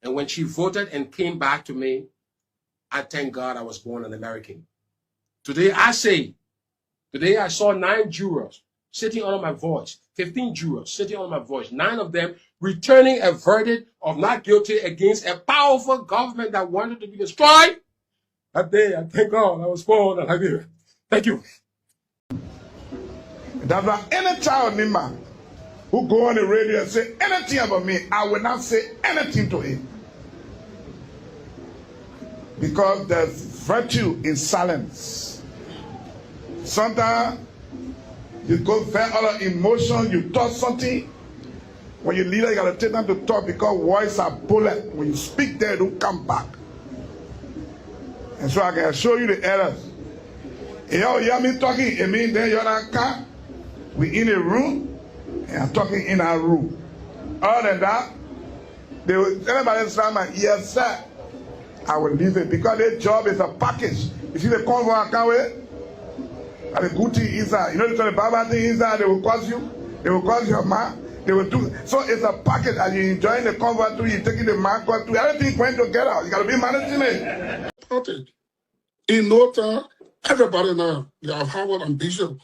And when she voted and came back to me, I thank God I was born an American. Today I saw 9 jurors sitting under my voice, 15 jurors sitting under my voice, 9 of them returning a verdict of not guilty against a powerful government that wanted to be destroyed. That day, I thank God I was born an American. Thank you. That's why any child Nima who go on the radio and say anything about me, I will not say anything to him. Because there's virtue in silence. Sometimes you go very out of emotion, you talk something. When you leader, you gotta take time to talk because words are bullet. When you speak there, don't come back. And so I can show you the errors. You hear me talking, it means then you're not car. We in a room, and I'm talking in our room. Other than that, anybody stand my ears, sir, I will leave it because their job is a package. You see the convoy I can't wait? And the good thing inside, you know the bad thing inside, they will cause you, they will cause your man, they will do. So it's a package, and you're enjoying the convoy too, you're taking the man to everything going together. You gotta be managing it. In no time, everybody now, they have Harvard ambition.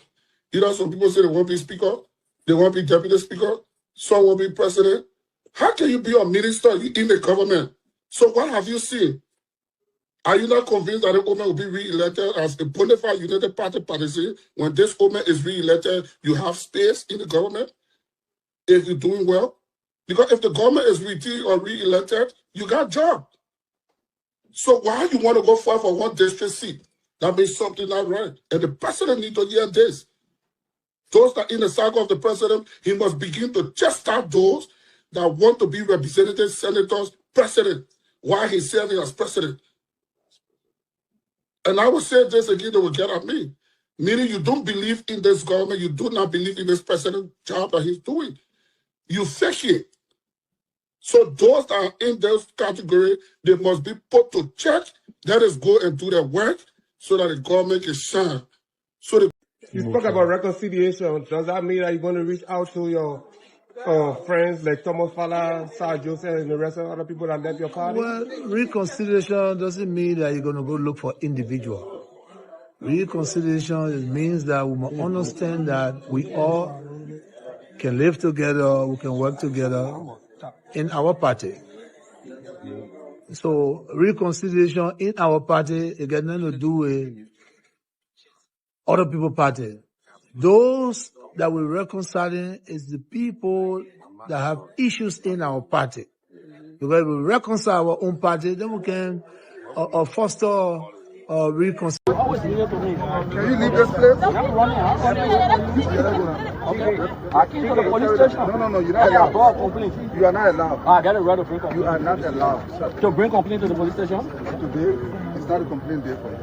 You know, some people say they want to be speaker, they want to be deputy speaker, some want to be president. How can you be a minister in the government? So what have you seen? Are you not convinced that the woman will be re-elected as a bona fide United Party partisan? When this woman is re-elected, you have space in the government if you're doing well? Because if the government is re-elected, you got job. So why you want to go fight for one district seat? That means something not right. And the president needs to hear this. Those that in the cycle of the president, he must begin to just start those that want to be representatives, senators, president, while he's serving as president. And I will say this again, they will get at me. Meaning you don't believe in this government, you do not believe in this president job that he's doing. You fake it. So those that are in this category, they must be put to check. Let us go and do their work so that the government can shine. So you spoke about reconciliation. Does that mean that you're going to reach out to your friends like Thomas Fala, Sir Joseph, and the rest of other people that left your party? Well, reconciliation doesn't mean that you're going to go look for individual. Reconciliation means that we must understand that we all can live together, we can work together in our party. So reconciliation in our party, it got nothing to do with other people's party. Those that we're reconciling is the people that have issues in our party. Because if we reconcile our own party, then we can foster reconciliation. Can you leave this place? I came to the police station. No, you're not allowed. You are not allowed. I got a right to bring complaint. You are not allowed. To bring complaint to the police station? Today, it's not a complaint day for you.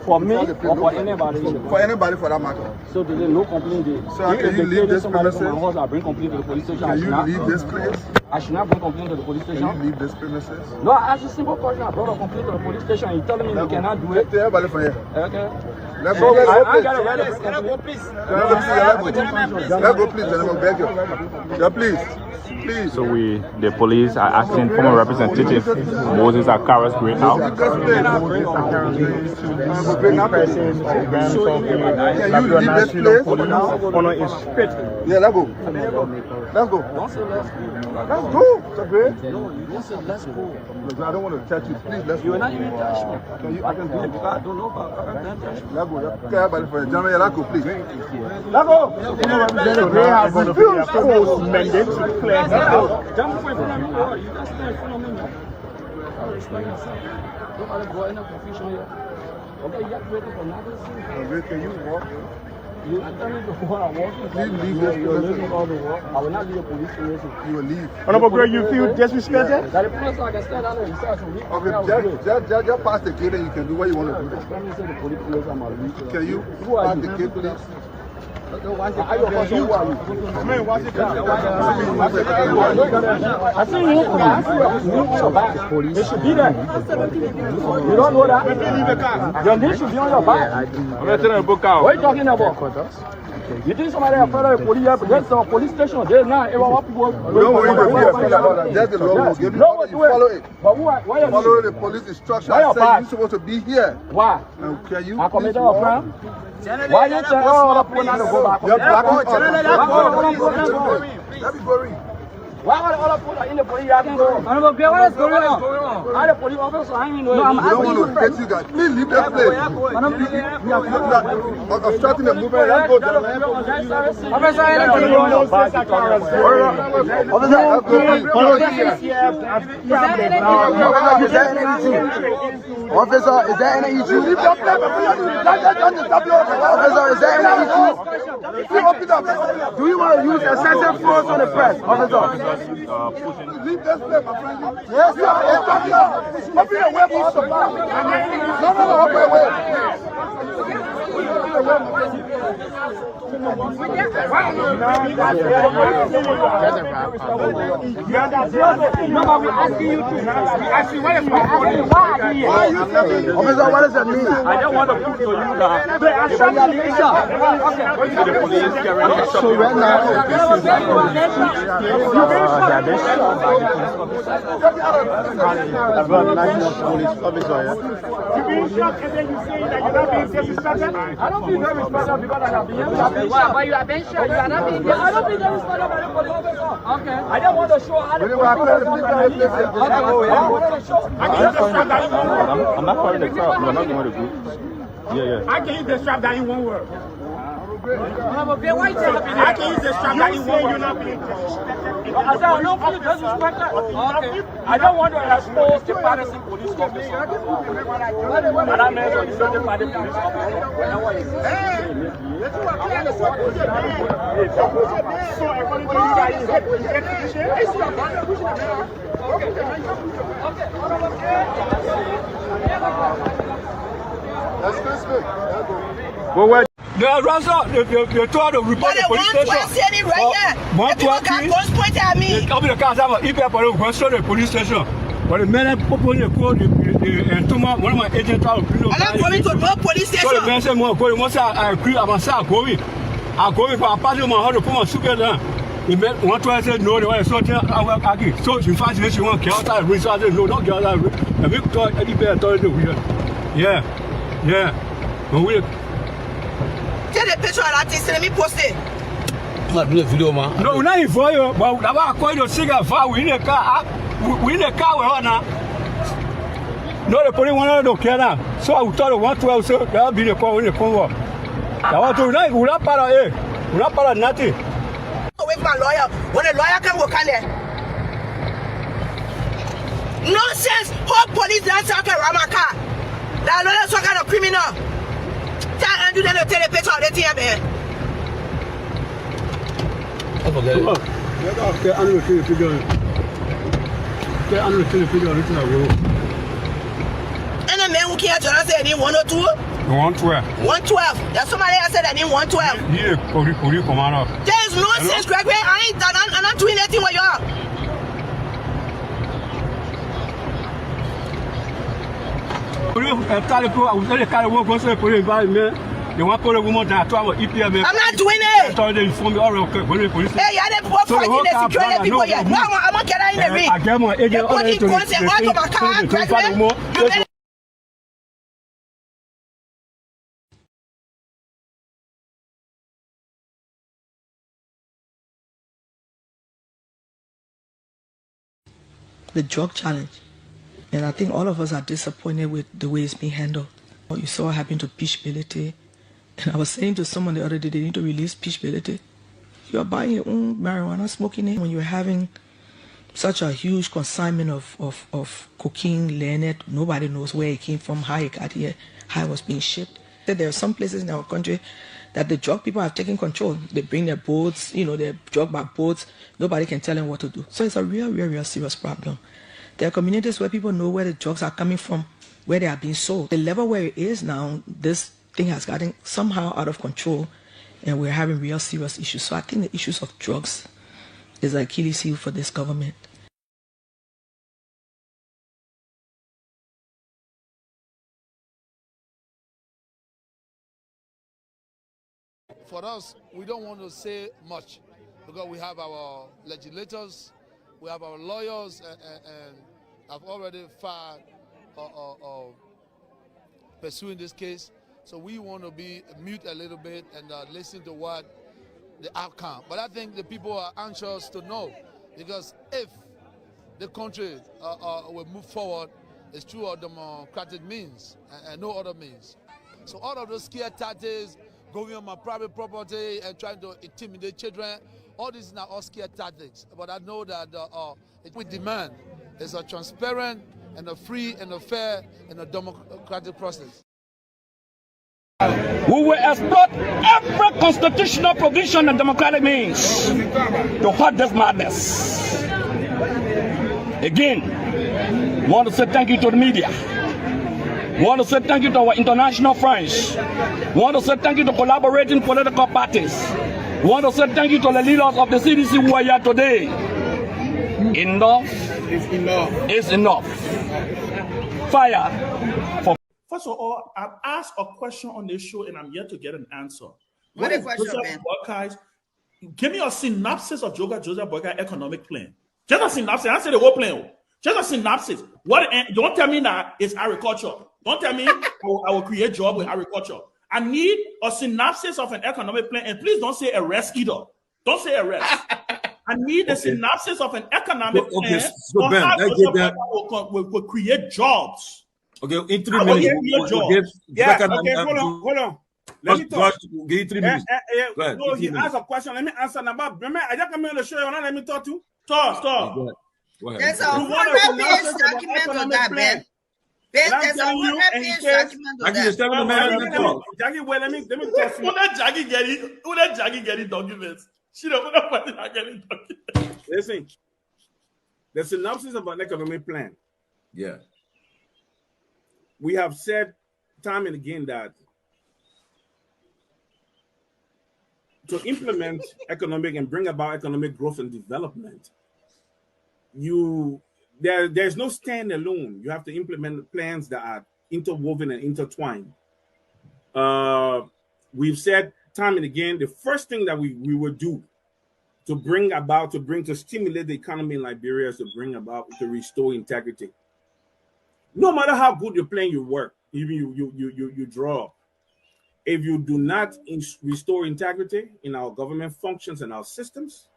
For me or for anybody? For anybody for that matter. So there is no complaint day. So can you leave this premises? I bring complaint to the police station. Can you leave this place? I should not bring complaint to the police station. Can you leave this premises? No, I asked a simple question. I brought a complaint to the police station. You're telling me you cannot do it? Everybody for you. Okay. Let's go. I got a right to bring complaint. Please. Let's go, please. Beg you. Yeah, please. So the police are asking former representative Moses Akara's great now. Can you leave this place? Yeah, let's go. Let's go. Don't say let's go. Let's go. It's okay. No, you don't say let's go. I don't want to touch you. Please, let's go. You will not even touch me. Can you? I can do it. I don't know about touch me. Let's go. Okay, everybody for you. Gentlemen, let's go, please. Let's go. They have refused to mandate to clear. Let's go. Jump in front of me. You guys stand in front of me. Respect yourself. Don't go in a confusion here. Okay, you have to wait for nothing. Can you walk? You are telling me what I want. Please leave this. You're leaving all the work. I will not leave the police station. You will leave. Honorable Greg, you feel disrespected? That the police I can stand down and decide to leave. Okay, just pass the gate and you can do what you want to do. Let me say the police station I'm leaving. Can you pass the gate, please? I see you. Your back. It should be there. You don't know that? Your name should be on your back. What are you talking about? You think somebody have fed the police? There's a police station. There's not. We don't want you to be afraid about that. That's the law. You follow it. But why follow the police instruction. I say you're supposed to be here. Why? Can you? I committed a crime. Why you tell all the people not to go back? Let me go read. Why are all the people in the police? I can go. What is going on? Are the police officers? I mean, no, I'm asking you. You guys. Please leave that place. Obstructing the movement. Let's go down. Officer, is there any issue? Leave that place. Officer, is there any issue? Do you want to use excessive force on the press? Officer. Leave this place, my friend. Yes, sir. Open away from us. No, open away. Officer, what does that mean? I don't want to prove to you that. So right now, I don't feel very responsible because I have been here. But you have been sure you are not being there. I don't feel very responsible by the police officer. Okay. I don't want to show how the police I'm not part of the crowd. We're not going to the group. Yeah. I can use the strap that in one word. Why I can use the strap that in one word. You're not being I said, I don't feel disrespected. Okay. I don't want to expose the partisan police officer. But I'm not insulted by the police officer. So according to you guys, They told the report the police station. People got guns pointed at me. The cars have an EPA for the police station. But the man opened the code, Tomalin, one of my agents out of I'm not going to no police station. So the man said, I agree, I'm going. I'm going for a party of my heart to put my super down. The man one to say no, they want to sort out. So she finds this, she won't get outside, we said, no, don't get outside. And we thought anywhere, yeah. But we take the picture of that thing, let me post it. I'm doing a video, man. No, we're not for you, but I'm going to sing a fire. We in the car, we're on now. No, the police want to care now. So I thought 112, so that'll be the call in the Congo. I want to know, we're not part of it. We're not part of nothing. With my lawyer, when the lawyer can work on it. Nonsense! Whole police don't talk around my car. That lawyer talking a criminal. Tell Andrew to take a picture of the team, man. I forget it. Okay, I'm going to kill the figure. Okay, I'm going to kill the figure. And the man who came to us said he 102? 112. 112. That's somebody else said that he 112. Yeah, police Kamara. There is nonsense, Gregory. I'm not doing anything with you. I'm not doing it. Hey, you're the poor fighting the security people here. No, I'm not getting in the ring. You're putting guns and walk on my car, Gregory. The drug challenge. And I think all of us are disappointed with the way it's being handled. What you saw happen to Peabody. And I was saying to someone the other day, they need to release Peabody. You are buying your own marijuana, smoking it, when you're having such a huge consignment of cocaine, leonard, nobody knows where it came from, how it got here, how it was being shipped. There are some places in our country that the drug people have taken control. They bring their boats, they're drug by boats. Nobody can tell them what to do. So it's a real serious problem. There are communities where people know where the drugs are coming from, where they are being sold. The level where it is now, this thing has gotten somehow out of control, and we're having real serious issues. So I think the issues of drugs is an Achilles heel for this government. for us, we don't want to say much because we have our legislators, we have our lawyers, and have already filed pursuing this case. So we want to be mute a little bit and listen to what the outcome. But I think the people are anxious to know, because if the country will move forward, it's through our democratic means and no other means. So all of those scare tactics, going on my private property and trying to intimidate children, all these are all scare tactics. But I know that we demand is a transparent and a free and a fair and a democratic process. We will exploit every constitutional provision and democratic means to halt this madness. Again, we want to say thank you to the media. We want to say thank you to our international friends. We want to say thank you to collaborating political parties. We want to say thank you to the leaders of the CDC who are here today. Enough is enough. Fire for. First of all, I've asked a question on this show and I'm yet to get an answer. What is question, Ben? Buckeyes? Give me a synopsis of Joseph Buckeye economic plan. Just a synopsis. I said the whole plan. Just a synopsis. Don't tell me that it's agriculture. Don't tell me I will create job with agriculture. I need a synopsis of an economic plan, and please don't say arrest either. Don't say arrest. I need a synopsis of an economic plan so Ben, how Joseph Buckeye will create jobs. Okay, in 3 minutes. Hold on. Let me talk. Give 3 minutes. Go ahead. No, he asked a question. Let me answer. Remember, I just come here to show you. Let me talk to. Talk. Go ahead. There's a 100-page document on that, Ben. There's a 100-page document on that. Jackie, wait, let me talk. Who that Jackie getting documents? She don't know what they're getting documents. Listen, the synopsis of an economic plan. Yeah. We have said time and again that to implement economic and bring about economic growth and development, there's no standalone. You have to implement plans that are interwoven and intertwined. We've said time and again, the first thing that we will do to stimulate the economy in Liberia is to restore integrity. No matter how good your plan you work, even you draw, if you do not restore integrity in our government functions and our systems,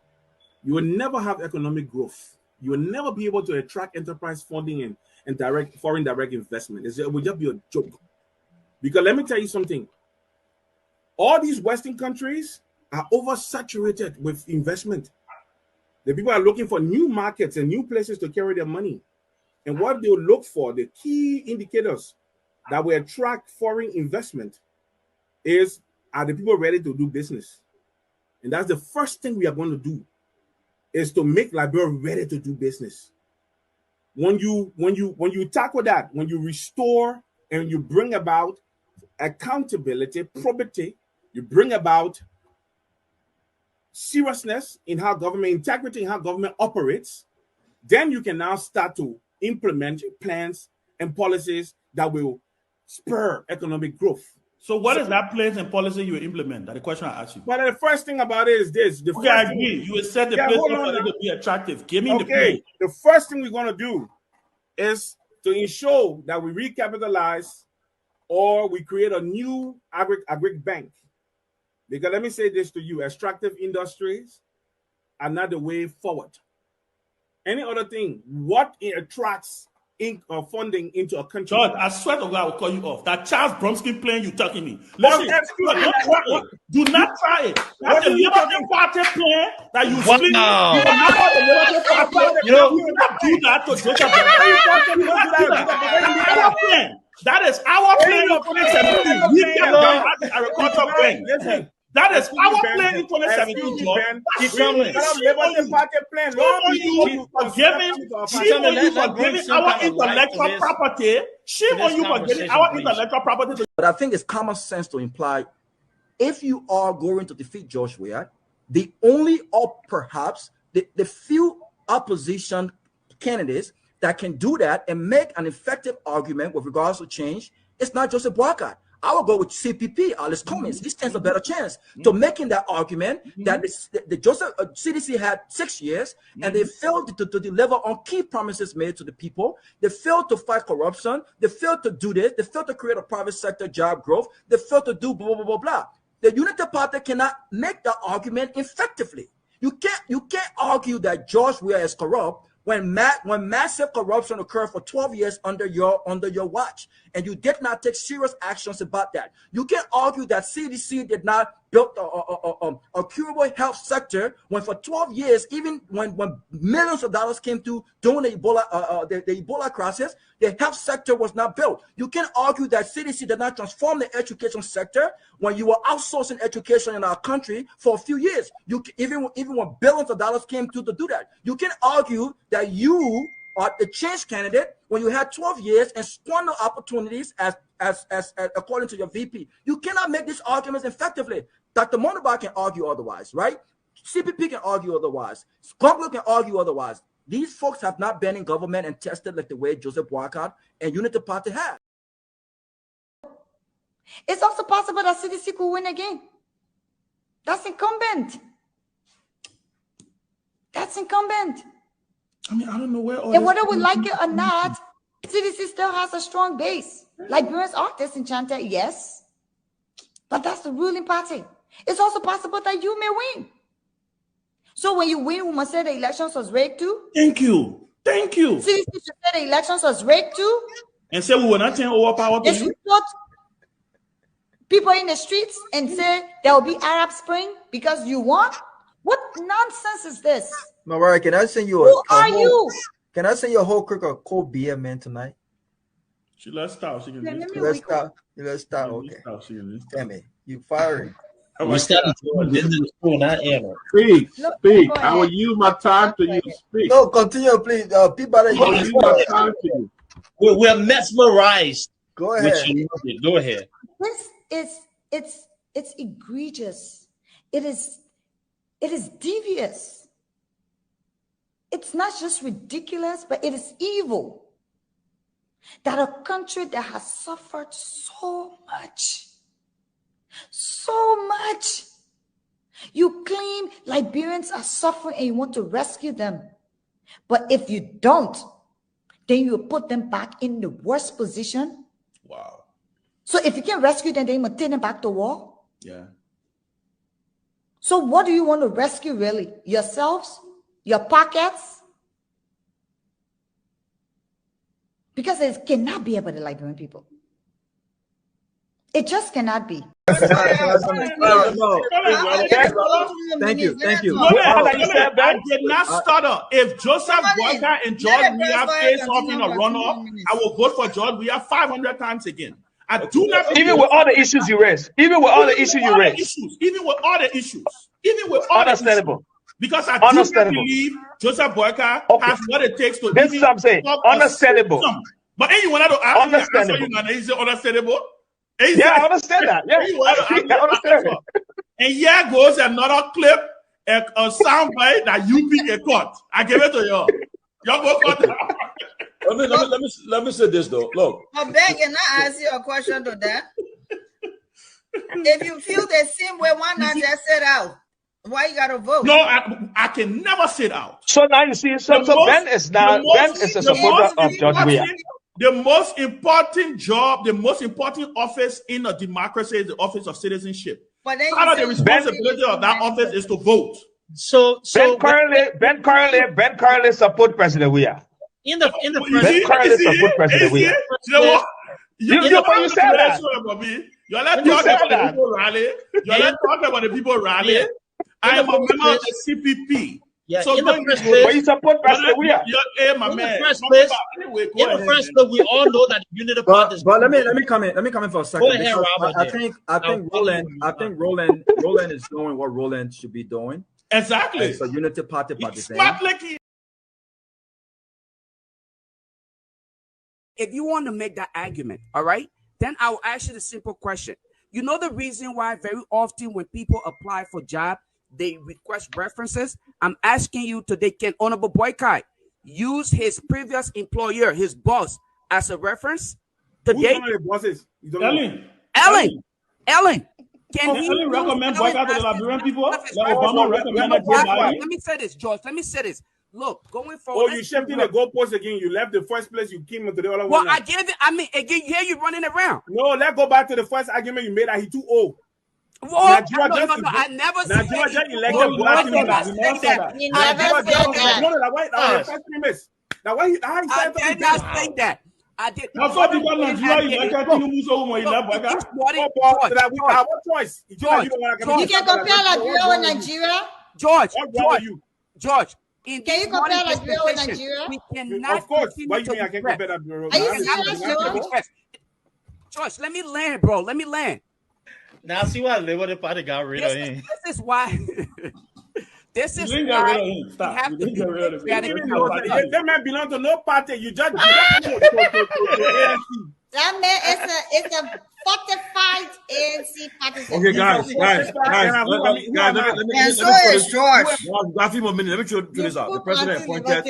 you will never have economic growth. You will never be able to attract enterprise funding and direct foreign direct investment. It will just be a joke. Because let me tell you something. All these Western countries are oversaturated with investment. The people are looking for new markets and new places to carry their money. And what they'll look for, the key indicators that will attract foreign investment are the people ready to do business? And that's the first thing we are going to do, is to make Liberia ready to do business. When you tackle that, when you restore and you bring about accountability, probity, you bring about seriousness in how government, integrity in how government operates, then you can now start to implement plans and policies that will spur economic growth. So what is that plan and policy you will implement? That's the question I asked you. But the first thing about it is this. I agree. You will set the place to be attractive. Give me the plan. The first thing we're going to do is to ensure that we recapitalize or we create a new agri bank. Because let me say this to you, extractive industries are not the way forward. Any other thing, what it attracts funding into a country. George, I swear to God, I will call you off. That Charles Bromsky plan you're talking me. Listen, don't try it. Do not try it. That's the Liberty Party plan that you split. You cannot do that to Joseph. That is our plan of 2017. We can do agriculture plan. Listen. That is our plan in 2017, George. Liberty Party plan. You for giving our intellectual property. Shame on you for giving our intellectual property. But I think it's common sense to imply, if you are going to defeat George Weah, the only or perhaps the few opposition candidates that can do that and make an effective argument with regards to change, it's not Joseph Boakai. I will go with CPP, Alice Cummings. He stands a better chance to making that argument that the Joseph CDC had 6 years and they failed to deliver on key promises made to the people. They failed to fight corruption. They failed to do this. They failed to create a private sector job growth. They failed to do blah, blah, blah, blah. The Unity Party cannot make that argument effectively. You can't argue that George Weah is corrupt when massive corruption occurred for 12 years under your watch, and you did not take serious actions about that. You can't argue that CDC did not build a curable health sector when for 12 years, even when millions of dollars came to during the Ebola crisis, the health sector was not built. You can't argue that CDC did not transform the education sector when you were outsourcing education in our country for a few years. Even when billions of dollars came to do that. You can argue that you are the change candidate when you had 12 years and squander opportunities as according to your VP. You cannot make these arguments effectively. Dr. Monobar can argue otherwise, right? CPP can argue otherwise. Gongloe can argue otherwise. These folks have not been in government and tested like the way Joseph Boycott and Unity Party have. It's also possible that CDC could win again. That's incumbent. That's incumbent. I mean, I don't know where all and whether we like it or not, CDC still has a strong base. Liberians are disenchanted, yes. But that's the ruling party. It's also possible that you may win. So when you win, we must say the elections was rigged too. Thank you. Thank you. CDC should say the elections was rigged too. And say we will not turn over power to you. They should put people in the streets and say there will be Arab Spring because you won. What nonsense is this? Mariah, can I send you Who are you? Can I send you a whole crick of cold beer, man, tonight? Let's start. Let's start. Okay. Damn it. You firing. We started this is school, not ever. Speak. I will use my time to you speak. No, continue, please. Peabody, I will use my time to you. We're mesmerized. Go ahead. Go ahead. This is it's egregious. It is devious. It's not just ridiculous, but it is evil that a country that has suffered so much, you claim Liberians are suffering and you want to rescue them. But if you don't, then you put them back in the worst position. Wow. So if you can rescue them, then you must take them back to war. Yeah. So what do you want to rescue really? Yourselves? Your pockets? Because it cannot be about the Liberian people. It just cannot be. Thank you. I did not stutter. If Joseph Boycott and George Weah face off in a runoff, I will vote for George Weah 500 times again. I do not. Even with all the issues you raise. Even with all the issues you raise. Even with all the issues. Even with all understandable. The issues. Because I do not believe Joseph Boycott has what it takes to. This is what I'm saying. Understandable. But anyone I don't answer you, man, is it understandable? Yeah, I understand that. Yeah, I understand. And here goes another clip, a soundbite that you pick a cut. I give it to you. Y'all go cut it. Let me say this though. Look. I'm begging I ask you a question to that. If you feel the same way, why not just sit out? Why you gotta vote? No, I can never sit out. So now you see, so Ben is now Ben is a supporter of George Weah. The most important job, the most important office in a democracy is the office of citizenship. But then part of the responsibility of that office is to vote. So Ben currently support President Weah. In the Ben currently support President Weah. You said that. You're not talking about the people rally. You're not talking about the people rally. I am a member of the CPP. Yeah, so in the first place, but you support President Weah. In the first place, we all know that the Unity Party is. But let me come in for a second. Go ahead, Robert. I think Roland is doing what Roland should be doing. Exactly. It's a Unity Party partisan. If you want to make that argument, all right, then I will ask you the simple question. You know the reason why very often when people apply for job, they request references? I'm asking you today, can Honorable Boycott use his previous employer, his boss, as a reference today? Ellen, can he recommend boycott to the Liberian people? Like Obama recommended Joe Biden? Let me say this, George. Let me say this. Look, going forward. Oh, you shifting the goalpost again. You left the first place. You came into the other one. Well, I gave it. I mean, again, here you running around. No, let's go back to the first argument you made that he too old. Well, I never said Nigeria just elected black people. You never said that. No, that why the first premise. That why I did not say that. I did. That's what people Nigeria elected Tinubu so much. Our choice. You can compare Liberia with Nigeria. George. Can you compare Liberia with Nigeria? We cannot. Of course. Why you mean I can compare that? Are you serious, George? George, let me land, bro. Let me land. Now see why Liberia Party got rid of him. This is why. This is why we have to be patriotic. That man belong to no party. You just That man is a fortified ANC party. Okay, guys. And so is George. A few more minutes. Let me show this out. The president appointed.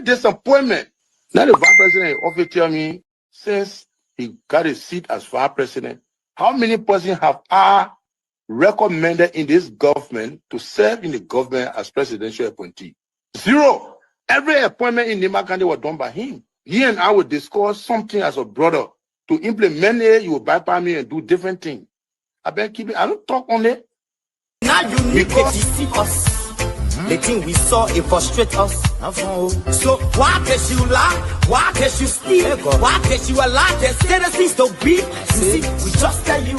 Disappointment. Now the vice president often tell me since he got a seat as vice president, how many persons have I recommended in this government to serve in the government as presidential appointee? 0. Every appointment in Nima County was done by him. He and I would discuss something as a brother to implement it. You will bypass me and do different things. I better keep it. I don't talk on it. Now you need to see us. The thing we saw, it frustrates us. So why can't you lie? Why can't you steal? Why can't you allow the citizens to be? You see, we just tell you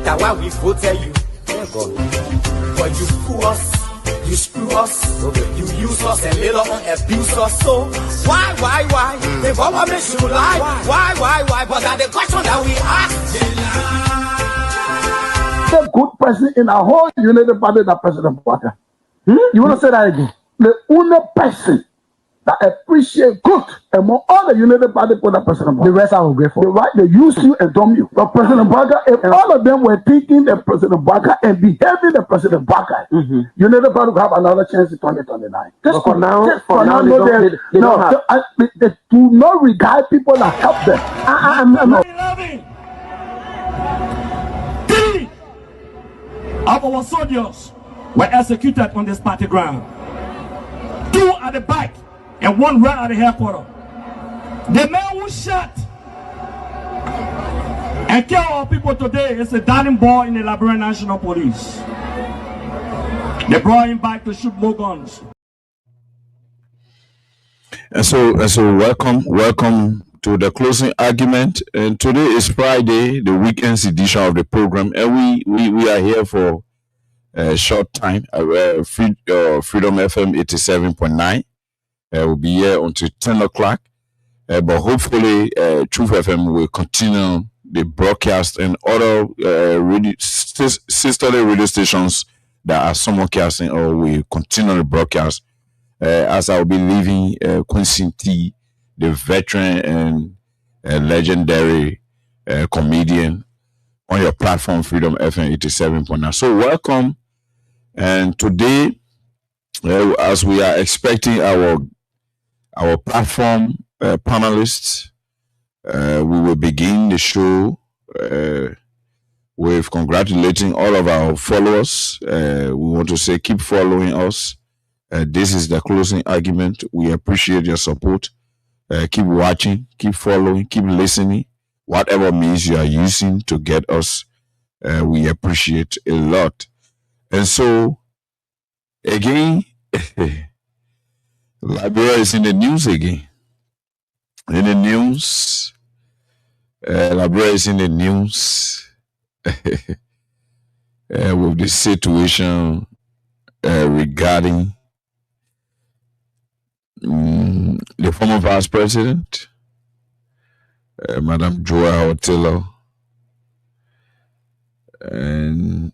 that why we voted you. But you fool us, you screw us, you use us and later on abuse us. So why? The government makes you lie. Why? But that's the question that we ask. The good person in our whole United Party, that President Bwaka. You want to say that again? The only person that appreciate good among all the United Party for that President Bwaka. The rest are ungrateful. The right, they use you and dumb you. But President Bwaka, if all of them were thinking the President Bwaka and behaving the President Bwaka, United Party will have another chance in 2029. Just for now, they do not regard people that help them. Of our soldiers were executed on this party ground. 2 at the back and 1 right at the headquarters. The man who shot and killed our people today is a Dahn boy in the Liberian National Police. They brought him back to shoot more guns. And so welcome to the closing argument. And today is Friday, the weekend edition of the program, and we are here for a short time. Freedom FM 87.9 will be here until 10 o'clock. But hopefully, Truth FM will continue the broadcast and other sisterly radio stations that are simulcasting or will continue the broadcast. As I will be leaving Quincy T, the veteran and legendary comedian, on your platform, Freedom FM 87.9. So welcome. And today, as we are expecting our platform panelists, we will begin the show with congratulating all of our followers. We want to say keep following us. This is the closing argument. We appreciate your support. Keep watching, keep following, keep listening. Whatever means you are using to get us, we appreciate a lot. And so, again, Liberia is in the news again. In the news, Liberia is in the news with the situation regarding the former vice president, Madam Joa Otelo, and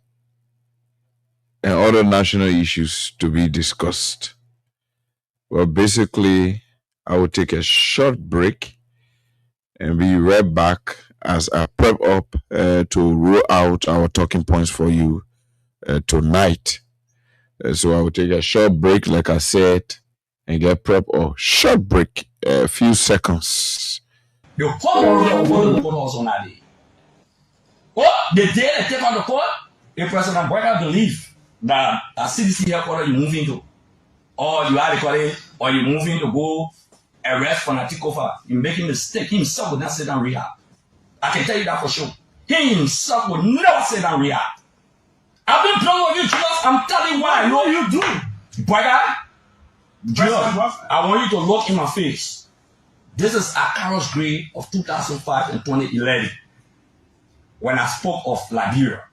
other national issues to be discussed. Well, basically, I will take a short break and be right back as I prep up to roll out our talking points for you tonight. So I will take a short break, like I said, and get prep or short break, a few seconds. The court of the courthouse on that day. Oh, the day they take on the court, the President Boyka believe that a CDC headquarters you moving to, or you are the or you moving to go arrest for Natikofa, you making a mistake. He himself would not sit down rehab. I can tell you that for sure. He himself would never sit down rehab. I've been playing with you, Julius. I'm telling you what I know you do. Boyka, Julius, I want you to look in my face. This is a Carlos Gray of 2005 and 2011. When I spoke of Liberia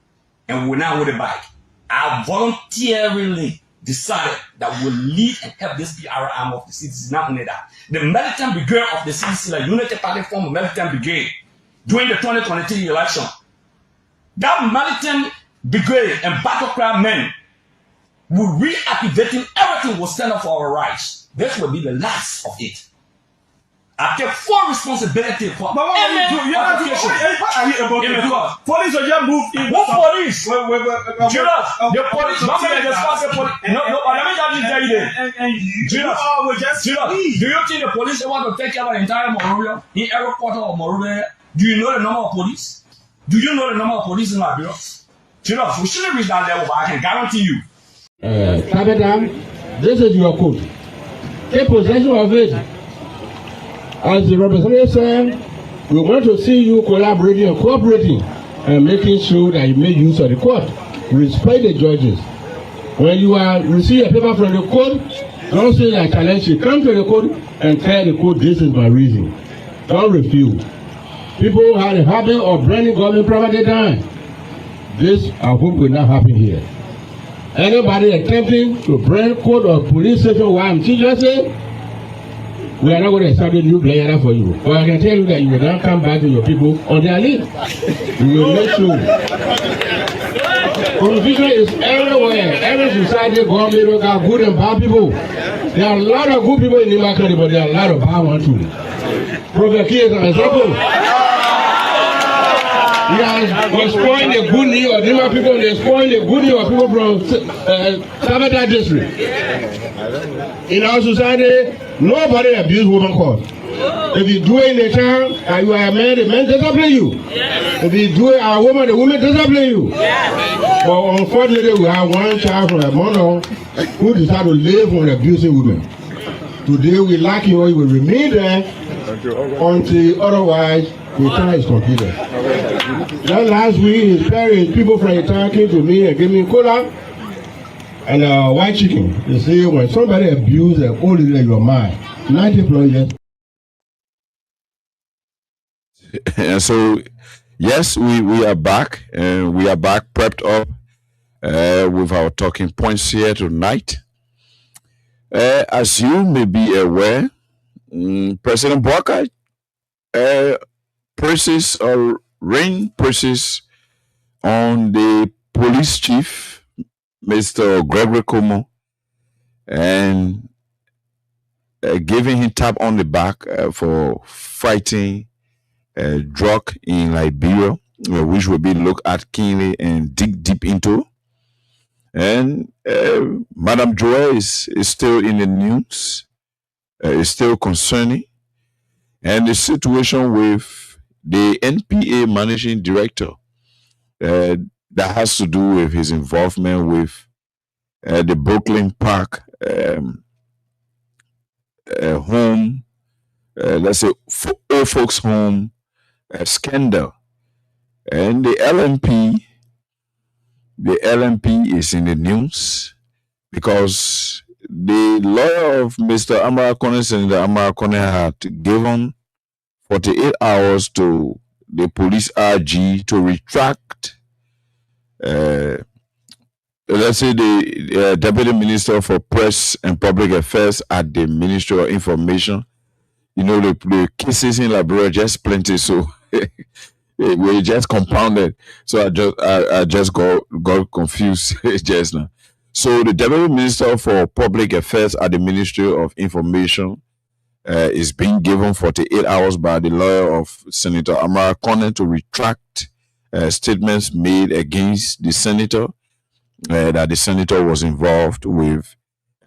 and we now with a bike, I voluntarily decided that we will lead and help this PR arm of the CDC. Not only that, the militant brigade of the CDC, like Unity Party formed a militant brigade during the 2023 election. That militant brigade and battle cry men will reactivating everything, will stand up for our rights. This will be the last of it. I take full responsibility for any application. Police are just moved in. What police? The police. Not many responsible police. No, let me just tell you this. Do you think the police want to take care of the entire Monrovia? In every quarter of Monrovia? Do you know the number of police? Do you know the number of police in Liberia? We shouldn't reach that level, but I can guarantee you. This is your code. Take possession of it. As the representative said, we want to see you collaborating and cooperating and making sure that you make use of the court. Respect the judges. When you receive a paper from the court, don't say that challenge you. Come to the court and tell the court this is my reason. Don't refuse. People have a habit of branding government property down. This, I hope, will not happen here. Anybody attempting to brand court or police station while I'm teaching, we are not going to establish a new player for you. But I can tell you that you will not come back to your people on their leave. We will make sure. Confusion is everywhere. Every society, government, got good and bad people. There are a lot of good people in the country, but there are a lot of bad ones too. Prophet Key is an example. He was spoiling the good name of Nima people, they spoil the good name of people from Sabata district. In our society, nobody abuse woman court. If you do it in the town and you are a man, the man discipline you. If you do it as a woman, the woman discipline you. But unfortunately, we have one child from a mother who decided to live with abusing women. Today, we like you, you will remain there until otherwise the time is completed. Then last week, his parents, people from the town came to me and gave me cola and white chicken. They say when somebody abuses an old lady, you're mine. 90 plus years. And so, yes, we are back, and we are back prepped up with our talking points here tonight. As you may be aware, President Boyka presses or rain presses on the police chief, Mr. Seleke Kromah, and giving him tap on the back for fighting drug in Liberia, which will be looked at keenly and dig deep into. And Madam Joa is still in the news, is still concerning. And the situation with the NPA managing director that has to do with his involvement with the Brooklyn Park home let's say, old folks home scandal. And the LMP is in the news because the lawyer of Mr. Amara Kone, Senator Amara Kone, had given 48 hours to the police RG to retract, let's say, the Deputy Minister for Press and Public Affairs at the Ministry of Information. You know, the cases in Liberia just plenty, so we just compounded. So I just got confused just now. So the Deputy Minister for Public Affairs at the Ministry of Information is being given 48 hours by the lawyer of Senator Amara Kone to retract statements made against the senator, that the senator was involved with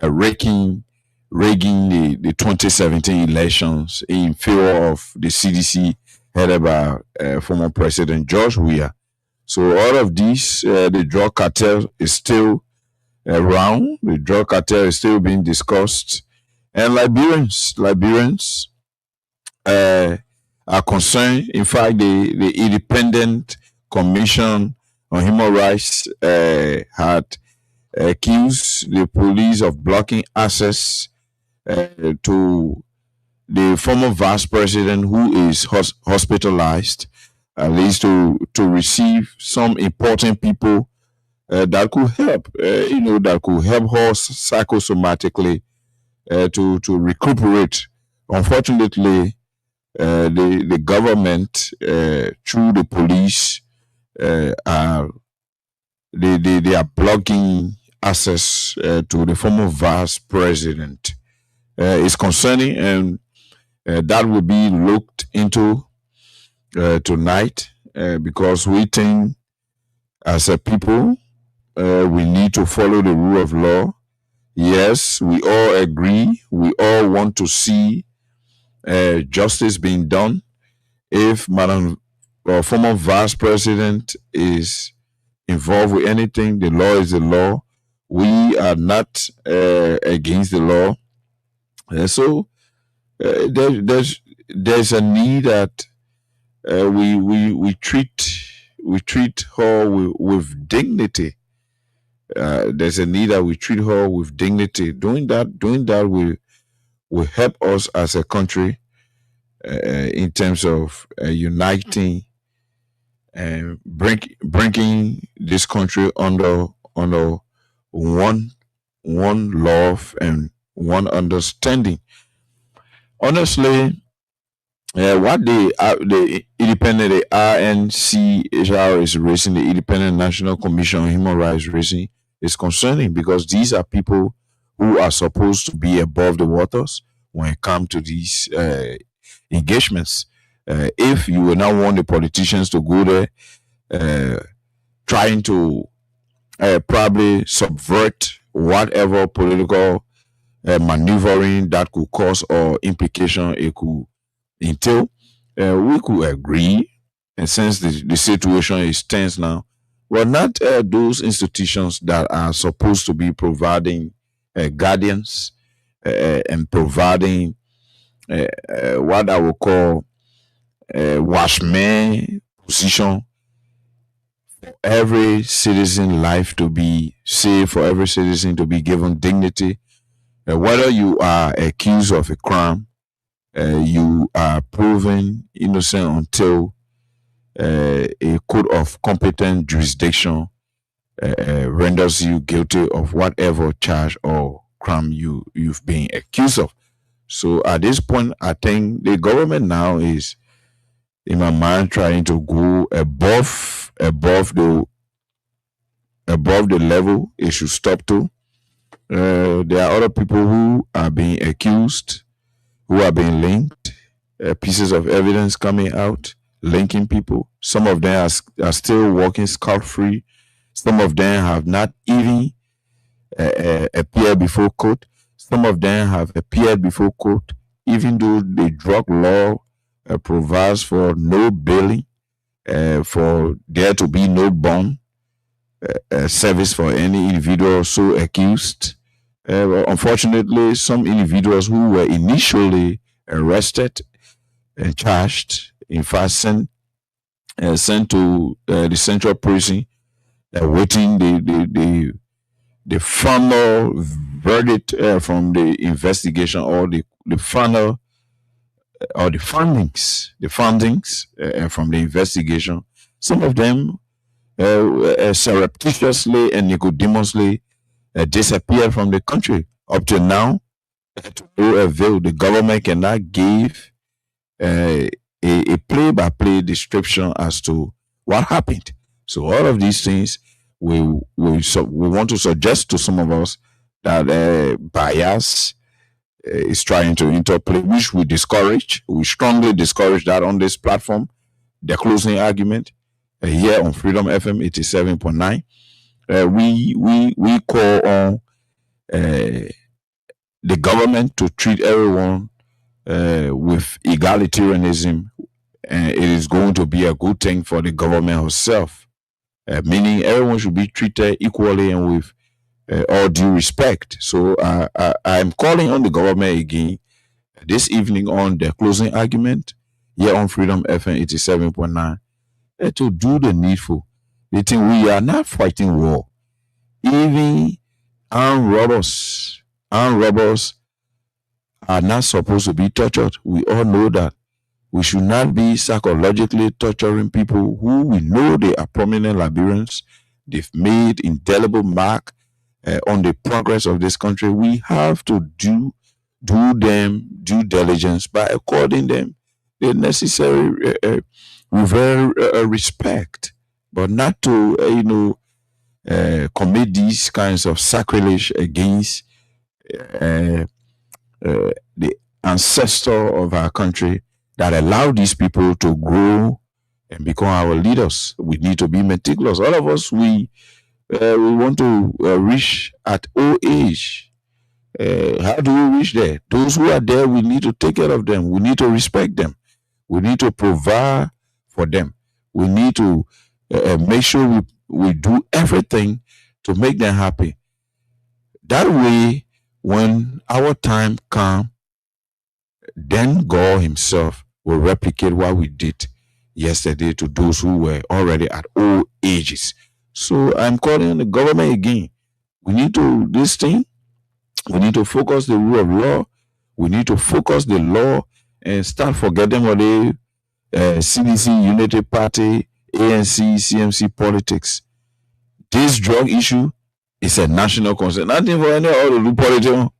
rigging the 2017 elections in favor of the CDC headed by former President George Weah. So all of these, the drug cartel is still around. The drug cartel is still being discussed. And Liberians are concerned. In fact, the Independent Commission on Human Rights had accused the police of blocking access to the former vice president, who is hospitalized, at least to receive some important people that could help, that could help her psychosomatically to recuperate. Unfortunately, the government through the police they are blocking access to the former vice president. It's concerning, and that will be looked into tonight because we think as a people we need to follow the rule of law. Yes, we all agree. We all want to see justice being done. If Madam former vice president is involved with anything, the law is the law. We are not against the law. So there's a need that we treat her with dignity. There's a need that we treat her with dignity. Doing that will help us as a country in terms of uniting and bringing this country under one love and one understanding. Honestly, what the independent, the RNCHR is raising, the Independent National Commission on Human Rights raising, is concerning because these are people who are supposed to be above the waters when it comes to these engagements. If you will not want the politicians to go there trying to probably subvert whatever political maneuvering that could cause or implication it could entail, we could agree. And since the situation is tense now, well, not those institutions that are supposed to be providing guardians and providing what I would call watchman position for every citizen life to be safe, for every citizen to be given dignity. Whether you are accused of a crime, you are proven innocent until a court of competent jurisdiction renders you guilty of whatever charge or crime you've been accused of. So at this point, I think the government now is, in my mind, trying to go above the level it should stop to. There are other people who are being accused, who are being linked, pieces of evidence coming out, linking people. Some of them are still walking scot-free. Some of them have not even appeared before court. Some of them have appeared before court, even though the drug law provides for no bailing, for there to be no bond service for any individual so accused. Unfortunately, some individuals who were initially arrested and charged. In fact, sent to the central prison, waiting the final verdict from the investigation, or the final or the findings from the investigation. Some of them surreptitiously and nicodemously disappeared from the country. Up to now, to no avail. The government cannot give a play-by-play description as to what happened. So all of these things, we want to suggest to some of us that bias is trying to interplay, which we discourage. We strongly discourage that on this platform. The closing argument here on Freedom FM 87.9. We call on the government to treat everyone with egalitarianism, and it is going to be a good thing for the government herself, meaning everyone should be treated equally and with all due respect. So I'm calling on the government again this evening on the closing argument here on Freedom FM 87.9 to do the needful. They think we are not fighting war. Even armed robbers are not supposed to be tortured. We all know that. We should not be psychologically torturing people who we know they are prominent Liberians. They've made indelible mark on the progress of this country. We have to do them due diligence by according them the necessary respect, but not to commit these kinds of sacrilege against the ancestor of our country that allow these people to grow and become our leaders. We need to be meticulous. All of us, we want to reach at old age. How do we reach there? Those who are there, we need to take care of them. We need to respect them. We need to provide for them. We need to make sure we do everything to make them happy. That way, when our time comes, then God himself will replicate what we did yesterday to those who were already at old ages. So I'm calling on the government again. We need to we need to focus the rule of law. We need to focus the law and start forgetting what the CDC, Unity Party, ANC, CMC politics. This drug issue is a national concern. Nothing for any other to do politics.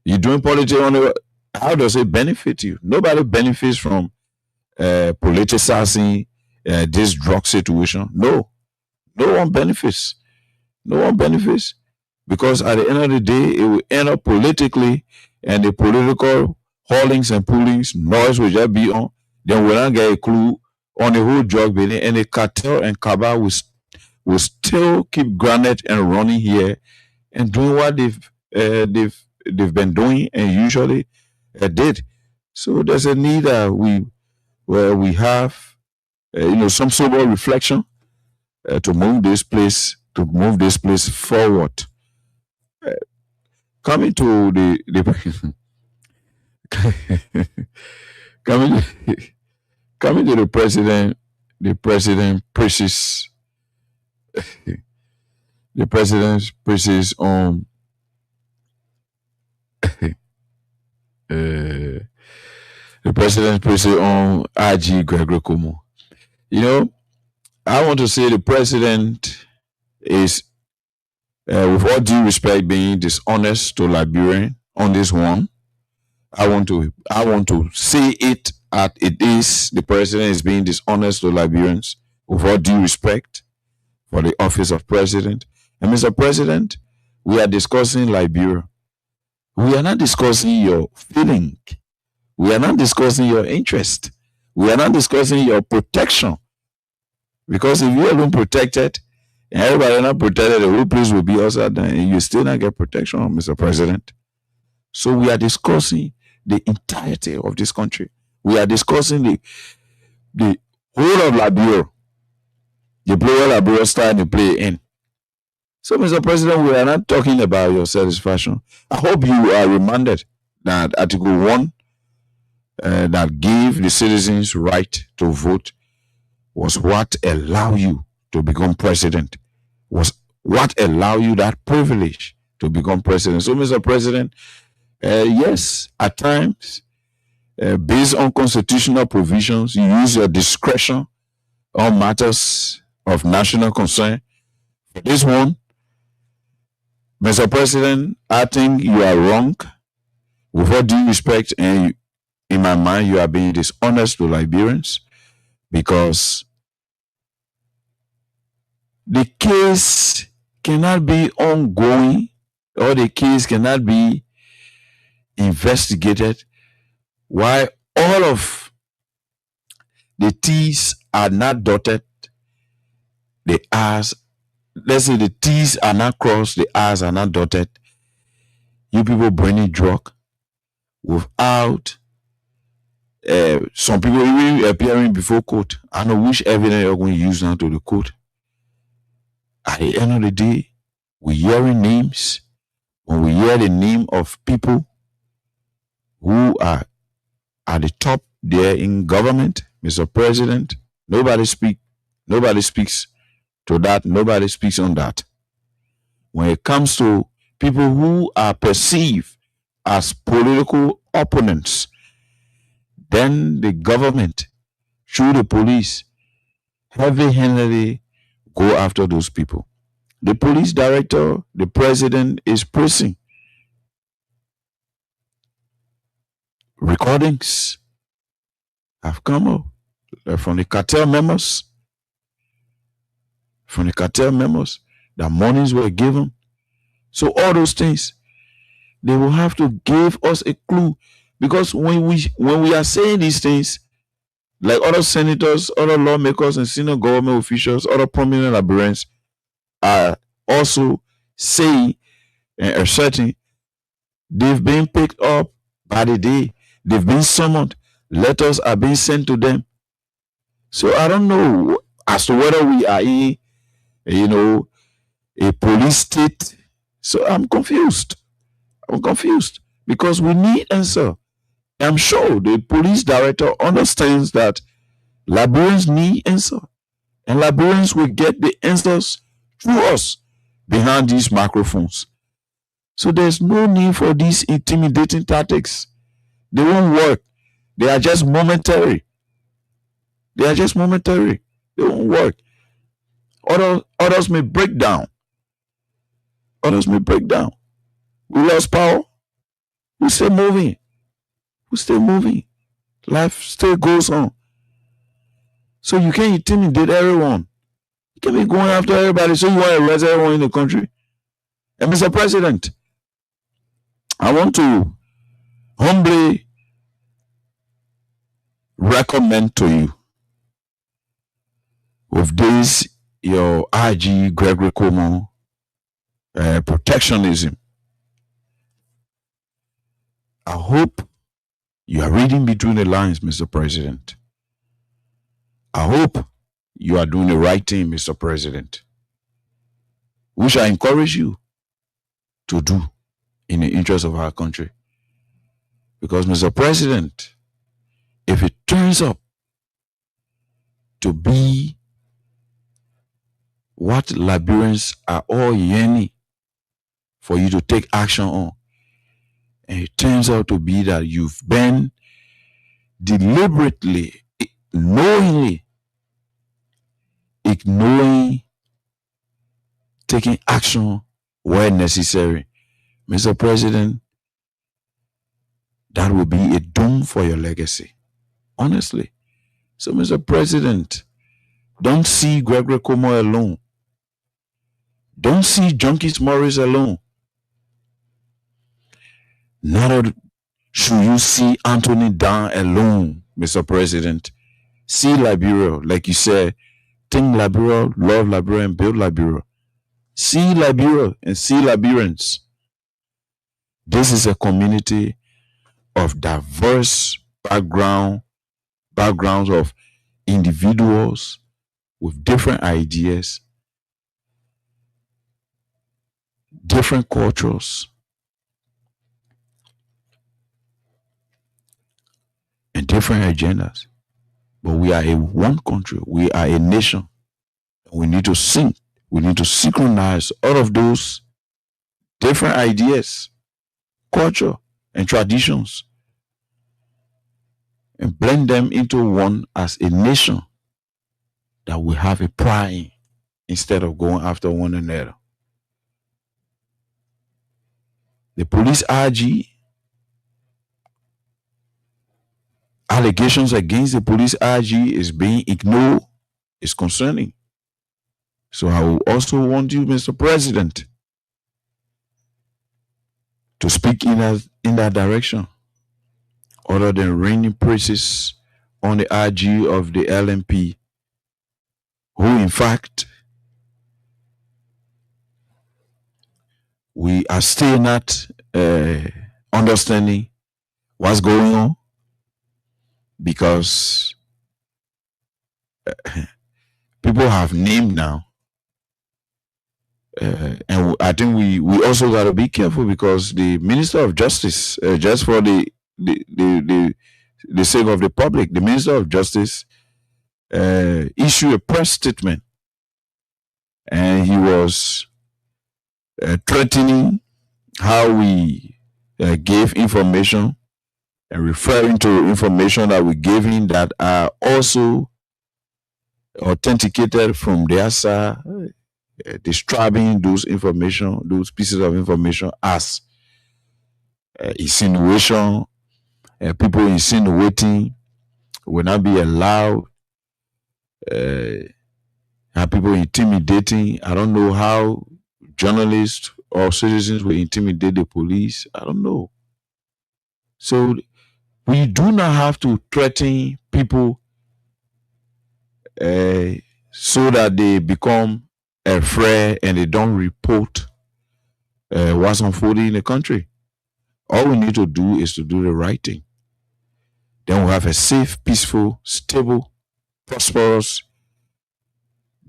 You're doing politics on the. How does it benefit you? Nobody benefits from politicizing this drug situation. No one benefits. No one benefits, because at the end of the day, it will end up politically, and the political haulings and pullings, noise will just be on. Then we'll not get a clue on the whole drug business, and the cartel and cabal will still keep grounded and running here and doing what they've been doing and usually did. So there's a need that we have some sober reflection to move this place forward. Coming to the coming to the president praises the president's praises on the president's praises on IG Gregory Kumo. I want to say the president is, with all due respect, being dishonest to Liberian on this one. I want to say it as it is. The president is being dishonest to Liberians, with all due respect for the office of president. And Mr. President, we are discussing Liberia. We are not discussing your feeling. We are not discussing your interest. We are not discussing your protection. Because if you are being protected and everybody not protected, the whole place will be outside and you still not get protection, Mr. President. So we are discussing the entirety of this country. We are discussing the whole of Liberia. The player Liberia style to play in. So, Mr. President, we are not talking about your satisfaction. I hope you are reminded that Article 1 that gave the citizens right to vote was what allowed you to become president, was what allowed you that privilege to become president. So, Mr. President, yes, at times, based on constitutional provisions, you use your discretion on matters of national concern. For this one, Mr. President, I think you are wrong. With all due respect, and in my mind, you are being dishonest to Liberians, because the case cannot be ongoing, or the case cannot be investigated while all of the T's are not dotted, the R's, let's say the T's are not crossed, the R's are not dotted. You people bringing drug without some people even appearing before court. I know which evidence you're going to use now to the court. At the end of the day, we're hearing names. When we hear the name of people who are at the top there in government, Mr. President, nobody speaks to that. Nobody speaks on that. When it comes to people who are perceived as political opponents, then the government, through the police, heavy-handedly go after those people. The police director, the president, is pressing. Recordings have come up from the cartel members. That monies were given. So all those things, they will have to give us a clue. Because when we are saying these things, like other senators, other lawmakers, and senior government officials, other prominent Liberians are also saying and asserting, they've been picked up by the day. They've been summoned. Letters are being sent to them. So I don't know as to whether we are in, a police state. So I'm confused. Because we need answer. I'm sure the police director understands that Liberians need answer. And Liberians will get the answers through us behind these microphones. So there's no need for these intimidating tactics. They won't work. They are just momentary. They won't work. Others may break down. We lost power. We're still moving. Life still goes on. So you can't intimidate everyone. You can't be going after everybody. So you want to arrest everyone in the country. And Mr. President, I want to humbly recommend to you, with this, your IG Gregory Cuomo protectionism. I hope you are reading between the lines, Mr. President. I hope you are doing the right thing, Mr. President, which I encourage you to do in the interest of our country. Because, Mr. President, if it turns up to be what Liberians are all yearning for you to take action on, and it turns out to be that you've been deliberately, knowingly ignoring taking action where necessary, Mr. President, that will be a doom for your legacy. Honestly. So, Mr. President, don't see Gregory Cuomo alone. Don't see Junkies Morris alone. Neither should you see Anthony Dahn alone, Mr. President. See Liberia, like you said, think Liberia, love Liberia, and build Liberia. See Liberia and see Liberians. This is a community of diverse backgrounds of individuals with different ideas, different cultures. different agendas. But we are a one country. We are a nation. We need to sync. We need to synchronize all of those different ideas, culture, and traditions, and blend them into one as a nation that we have a pride in, instead of going after one another. The police RG, allegations against the police RG is being ignored, is concerning. So I will also want you, Mr. President, to speak in that direction, other than raining praises on the RG of the LMP, who in fact we are still not understanding what's going on, because people have named now. And I think we also got to be careful, because the Minister of Justice, just for the sake of the public, the Minister of Justice issued a press statement, and he was threatening how we gave information, and referring to information that we gave him that are also authenticated from their side, describing those information, those pieces of information as insinuation. People insinuating will not be allowed. People intimidating. I don't know how journalists or citizens will intimidate the police. I don't know. So we do not have to threaten people so that they become afraid and they don't report what's unfolding in the country. All we need to do is to do the right thing. Then we'll have a safe, peaceful, stable, prosperous,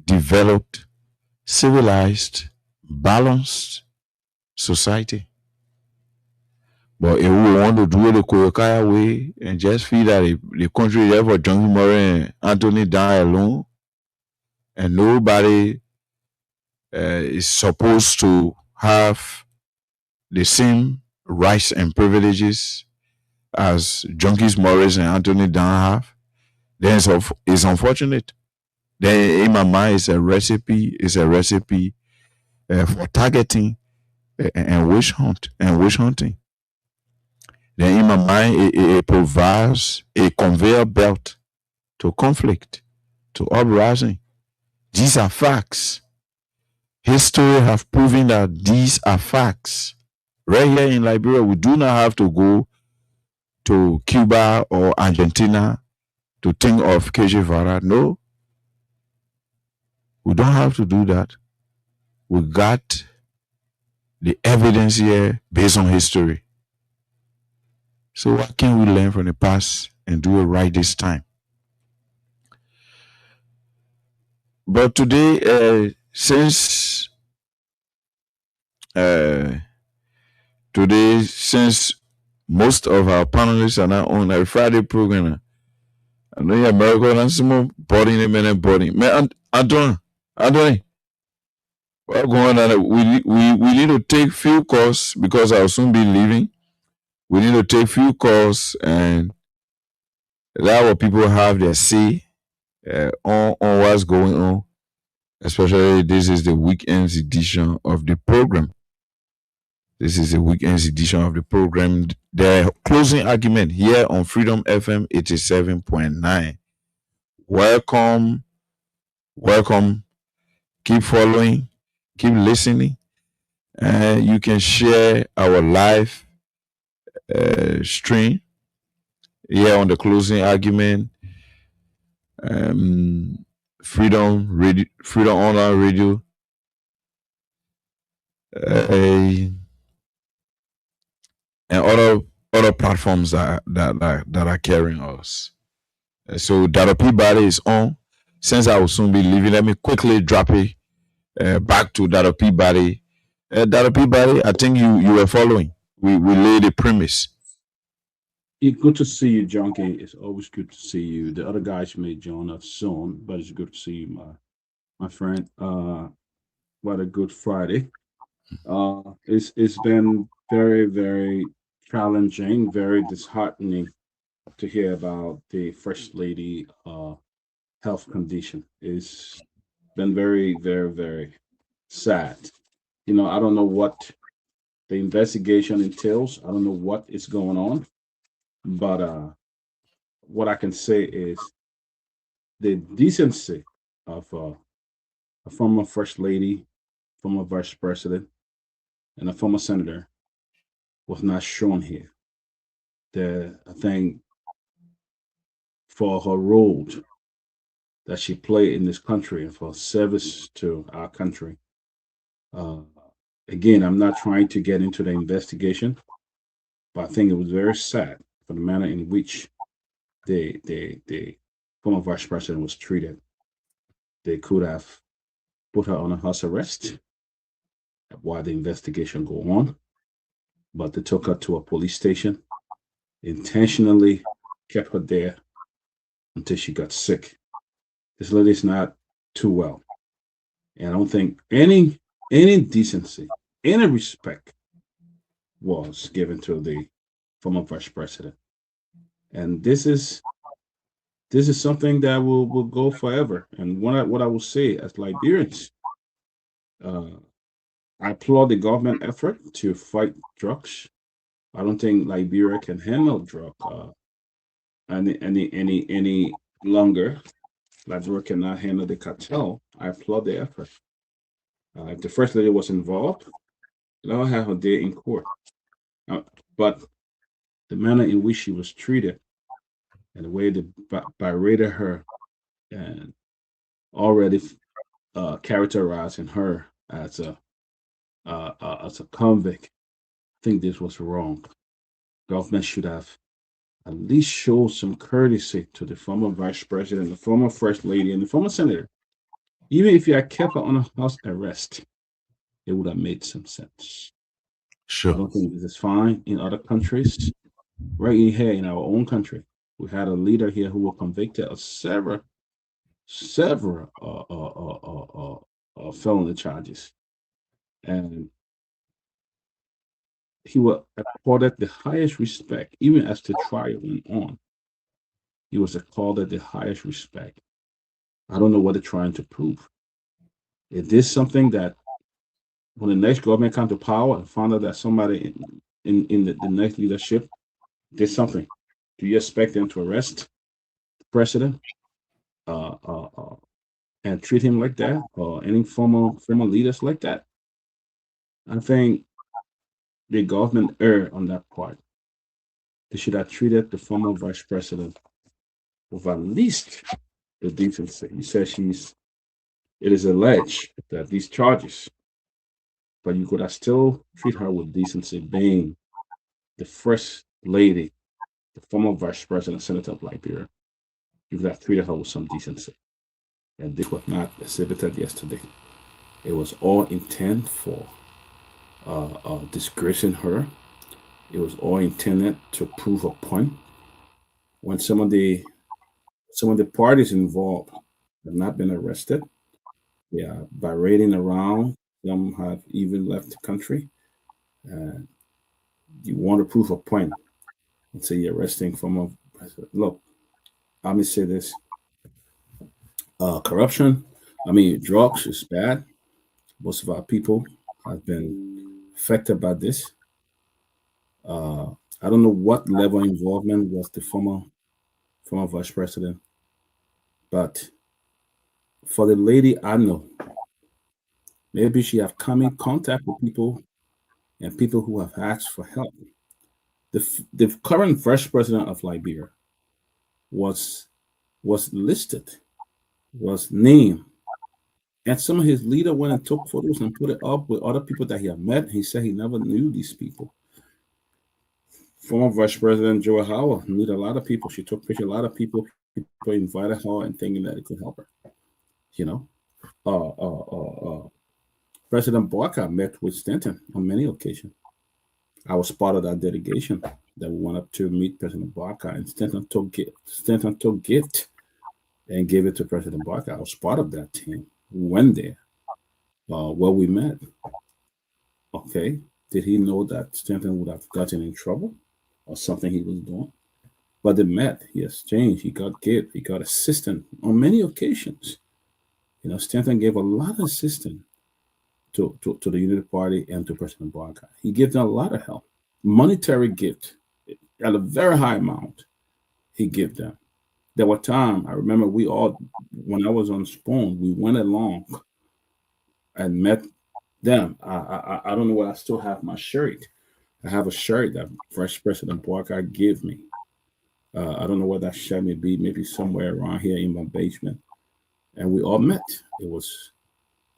developed, civilized, balanced society. But if we want to do it the Koyokaya way and just feel that the country is for John Murray and Anthony Dahn alone, and nobody is supposed to have the same rights and privileges as Junkies Morris and Anthony Dahn have, then it's unfortunate. Then in my mind, it's a recipe for targeting and witch hunting. Then in my mind, it provides a conveyor belt to conflict, to uprising. These are facts. History have proven that these are facts. Right here in Liberia, we do not have to go to Cuba or Argentina to think of Che Guevara. No. We don't have to do that. We got the evidence here based on history. So what can we learn from the past and do it right this time? But today, since most of our panelists are now on a Friday program, I know you're American and some body in a body. Man, Anthony, what's going on? We need to take few calls because I'll soon be leaving. We need to take few calls and allow what people have their say on what's going on. Especially this is the weekend edition of the program. This is the weekend edition of the program. The closing argument here on Freedom FM 87.9. Welcome. Keep following. Keep listening. You can share our live stream here on the closing argument. Freedom Radio, Freedom Online Radio, and other platforms that are carrying us. So Dr. Peabody is on. Since I will soon be leaving, let me quickly drop it back to Dr. Peabody. Dr. Peabody, I think you were following. We laid the premise. Good to see you, Junkie. It's always good to see you. The other guys may join us soon, but it's good to see you, my friend. What a good Friday. It's been very, very challenging, very disheartening to hear about the First Lady health condition. It's been very, very, very sad. I don't know what the investigation entails. I don't know what is going on, but what I can say is the decency of a former First Lady, former Vice President, and a former Senator was not shown here. I think for her role that she played in this country and for service to our country. Uh, Again, I'm not trying to get into the investigation, but I think it was very sad for the manner in which the former vice president was treated. They could have put her on a house arrest while the investigation go on, but they took her to a police station, intentionally kept her there until she got sick. This lady's not too well, and I don't think any decency, any respect was given to the former vice president. And this is something that will go forever. And what I will say as Liberians, I applaud the government effort to fight drugs. I don't think Liberia can handle drug any longer. Liberia cannot handle the cartel. I applaud the effort. If the first lady was involved, let her have her day in court. But the manner in which she was treated and the way they berated her and already characterizing her as a convict, I think this was wrong. Government should have at least showed some courtesy to the former vice president, the former first lady, and the former senator. Even if you had kept her on a house arrest, it would have made some sense. Sure. I don't think this is fine in other countries. Right in here in our own country, we had a leader here who was convicted of several felony charges, and he was accorded the highest respect, even as the trial went on. He was accorded the highest respect. I don't know what they're trying to prove. Is this something that when the next government comes to power and found out that somebody in the next leadership did something, do you expect them to arrest the president and treat him like that, or any former leaders like that? I think the government erred on that part. They should have treated the former vice president with at least the decency. He says it is alleged that these charges, but you could have still treat her with decency, being the first lady, the former vice president, senator of Liberia. You could have treated her with some decency. And this was not exhibited yesterday. It was all intent for disgracing her. It was all intended to prove a point. When some of the parties involved have not been arrested, they are parading around. Some have even left the country. You want to prove a point and say you're arresting former president. Look, let me say this. Corruption, drugs is bad. Most of our people have been affected by this. I don't know what level of involvement was the former vice president, but for the lady I know, maybe she have come in contact with people and people who have asked for help. The current vice president of Liberia was listed, was named, and some of his leaders went and took photos and put it up with other people that he had met. He said he never knew these people. Former Vice President Joe Howard knew a lot of people. She took pictures of a lot of people. People invited her and thinking that it could help her. President Barker met with Stanton on many occasions. I was part of that delegation. that we went up to meet President Barker, and Stanton took gift and gave it to President Barker. I was part of that team. We went there. Where we met. Okay. Did he know that Stanton would have gotten in trouble or something he was doing? But they met. He exchanged. He got gift. He got assistance on many occasions. You know, Stanton gave a lot of assistance to the Unity Party and to President Barker. He gave them a lot of help. Monetary gift at a very high amount. He gave them. There were times, I remember we all, when I was on Spoon, we went along and met them. I don't know whether I still have my shirt. I have a shirt that Vice President Barker gave me. I don't know where that shirt may be, maybe somewhere around here in my basement. And we all met. It was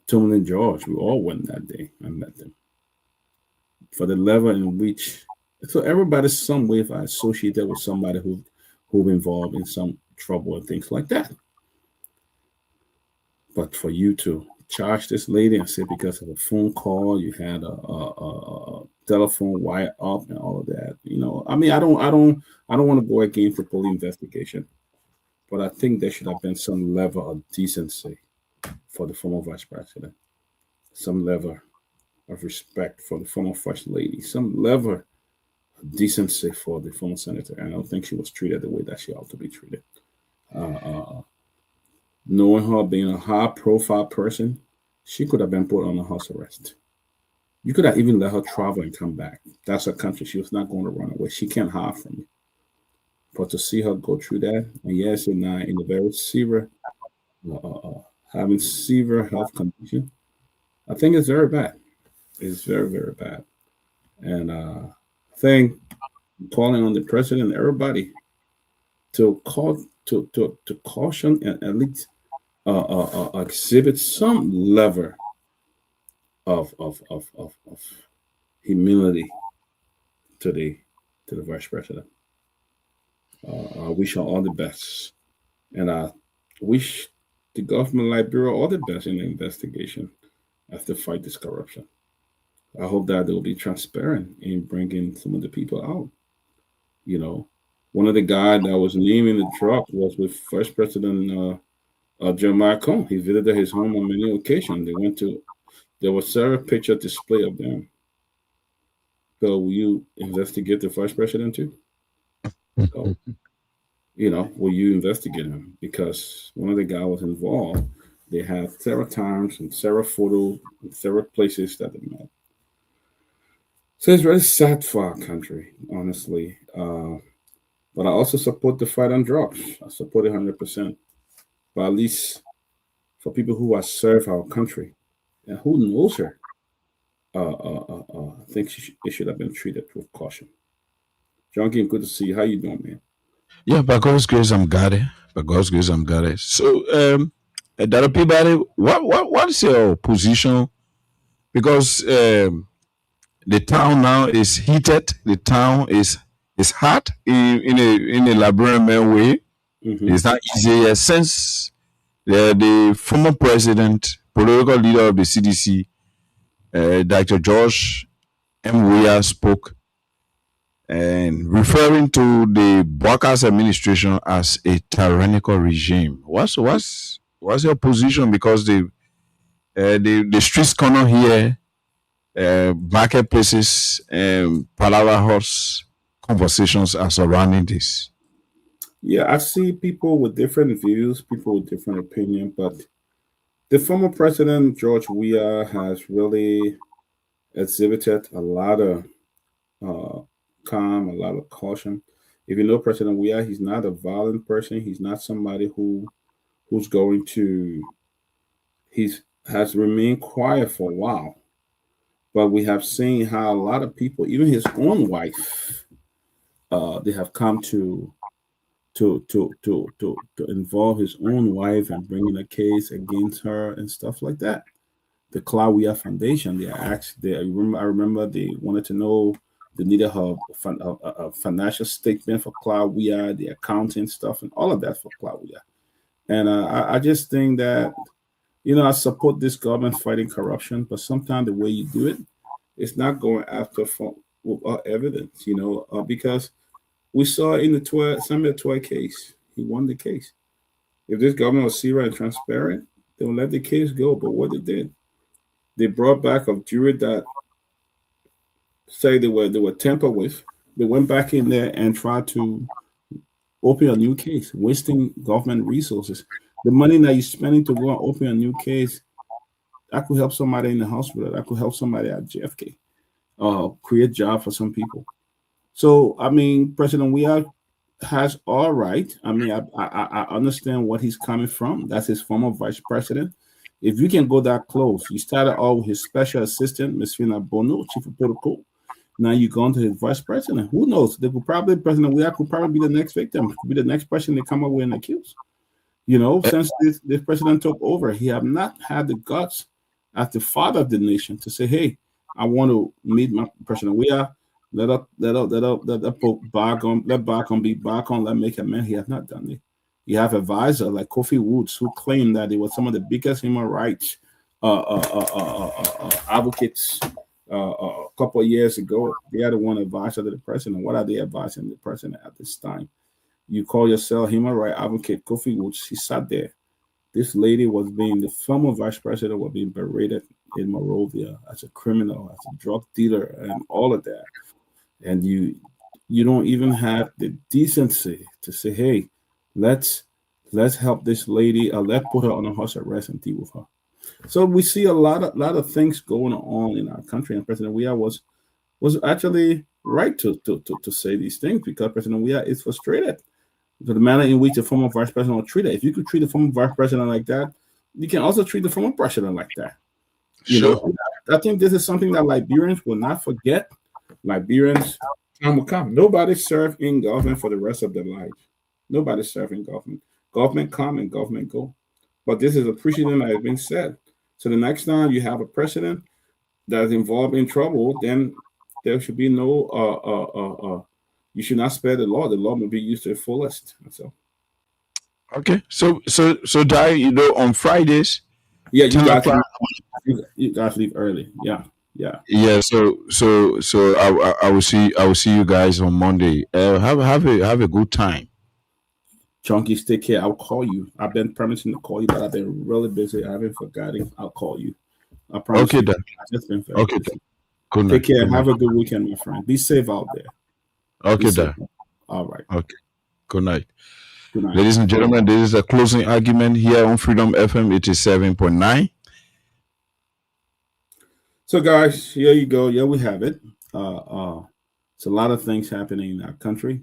Tomalin and George. We all went that day and met them. For the level in which, so everybody some way if I associated with somebody who involved in some trouble and things like that. But for you to charge this lady and say because of a phone call you had a telephone wire up and all of that, you know, I mean, I don't want to go against the police investigation, but I think there should have been some level of decency for the former vice president, some level of respect for the former first lady, some level of decency for the former senator. And I don't think she was treated the way that she ought to be treated. Knowing her being a high-profile person, she could have been put on a house arrest. You could have even let her travel and come back. That's her country. She was not going to run away. She can't hide from you. But to see her go through that, and yes, and in a very severe, having severe health condition, I think it's very bad. It's very, very bad. And I think calling on the president and everybody to call to caution and at least exhibit some level of humility to the vice president. I wish her all the best, and I wish the government of Liberia all the best in the investigation as they fight this corruption. I hope that they'll be transparent in bringing some of the people out. You know, one of the guys that was named in the truck was with First President Jeremiah Cohn. He visited his home on many occasions. There was several picture display of them. So will you investigate the Vice President too? So, you know, will you investigate him? Because one of the guys was involved. They had several times and several photos and several places that they met. So it's really sad for our country, honestly. But I also support the fight on drugs. I support it 100%. But at least for people who have served our country and who knows her, I think it should have been treated with caution. John King, good to see you. How you doing, man? Yeah, by God's grace, I'm got it. By God's grace, I'm got it. So, Dr. Peabody, what is your position? Because the town now is heated. The town is hot in a Liberian way. Mm-hmm. It's not easy. Since the former president, political leader of the CDC, Dr. George M. Weah spoke and referring to the Barker's administration as a tyrannical regime. What's your position? Because the streets corner here, marketplaces, Palava Horse conversations are surrounding this. Yeah, I see people with different views, people with different opinions, but the former president, George Weah, has really exhibited a lot of calm, a lot of caution. If you know President Weah, he's not a violent person. He's not somebody who's going to, has remained quiet for a while. But we have seen how a lot of people, even his own wife, they have come to involve his own wife and bringing a case against her and stuff like that. The Weah Foundation, I remember they wanted to know, they needed a financial statement for Weah, the accounting stuff and all of that for Weah. And I just think that, you know, I support this government fighting corruption, but sometimes the way you do it, it's not going after without evidence, because we saw in the Samuel Twelve case, he won the case. If this government was serious and transparent, they would let the case go. But what they did, they brought back a jury that say they were tampered with. They went back in there and tried to open a new case, wasting government resources. The money that you're spending to go and open a new case, that could help somebody in the hospital. That could help somebody at JFK. Create jobs for some people. So, I mean, President Weah has all right. I mean, I understand what he's coming from. That's his former vice president. If you can go that close, you started out with his special assistant, Ms. Fina Bono, chief of protocol. Now you're going to his vice president. Who knows? President Weah could probably be the next victim. Could be the next person they come up with and accuse. Since this president took over, he have not had the guts as the father of the nation to say, hey, I want to meet my President Weah. Let bygone be bygone. Let make amends. He has not done it. You have advisors like Kofi Woods who claim that they were some of the biggest human rights advocates a couple of years ago. They are the one advisor to the president. What are they advising the president at this time? You call yourself human rights advocate Kofi Woods. He sat there. This lady the former vice president was being berated in Monrovia as a criminal, as a drug dealer, and all of that. And you don't even have the decency to say, hey, let's help this lady, let's put her on a house arrest and deal with her. So we see a lot of things going on in our country, and President Weah was actually right to say these things, because President Weah is frustrated with the manner in which the former vice president was treated. If you could treat the former vice president like that, you can also treat the former president like that. I think this is something that Liberians will not forget. Liberians, time will come. Nobody served in government for the rest of their life. Nobody served in government. Government come and government go. But this is a precedent that has been set. So the next time you have a president that is involved in trouble, then there should be no you should not spare the law. The law will be used to the fullest. So okay. So Dahn, on Fridays. Yeah, you guys leave early. Yeah. So I will see you guys on Monday. Have a good time. Chunky, take care. I'll call you. I've been promising to call you, but I've been really busy. I haven't forgotten. I'll call you. I promise. Okay, then. Okay, then. Good night. Take care. Good Have night. a good weekend, my friend. Be safe out there. Okay, then. All right. Okay. Good night. Good night. Ladies and gentlemen, this is a closing argument here on Freedom FM 87.9. So, guys, here you go. Yeah, we have it. It's a lot of things happening in our country.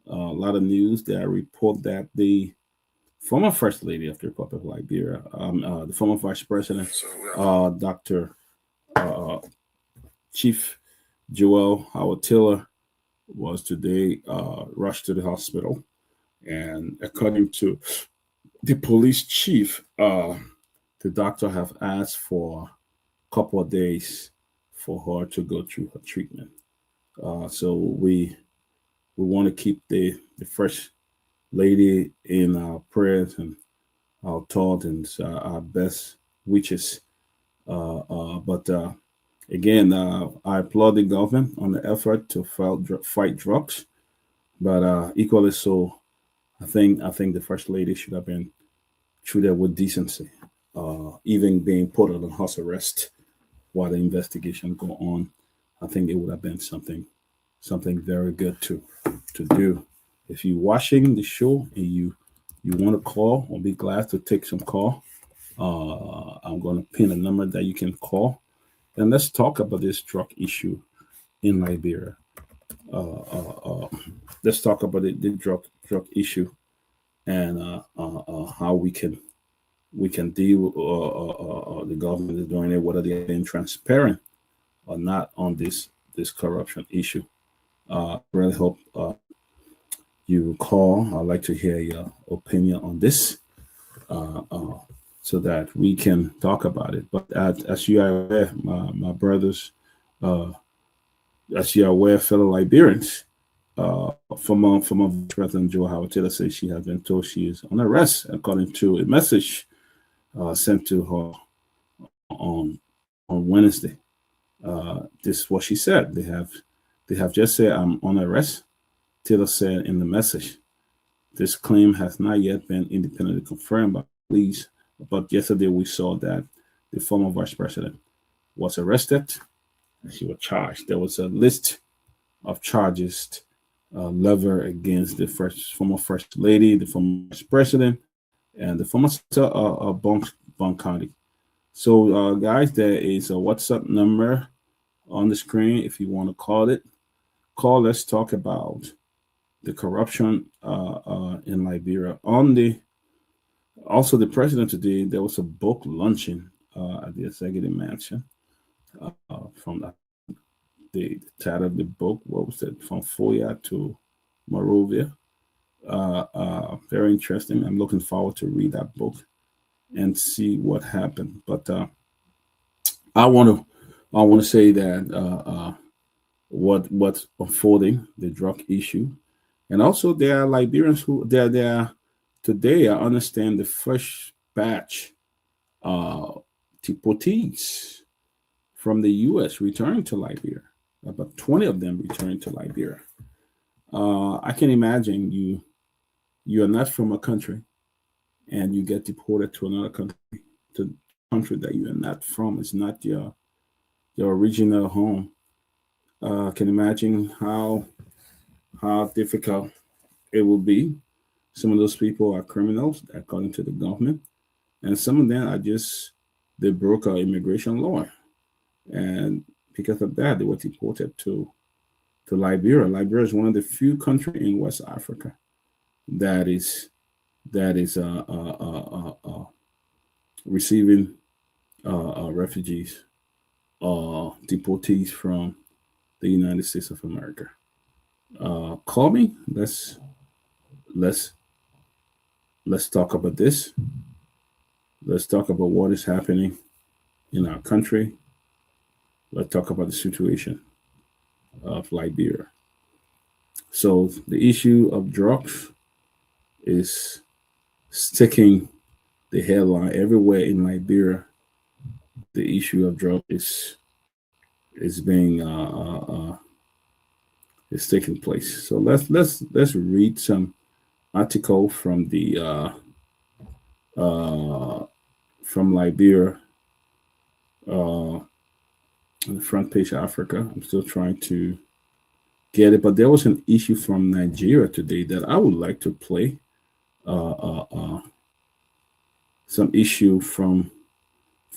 A lot of news that report that the former First Lady of the Republic of Liberia, the former Vice President, Dr. Chief Joel Howard Taylor, was today rushed to the hospital. And according to the police chief, the doctor have asked for a couple of days for her to go through her treatment. So we want to keep the First Lady in our prayers and our thoughts and our best wishes. But again, I applaud the government on the effort to fight drugs. But equally so, I think the First Lady should have been treated with decency, even being put on house arrest while the investigation go on. I think it would have been something very good to do. If you're watching the show and you want to call, I'll be glad to take some call. I'm going to pin a number that you can call, and let's talk about this drug issue in Liberia. Let's talk about the drug issue and how we can deal with the government is doing it, whether they're being transparent or not on this corruption issue. Really hope you call. I'd like to hear your opinion on this so that we can talk about it. But as you are aware, my brothers, as you are aware, fellow Liberians, former President Joe Howard Taylor says she has been told she is on arrest, according to a message sent to her on Wednesday. This is what she said. They have They have just said I'm on arrest. Taylor said in the message. This claim has not yet been independently confirmed by police, but yesterday we saw that the former vice president was arrested and she was charged. There was a list of charges leveled against the former first lady, the former vice president, and the former senator of Bond County. So, guys, there is a WhatsApp number on the screen if you want to call it. Let's talk about the corruption in Liberia. Also, the president today, there was a book launching at the executive mansion from the title of the book. What was it? From Foya to Monrovia. Very interesting. I'm looking forward to read that book and see what happened. But I want to say that what's unfolding, the drug issue. And also, there are Liberians who there today. I understand the first batch deportees from the U.S. returned to Liberia. About 20 of them returned to Liberia. I can imagine you are not from a country, and you get deported to another country, to a country that you are not from. It's not your original home. Can imagine how difficult it will be. Some of those people are criminals, according to the government, and some of them are they broke our immigration law, and because of that, they were deported to Liberia. Liberia is one of the few countries in West Africa that is receiving refugees or deportees from the United States of America. Call me. Let's talk about this. Let's talk about what is happening in our country. Let's talk about the situation of Liberia. So the issue of drugs is sticking the headline everywhere in Liberia. The issue of drugs is being is taking place. So let's read some article from the from Liberia, on the front page of Africa. I'm still trying to get it, but there was an issue from Nigeria today that I would like to play. Some issue from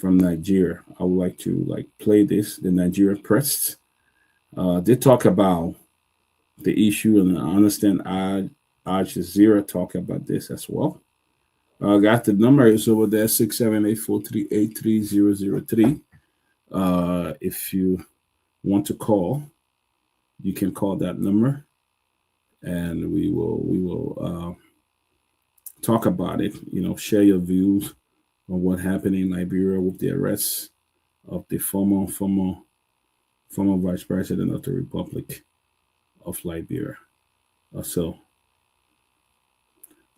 Nigeria. I would like to play this. The Nigerian press. They talk about the issue, and I understand Al Jazeera talk about this as well. Got the number is over there, 678-438-3003. If you want to call, you can call that number, and we will talk about it. Share your views on what happened in Liberia with the arrest of the former vice president of the Republic of Liberia.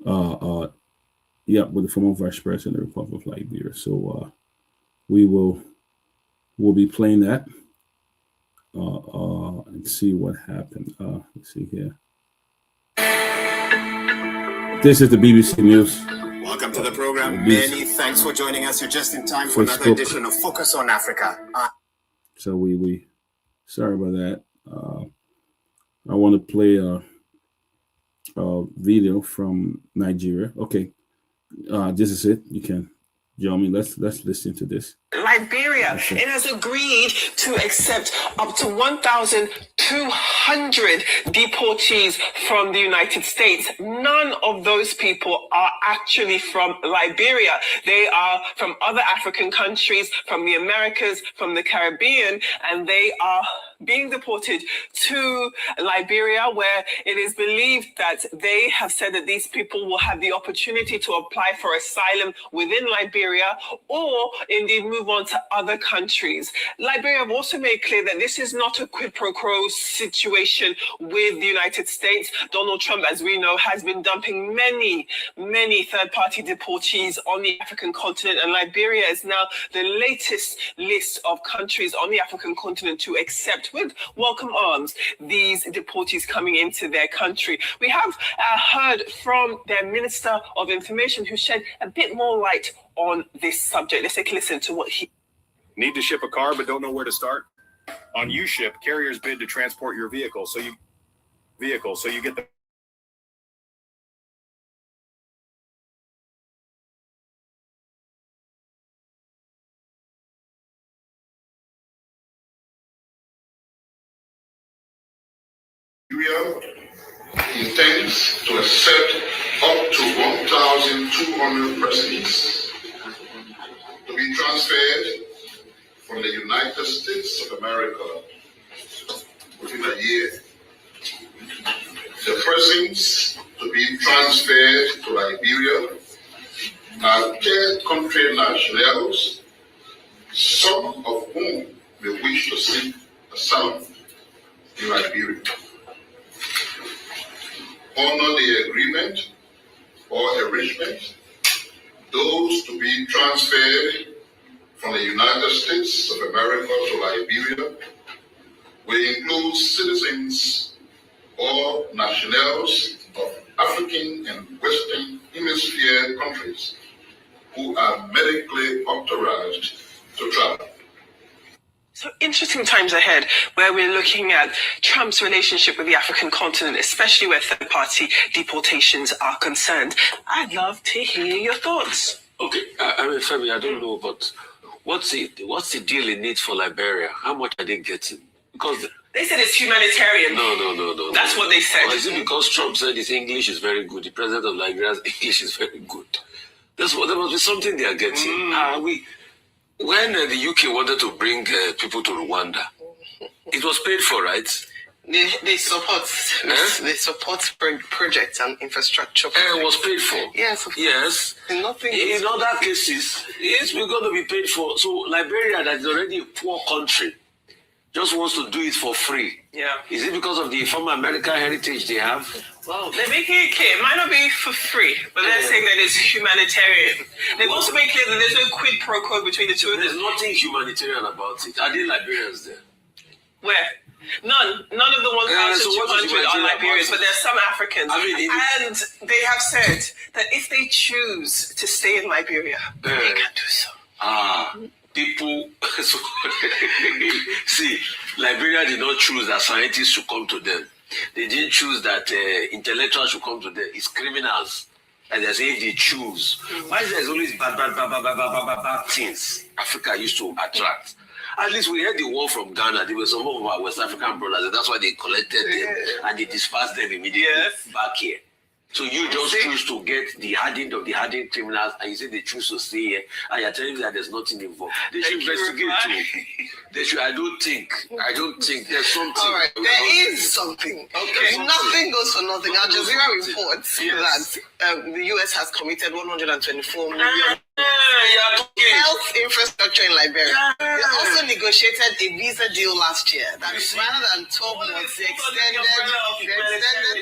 With the former vice president of the Republic of Liberia. So we'll be playing that and see what happened. Let's see here. This is the BBC News. Welcome to the program. Many thanks for joining us. You're just in time for another edition of Focus on Africa. So we sorry about that. I want to play a video from Nigeria. Okay, this is it. You can join me. Let's listen to this. Liberia, it has agreed to accept up to 1,200 deportees from the United States. None of those people are actually from Liberia. They are from other African countries, from the Americas, from the Caribbean, and they are being deported to Liberia, where it is believed that they have said that these people will have the opportunity to apply for asylum within Liberia or indeed move on to other countries. Liberia have also made clear that this is not a quid pro quo situation with the United States. Donald Trump, as we know, has been dumping many third-party deportees on the African continent, and Liberia is now the latest list of countries on the African continent to accept with welcome arms these deportees coming into their country. We have heard from their Minister of Information who shed a bit more light on this subject. Let's take a listen to what he... Need to ship a car but don't know where to start? On U-Ship, carriers bid to transport your vehicle, so you get the intends to accept up to 1,200 persons to be transferred from the United States of America within a year. The persons to be transferred to Liberia are third country nationals, some of whom may wish to seek asylum in Liberia. Honor the agreement or arrangement. Those to be transferred from the United States of America to Liberia will include citizens or nationals of African and Western Hemisphere countries who are medically authorized to travel. So interesting times ahead where we're looking at Trump's relationship with the African continent, especially where third-party deportations are concerned. I'd love to hear your thoughts. Okay, I mean, Femi, I don't know, but what's the deal in it for Liberia? How much are they getting? Because they said it's humanitarian. No. That's what they said. Or is it because Trump said his English is very good? The president of Liberia's English is very good. There must be something they are getting. When the UK wanted to bring people to Rwanda, it was paid for, right? They support projects and infrastructure. It was paid for. Yes, of course. Yes. Nothing. In other cases, it's going to be paid for. So Liberia, that is already a poor country, just wants to do it for free. Yeah. Is it because of the former American heritage they have? Well, they're making it clear. It might not be for free, but they're saying that it's humanitarian. They've also made clear that there's no quid pro quo between the two of them. There's nothing humanitarian about it. Are they Liberians there? Where? None of the 1,200 are Liberians, but there are some Africans. And they have said that if they choose to stay in Liberia, they can do so. People, see, Liberia did not choose that scientists should come to them. They didn't choose that intellectuals should come to them. It's criminals. And they say if they choose. Why is there always bad things Africa used to attract? At least we heard the one from Ghana. There were some of our West African brothers, and that's why they collected them and they dispersed them immediately back here. So you just choose to get the hardened of the hardened criminals, and you say they choose to stay here, and you're telling me that there's nothing involved. They should investigate too. They should. I don't think there's something. All right, there is something. Okay, nothing goes for nothing. Al Jazeera reports that the US has committed 124 million health infrastructure in Liberia. They also negotiated a visa deal last year that rather than 12 months, they extended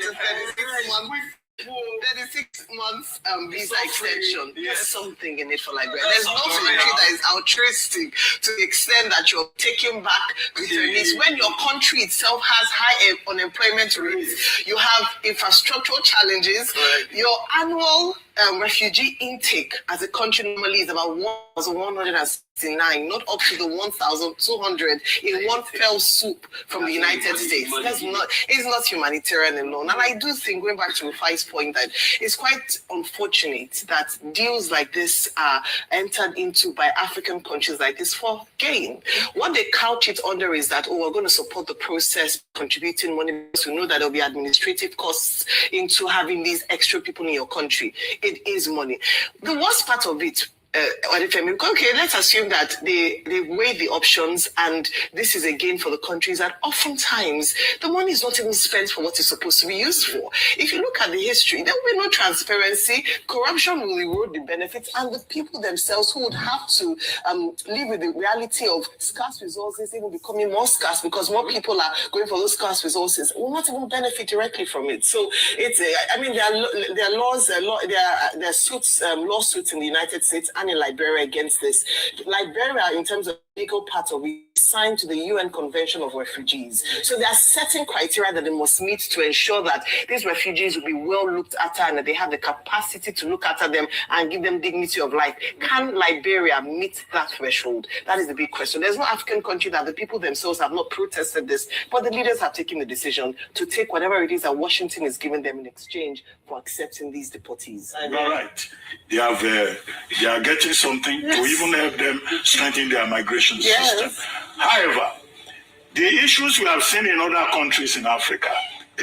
to 36 months. 36 months visa extension. There's something in it for Liberia. There's no country that is altruistic to the extent that you're taking back returnees. When your country itself has high unemployment rates, you have infrastructural challenges, your annual refugee intake as a country normally is about 1,169, not up to the 1,200 in one fell swoop from the United States. It's not humanitarian alone. And I do think, going back to Rufai's point, that it's quite unfortunate that deals like this are entered into by African countries like this for gain. What they couch it under is that, we're going to support the process, contributing money, to know that there'll be administrative costs into having these extra people in your country. It is money. The worst part of it, okay, let's assume that they weighed the options and this is a gain for the countries, that oftentimes the money is not even spent for what it's supposed to be used for. If you look at the history, there will be no transparency, corruption will erode the benefits, and the people themselves who would have to live with the reality of scarce resources even becoming more scarce because more people are going for those scarce resources will not even benefit directly from it. So it's, there are laws, there are suits, lawsuits in the United States and in Liberia against this. Liberia, in terms of legal part of it, signed to the UN Convention of Refugees. So there are certain criteria that they must meet to ensure that these refugees will be well looked after and that they have the capacity to look after them and give them dignity of life. Can Liberia meet that threshold? That is the big question. There's no African country that the people themselves have not protested this, but the leaders have taken the decision to take whatever it is that Washington is giving them in exchange for accepting these deportees. You're right. They are getting something to even help them strengthen their migration system. However, the issues we have seen in other countries in Africa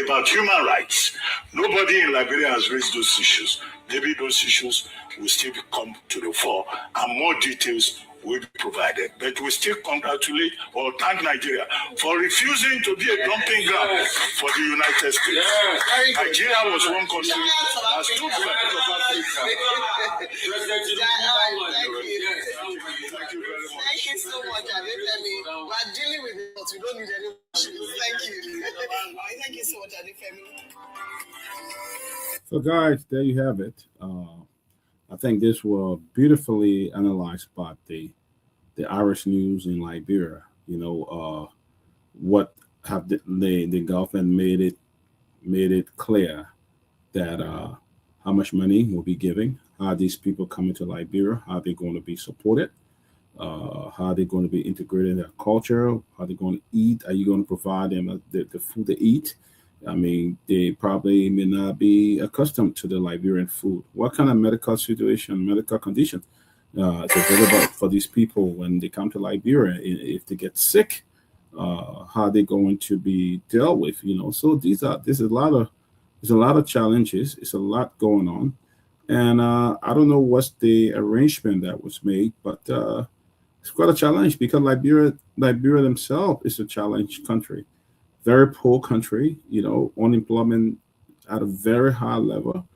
about human rights, nobody in Liberia has raised those issues. Maybe those issues will still come to the fore and more details will be provided. But we still congratulate or thank Nigeria for refusing to be a dumping ground for the United States. Nigeria was one country that stood for the of Africa. Thank you very much. Thank you so much. We're dealing with it, but we don't need any issues. Thank you. Thank you so much, Adifemi. So, guys, there you have it. I think this was beautifully analyzed by the Irish news in Liberia. You know, what have the government made it clear that how much money will be giving, how these people coming to Liberia, how they're going to be supported, how they're going to be integrated in their culture, how they're going to eat. Are you going to provide them the food to eat? I mean, they probably may not be accustomed to the Liberian food. What kind of medical situation, medical condition is available for these people when they come to Liberia? If they get sick, how are they going to be dealt with? You know, so there's a lot of challenges. It's a lot going on, and I don't know what's the arrangement that was made, but it's quite a challenge because Liberia themselves is a challenged country. Very poor country, you know, unemployment at a very high level,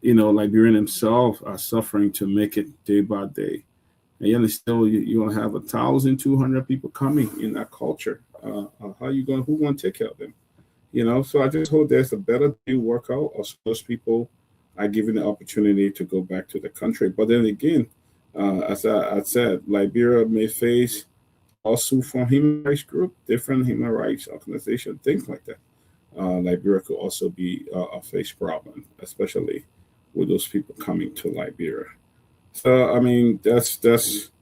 Liberian themselves are suffering to make it day by day. And yet still you don't have 1,200 people coming in that culture. How you going, who going to take care of them? You know, so I just hope there's a better deal work out, or those people are given the opportunity to go back to the country. But then again, as I said, Liberia may face also from human rights group, different human rights organization, things like that. Liberia could also be a face problem, especially with those people coming to Liberia. So I mean, that's just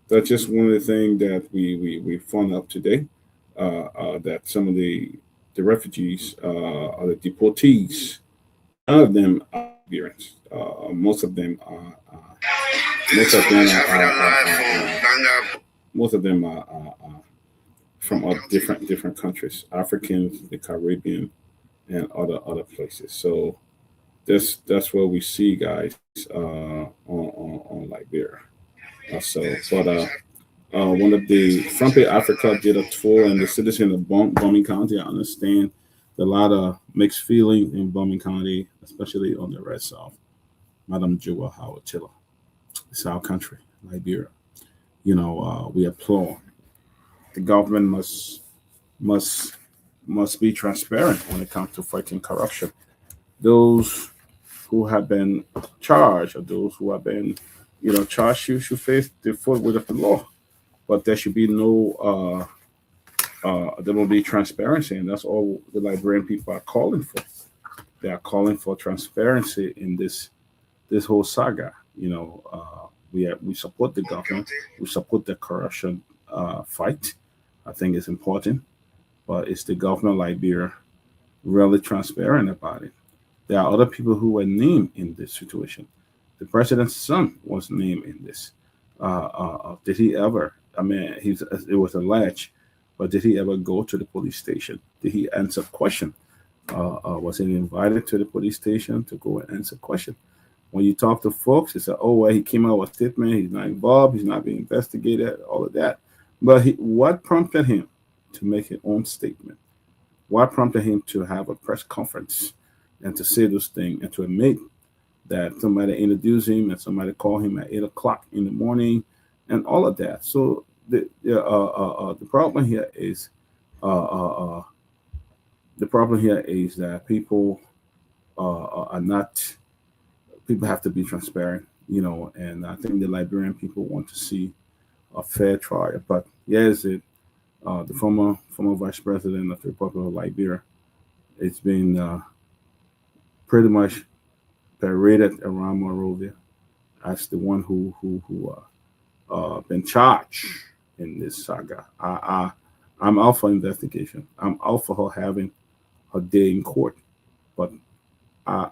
one of the things that we found out today. That some of the refugees or the deportees, none of them are Liberians. Most of them are from different countries, Africans, the Caribbean, and other places. So that's what we see, guys, on Liberia. One of the Front Page Africa did a tour, and the citizen of Bombing County, I understand a lot of mixed feeling in Bombing County, especially on the Red South. Madam Jewel Howard Tiller. It's our country, Liberia. You know, we applaud. The government must be transparent when it comes to fighting corruption. Those who have been charged, or those who have been, charged, should face the full weight of the law. But there should be no, there will be transparency, and that's all the Liberian people are calling for. They are calling for transparency in this whole saga. We support the government. We support the corruption fight. I think it's important, but it's the government of Liberia really transparent about it. There are other people who were named in this situation. The president's son was named in this. Did he ever? I mean, it was alleged, but did he ever go to the police station? Did he answer question? Was he invited to the police station to go and answer question? When you talk to folks, they say, "Oh, well, he came out with a statement. He's not involved. He's not being investigated." All of that. But what prompted him to make his own statement? What prompted him to have a press conference and to say those things and to admit that somebody introduced him and somebody called him at 8 o'clock in the morning and all of that? So the problem here is that people are not. People have to be transparent. And I think the Liberian people want to see a fair trial. But yes, the former vice president of the Republic of Liberia, it's been pretty much paraded around Monrovia as the one who been charged in this saga. I'm out for investigation. I'm out for her having her day in court, but I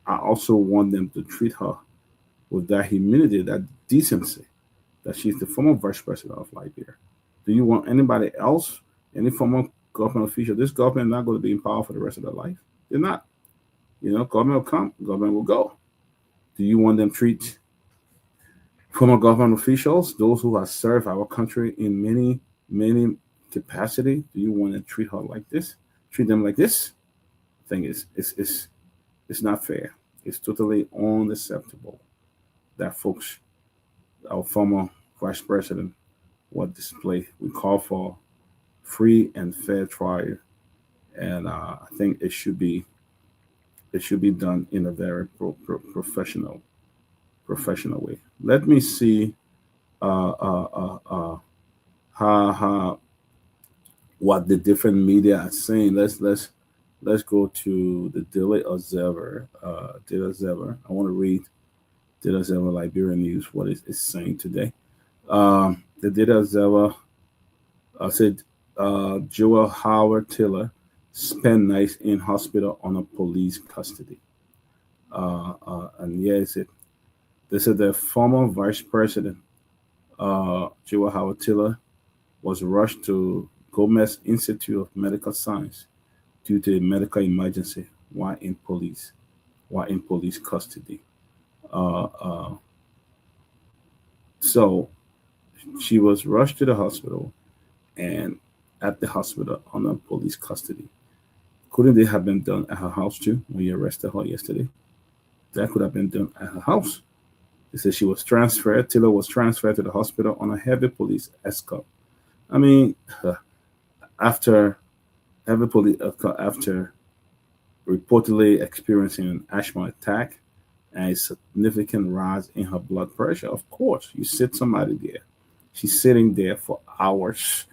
also want them to treat her with that humility, that decency, that she's the former vice president of Liberia. Do you want anybody else, any former government official? This government is not going to be in power for the rest of their life. They're not. Government will come, government will go. Do you want them to treat former government officials, those who have served our country in many, many capacity? Do you want to treat her like this? Treat them like this? I think it's not fair. It's totally unacceptable that folks, our former vice president, will display. We call for free and fair trial, and I think it should be done in a very professional way. Let me see how what the different media are saying. Let's go to the Daily Observer. Daily Observer. I want to read Daily Observer Liberian News, what it's saying today. The Daily Observer said Joel Howard Taylor spent nights in hospital under police custody. And yes, they said the former vice president, Joel Howard Taylor, was rushed to Gomez Institute of Medical Science due to a medical emergency while in police custody. So she was rushed to the hospital, and at the hospital under police custody. Couldn't they have been done at her house too when you arrested her yesterday? That could have been done at her house. They said she was transferred. Taylor was transferred to the hospital on a heavy police escort. I mean, after heavy police escort, after reportedly experiencing an asthma attack and a significant rise in her blood pressure, of course, you sit somebody there. She's sitting there for hours.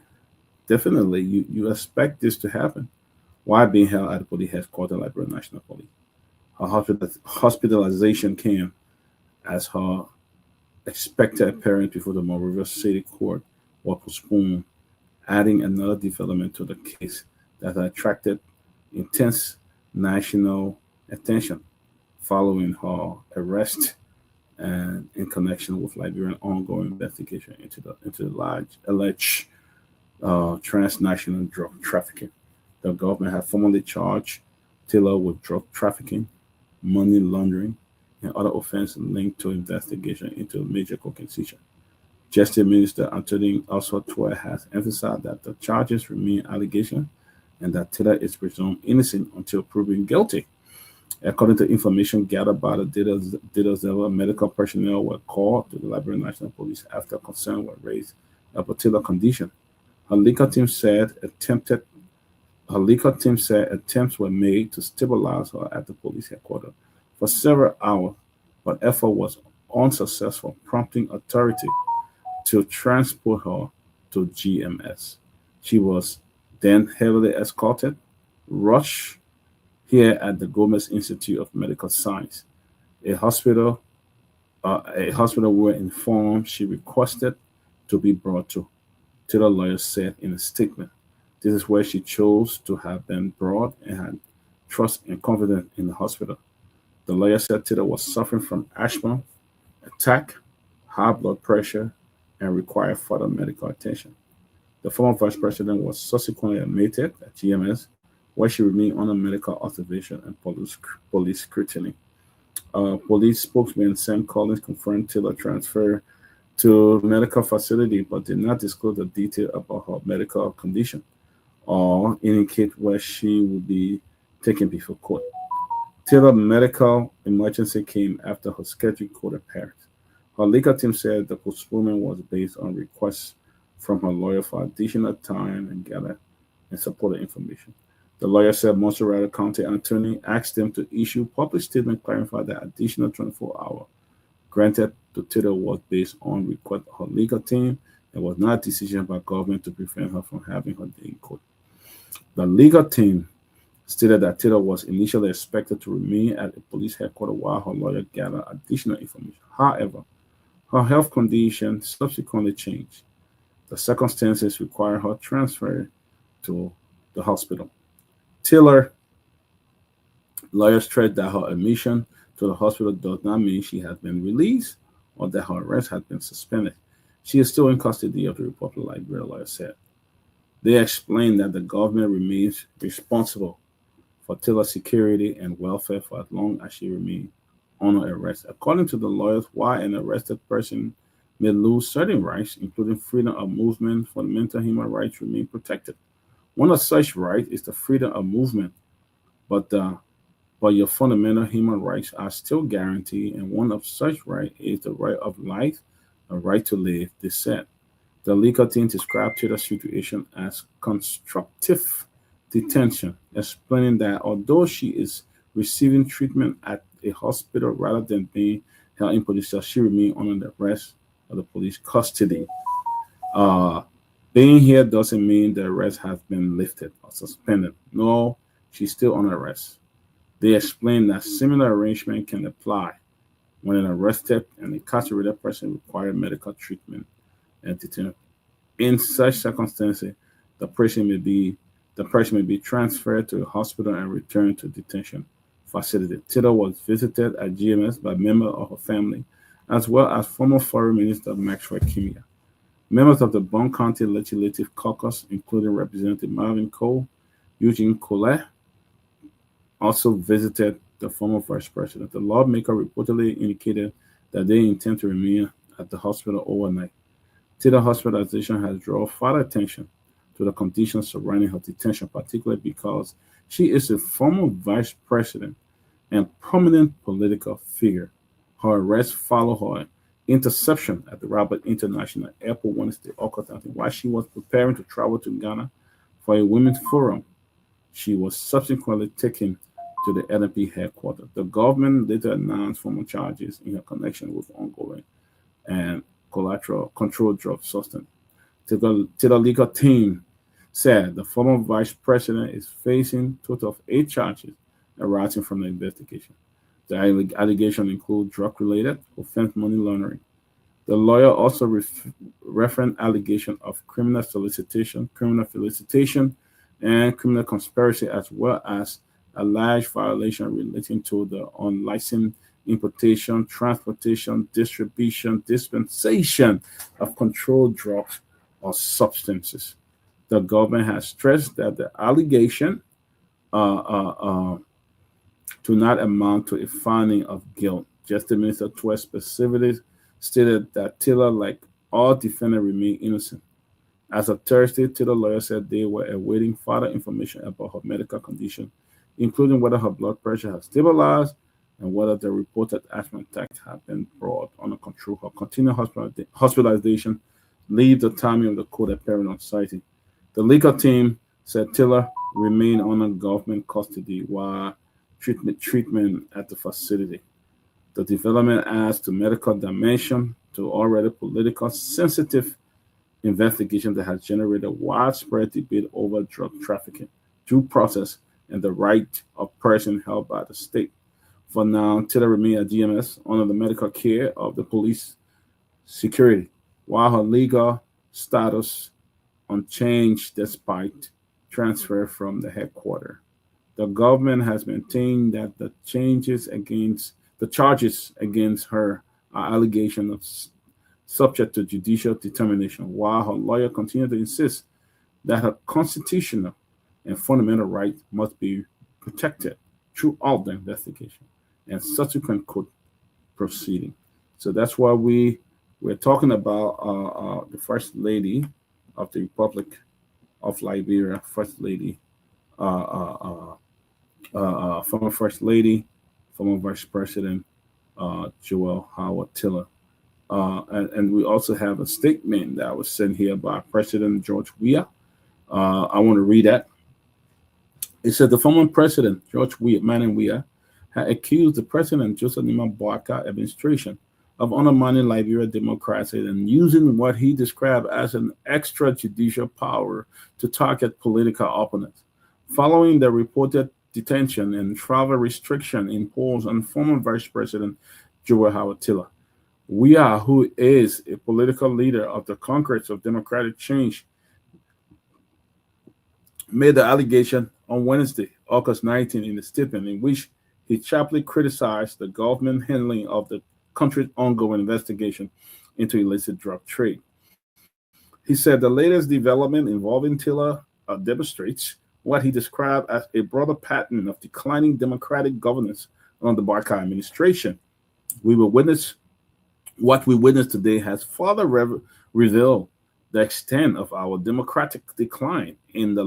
Definitely, you expect this to happen. Why being held at the police headquarters, Liberia National Police? Her hospitalization came as her expected appearance before the Monrovia City Court was postponed, adding another development to the case that attracted intense national attention following her arrest and in connection with Liberian ongoing investigation into the large alleged transnational drug trafficking. The government had formally charged Taylor with drug trafficking, money laundering, and other offenses linked to investigation into a major cocaine seizure. Justice Minister Anthony Oswald has emphasized that the charges remain allegations and that Taylor is presumed innocent until proven guilty. According to information gathered by the Data Observer, medical personnel were called to the Liberia National Police after concern were raised about Taylor's condition. Her legal team said attempts were made to stabilize her at the police headquarters for several hours, but effort was unsuccessful, prompting authority to transport her to GMS. She was then heavily escorted, rushed here at the Gomez Institute of Medical Science, a hospital were informed she requested to be brought to. Taylor lawyer said in a statement, this is where she chose to have been brought and had trust and confidence in the hospital. The lawyer said Taylor was suffering from asthma attack, high blood pressure, and required further medical attention. The former vice president was subsequently admitted at GMS, where she remained under medical observation and police scrutiny. Police spokesman Sam Collins confirmed Taylor transfer to medical facility, but did not disclose the detail about her medical condition or indicate where she will be taken before court. Taylor's medical emergency came after her scheduled court appearance. Her legal team said the postponement was based on requests from her lawyer for additional time and gather and supported information. The lawyer said Montserrat County attorney asked them to issue public statement clarifying that additional 24 hours granted to Tiller was based on request of her legal team. It was not a decision by government to prevent her from having her day in court. The legal team stated that Tiller was initially expected to remain at the police headquarters while her lawyer gathered additional information. However, her health condition subsequently changed. The circumstances required her transfer to the hospital. Tiller lawyers stressed that her admission to the hospital does not mean she has been released or that her arrest has been suspended. She is still in custody of the Republic of Liberia, lawyer said. They explained that the government remains responsible for Tiller's security and welfare for as long as she remains on arrest. According to the lawyers, while an arrested person may lose certain rights, including freedom of movement, fundamental human rights remain protected. One of such rights is the freedom of movement, but your fundamental human rights are still guaranteed, and one of such rights is the right of life, a right to live, they said. The legal team described Tiller's situation as constructive detention, explaining that although she is receiving treatment at a hospital rather than being held in police cell, she remains under the arrest of the police custody. Being here doesn't mean the arrest has been lifted or suspended. No, she's still on arrest. They explained that similar arrangement can apply when an arrested and incarcerated person requires medical treatment and detention. In such circumstances, the person may be transferred to a hospital and returned to detention facility. Tiller was visited at GMS by members of her family, as well as former Foreign Minister Maxwell Kimia. Members of the Bond County Legislative Caucus, including Representative Marvin Cole, Eugene Colette, also visited the former vice president. The lawmaker reportedly indicated that they intend to remain at the hospital overnight. Tiller's hospitalization has drawn further attention to the conditions surrounding her detention, particularly because she is a former vice president and prominent political figure. Her arrest followed her interception at the Rabat International Airport Wednesday, August 19, while she was preparing to travel to Ghana for a women's forum. She was subsequently taken to the LNP headquarters. The government later announced formal charges in her connection with ongoing and collateral controlled drug substance. The legal team said the former vice president is facing a total of 8 charges arising from the investigation. The allegations include drug-related offense, money laundering. The lawyer also referenced allegations of criminal solicitation, and criminal conspiracy, as well as alleged violation relating to the unlicensed importation, transportation, distribution, dispensation of controlled drugs or substances. The government has stressed that the allegation do not amount to a finding of guilt. Justice Minister Twist specifically stated that Tiller, like all defendants, remain innocent. As of Thursday, Tiller lawyers said they were awaiting further information about her medical condition, including whether her blood pressure has stabilized and whether the reported asthma attack had been brought under control. Her continued hospitalization leaves the timing of the court appearing uncertain. The legal team said Tiller remained under government custody while treatment at the facility. The development adds to medical dimension to already political sensitive investigation that has generated widespread debate over drug trafficking, due process, and the right of person held by the state. For now, Tiller remains at GMS under the medical care of the police security, while her legal status unchanged despite transfer from the headquarters. The government has maintained that the charges against her are allegations subject to judicial determination, while her lawyer continued to insist that her constitutional and fundamental rights must be protected throughout the investigation and subsequent court proceeding. So that's why we're talking about the First Lady of the Republic of Liberia, First Lady, former First Lady, former Vice President Joel Howard Tiller. And we also have a statement that was sent here by President George Weah. I want to read that. It said the former President George Weah, Weah, had accused the President Joseph Nima Boakai administration of undermining Liberia democracy and using what he described as an extrajudicial power to target political opponents. Following the reported detention and travel restriction imposed on former Vice President Joel Tiller, Weah, who is a political leader of the Congress of Democratic Change, made the allegation on Wednesday, August 19, in a statement in which he sharply criticized the government handling of the country's ongoing investigation into illicit drug trade. He said the latest development involving Tiller demonstrates what he described as a broader pattern of declining democratic governance under the Barker administration. What we witnessed today has further revealed the extent of our democratic decline in the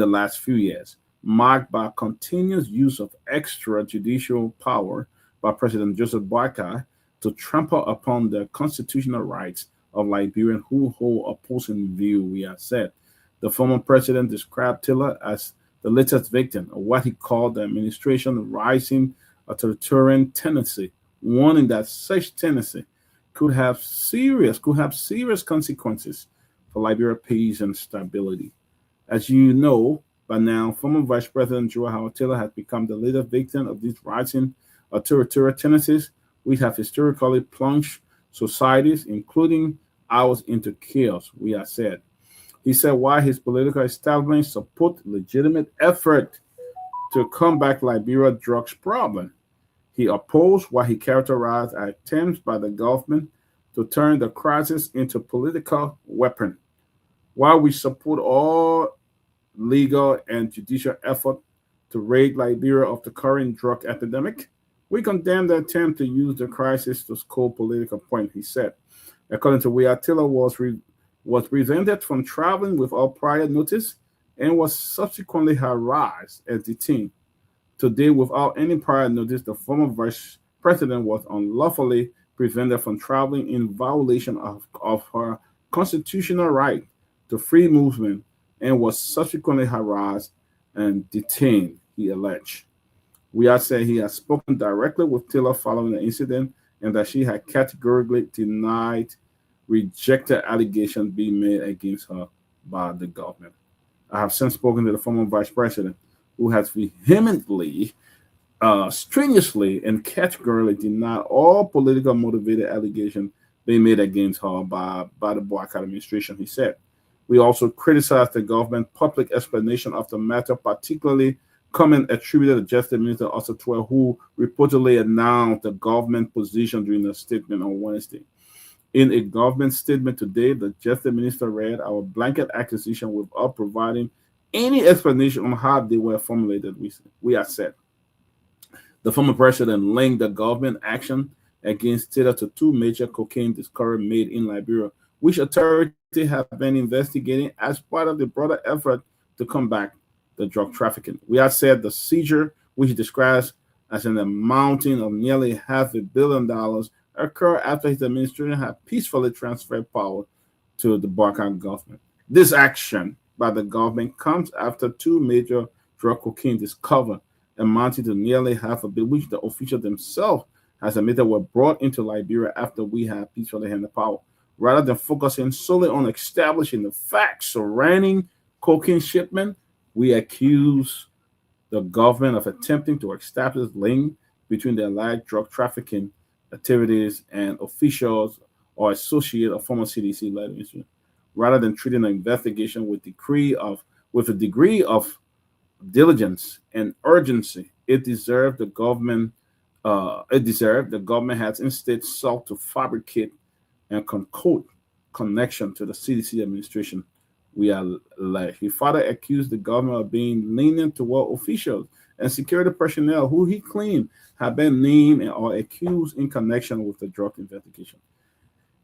last few years, marked by continuous use of extrajudicial power by President Joseph Boakai to trample upon the constitutional rights of Liberians who hold opposing view, we have said. The former president described Tiller as the latest victim of what he called the administration's rising authoritarian tendency, warning that such tendency could have serious consequences for Liberia's peace and stability. As you know by now, former Vice President Joel Tiller has become the latest victim of these rising authoritarian tendencies, which have historically plunged societies, including ours, into chaos, we have said. He said while his political establishment support legitimate effort to combat Liberia's drugs problem, he opposed what he characterized as attempts by the government to turn the crisis into a political weapon. While we support all legal and judicial effort to rid Liberia of the current drug epidemic, we condemn the attempt to use the crisis to score political point, he said. According to Weah, Tiller was prevented from traveling without prior notice and was subsequently harassed and detained. Today, without any prior notice, the former vice president was unlawfully prevented from traveling in violation of her constitutional right to free movement and was subsequently harassed and detained, he alleged. Weah said he has spoken directly with Tiller following the incident and that she had categorically rejected allegations being made against her by the government. I have since spoken to the former vice president, who has vehemently, strenuously, and categorically denied all political motivated allegations being made against her by the Boakai administration, he said. We also criticized the government's public explanation of the matter, particularly comment attributed to Justice Minister Osatwa, who reportedly announced the government position during a statement on Wednesday. In a government statement today, the Justice Minister read our blanket accusation without providing any explanation on how they were formulated, we have said. The former president linked the government action against Tiller to two major cocaine discoveries made in Liberia, which authorities have been investigating as part of the broader effort to combat the drug trafficking. We have said the seizure, which he describes as an amounting of nearly $500 million, occurred after his administration had peacefully transferred power to the Boakai government. This action by the government comes after two major drug cocaine discoveries amounting to nearly $500 million, which the officials themselves has admitted were brought into Liberia after we had peacefully handed power. Rather than focusing solely on establishing the facts surrounding cocaine shipment, we accuse the government of attempting to establish link between the alleged drug trafficking activities and officials or associate of former CDC-led incident. Rather than treating the investigation with a degree of diligence and urgency it deserved, the government has instead sought to fabricate and concoct connection to the CDC administration. He further accused the government of being lenient toward officials and security personnel who he claimed had been named or accused in connection with the drug investigation.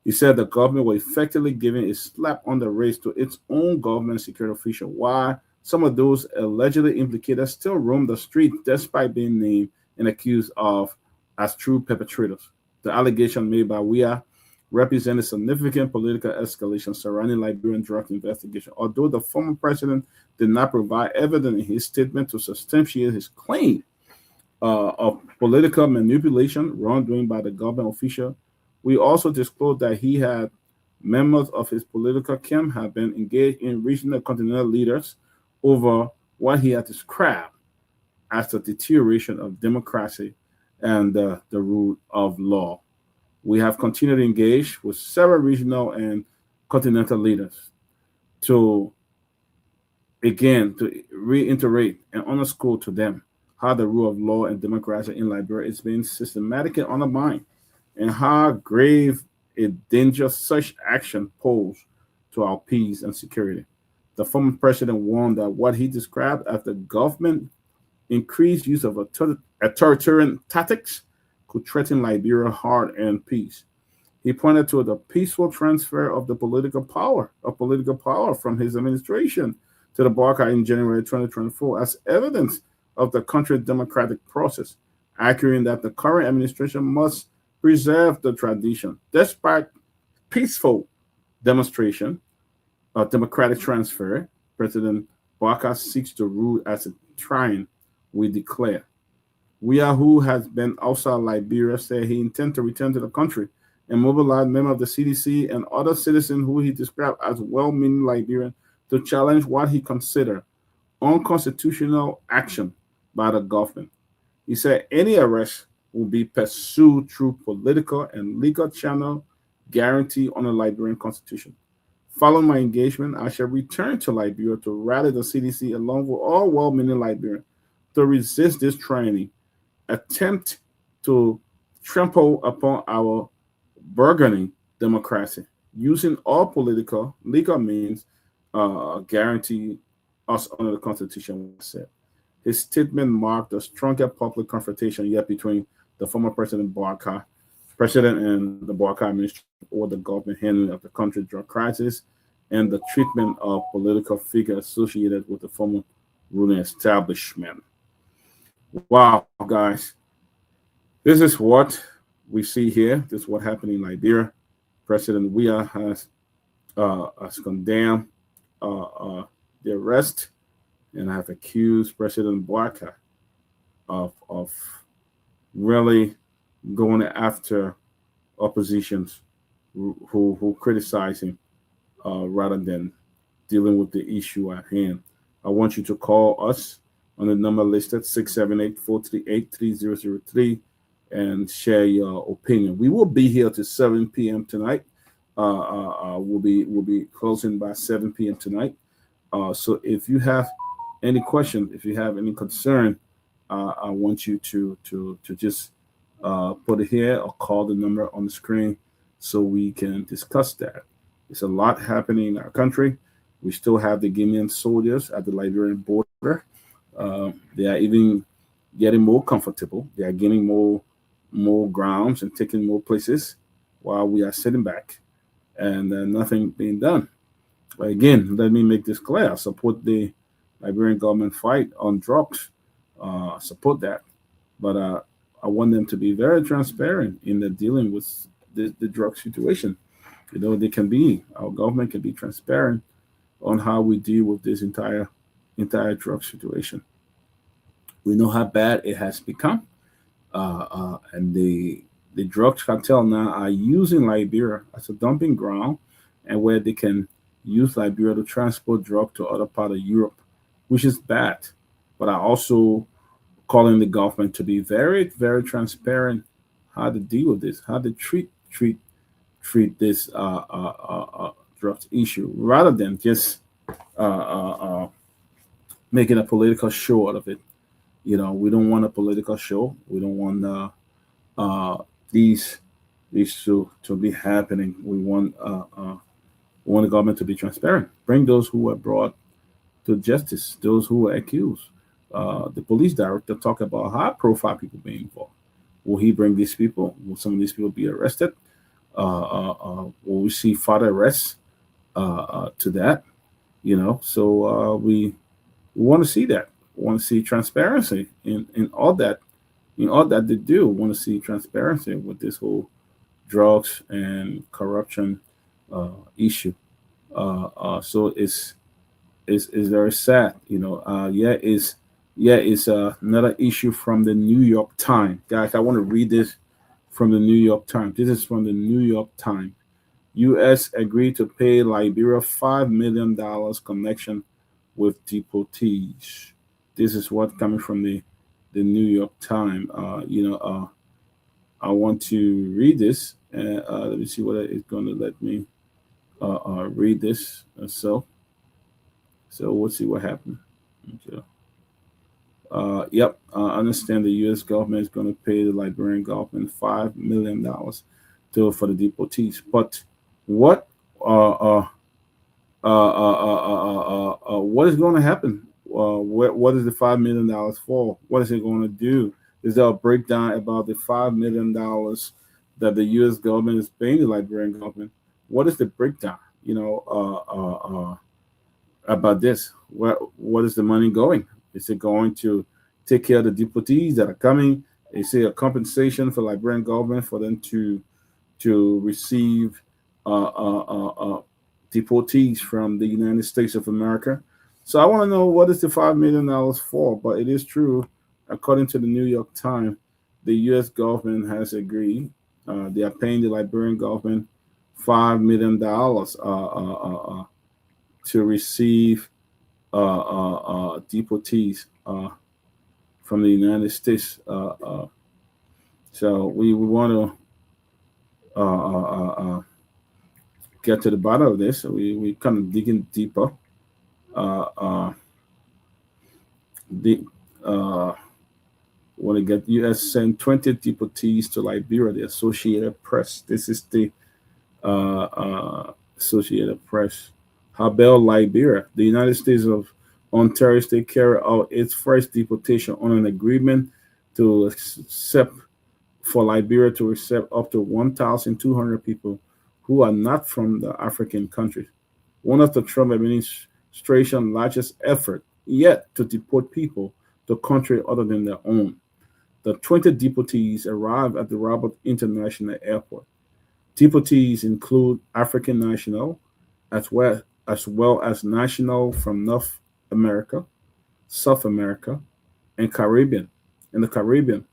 He said the government was effectively giving a slap on the wrist to its own government security official, while some of those allegedly implicated still roam the street despite being named and accused as true perpetrators. The allegation made by Weah represented significant political escalation surrounding Liberian drug investigation. Although the former president did not provide evidence in his statement to substantiate his claim, of political manipulation, wrongdoing by the government official. We also disclosed that he had members of his political camp have been engaged in regional continental leaders over what he had described as the deterioration of democracy and the rule of law. We have continued to engage with several regional and continental leaders to, again, to reiterate and underscore to them how the rule of law and democracy in Liberia is being systematically undermined and how grave a danger such action poses to our peace and security. The former president warned that what he described as the government increased use of authoritarian tactics could threaten Liberia's hard-earned peace. He pointed to the peaceful transfer of the political power from his administration to the Barca in January 2024 as evidence of the country's democratic process, arguing that the current administration must preserve the tradition. Despite peaceful demonstration of democratic transfer, President Barca seeks to rule as a tyrant. We declare. Who has been outside Liberia said he intends to return to the country and mobilize members of the CDC and other citizens who he described as well-meaning Liberians to challenge what he considered unconstitutional action by the government. He said any arrest will be pursued through political and legal channel guaranteed on the Liberian Constitution. Following my engagement, I shall return to Liberia to rally the CDC along with all well-meaning Liberians to resist this tyranny, attempt to trample upon our burgeoning democracy, using all political, legal means guarantee us under the Constitution, said. His statement marked a stronger public confrontation yet between the former president and the Barca administration or the government handling of the country's drug crisis and the treatment of political figures associated with the former ruling establishment. Wow, guys. This is what we see here. This is what happened in Liberia. President Weah has condemned the arrest and have accused President Barca of really going after oppositions who criticize him rather than dealing with the issue at hand. I want you to call us on the number listed 678-438-3003 and share your opinion. We will be here till 7 p.m. tonight. We'll be closing by 7 p.m. tonight. So if you have any question, if you have any concern, I want you to just put it here or call the number on the screen so we can discuss that. There's a lot happening in our country. We still have the Guinean soldiers at the Liberian border. They are even getting more comfortable. They are gaining more grounds and taking more places while we are sitting back and nothing being done. But again, let me make this clear. I support the Liberian government fight on drugs. Support that. But I want them to be very transparent in the dealing with the drug situation. You know, our government can be transparent on how we deal with this entire drug situation. We know how bad it has become. And the drug cartel now are using Liberia as a dumping ground and where they can use Liberia to transport drugs to other parts of Europe, which is bad. But I also calling the government to be very, very transparent how to deal with this, how to treat this drugs issue rather than just making a political show out of it. You know, we don't want a political show. We don't want these to be happening. We want the government to be transparent. Bring those who were brought to justice, those who were accused. The police director talked about high-profile people being involved. Will he bring these people? Will some of these people be arrested? Will we see further arrests to that? You know, so we want to see that. We want to see transparency in all that. In all that they do, we want to see transparency with this whole drugs and corruption issue. So it's very sad. You know, Yeah, it's another issue from the New York Times. Guys, I want to read this from the New York Times. This is from the New York Times. U.S. agreed to pay Liberia $5 million connection with deportees. This is what coming from the New York Times. I want to read this. Let me see what it's going to let me read this. So we'll see what happens. Okay. Yep, I understand the U.S. government is going to pay the Liberian government $5 million for the deportees. But what what is going to happen? What is the $5 million for? What is it going to do? Is there a breakdown about the $5 million that the U.S. government is paying the Liberian government? What is the breakdown? About this. What is the money going? Is it going to take care of the deportees that are coming? Is it a compensation for Liberian government for them to receive deportees from the United States of America? So I want to know what is the $5 million for. But it is true, according to the New York Times, the U.S. government has agreed. They are paying the Liberian government $5 million to receive deportees from the United States. So we want to get to the bottom of this. We kind of digging deeper. Want to get U.S. send 20 deportees to Liberia. The Associated Press. This is the Associated Press. Habel, Liberia. The United States of Ontario State carried out its first deportation on an agreement to accept for Liberia to accept up to 1,200 people who are not from the African countries. One of the Trump administration's largest effort yet to deport people to countries other than their own. The 20 deportees arrived at the Robert International Airport. Deportees include African national as well as national from North America, South America, and Caribbean. In the Caribbean,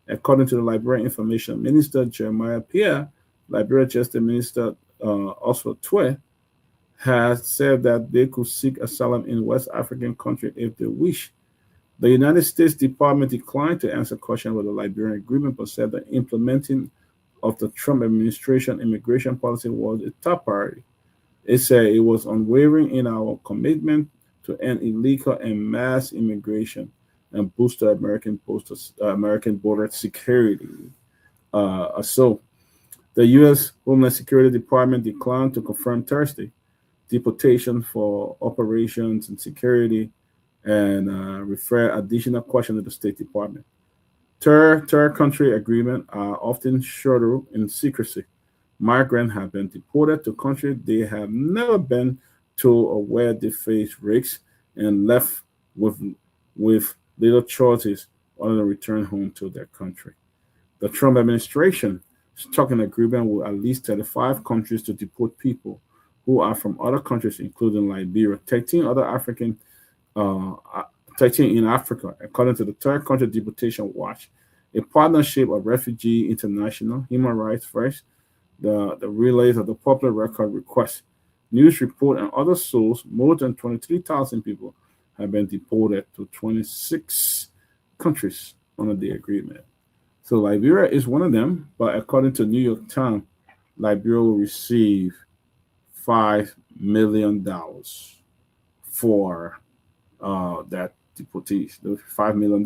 according to the Liberian Information Minister Jeremiah Pierre, Liberia Justice Minister Oswald Twe has said that they could seek asylum in West African countries if they wish. The United States Department declined to answer questions about the Liberian agreement, but said the implementing of the Trump administration immigration policy was a top priority. It said it was unwavering in our commitment to end illegal and mass immigration and boost the American border security. So the U.S. Homeland Security Department declined to confirm Thursday deportation for operations and security and refer additional questions to the State Department. Third country agreements are often shrouded in secrecy. Migrants have been deported to countries they have never been to or where they face risks and left with little choices other than return home to their country. The Trump administration struck an agreement with at least 35 countries to deport people who are from other countries, including Liberia, 13 other African 13 in Africa, according to the Third Country Deportation Watch, a partnership of Refugee International, Human Rights First, the relays of the Popular Record request. News report and other sources, more than 23,000 people have been deported to 26 countries under the agreement. So Liberia is one of them, but according to New York Times, Liberia will receive $5 million for that deportees, $5 million.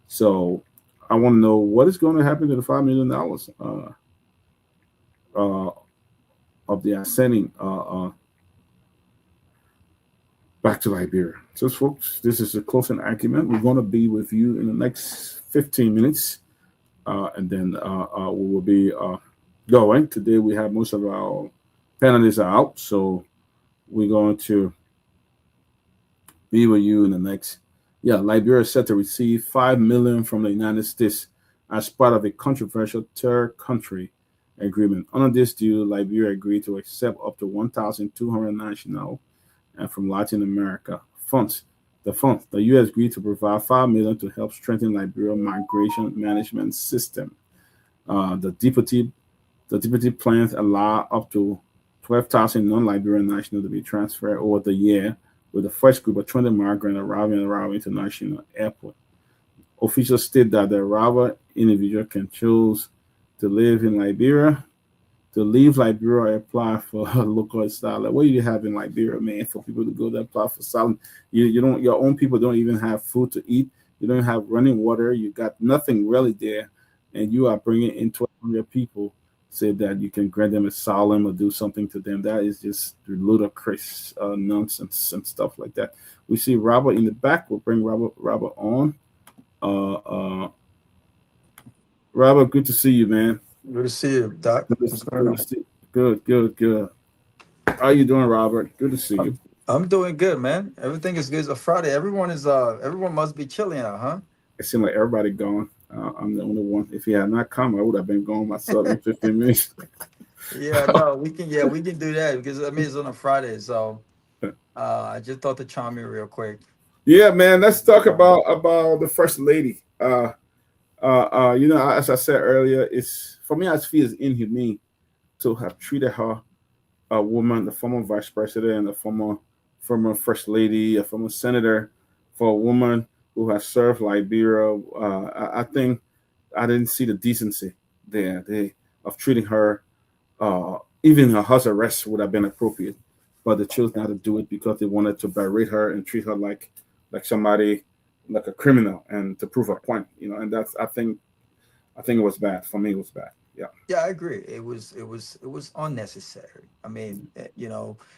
So I want to know what is going to happen to the $5 million of the sending back to Liberia. So, folks, this is a closing argument. We're going to be with you in the next 15 minutes, and then we will be going. Today we have most of our panelists are out, so we're going to be with you in the next. Liberia is set to receive $5 million from the United States as part of a controversial third country agreement. Under this deal, Liberia agreed to accept up to 1,200 nationals and from Latin America, funds. The U.S. agreed to provide $5 million to help strengthen Liberia migration management system. The deputy plans allow up to 12,000 non-Liberian nationals to be transferred over the year, with the first group of 20 migrants arriving at Rawa International Airport. Officials state that the arrival individual can choose to live in Liberia, to leave Liberia, or apply for a local asylum. What do you have in Liberia, man, for people to go there apply for asylum? You don't. Your own people don't even have food to eat. You don't have running water. You got nothing really there, and you are bringing in 1,200 people. Say that you can grant them asylum or do something to them. That is just ludicrous nonsense and stuff like that. We see Robert in the back. We'll bring Robert on. Robert, good to see you, man. Good to see you, Doc. Good. How you doing, Robert? Good to see you. I'm doing good, man. Everything is good. It's a Friday. Everyone must be chilling out, huh? It seems like everybody gone. I'm the only one. If he had not come, I would have been gone myself in 15 minutes. We can do that because it's on a Friday. So I just thought to chime in real quick. Yeah, man. Let's talk about the first lady. As I said earlier, it's for me, I feel it's inhumane to have treated her, a woman, the former vice president, the former first lady, a former senator, for a woman who has served Liberia. I think I didn't see the decency there of treating her. Even her house arrest would have been appropriate, but they chose not to do it because they wanted to berate her and treat her like somebody, like a criminal, and to prove a point. And that's I think it was bad. For me, it was bad. Yeah, I agree. It was unnecessary. I mean,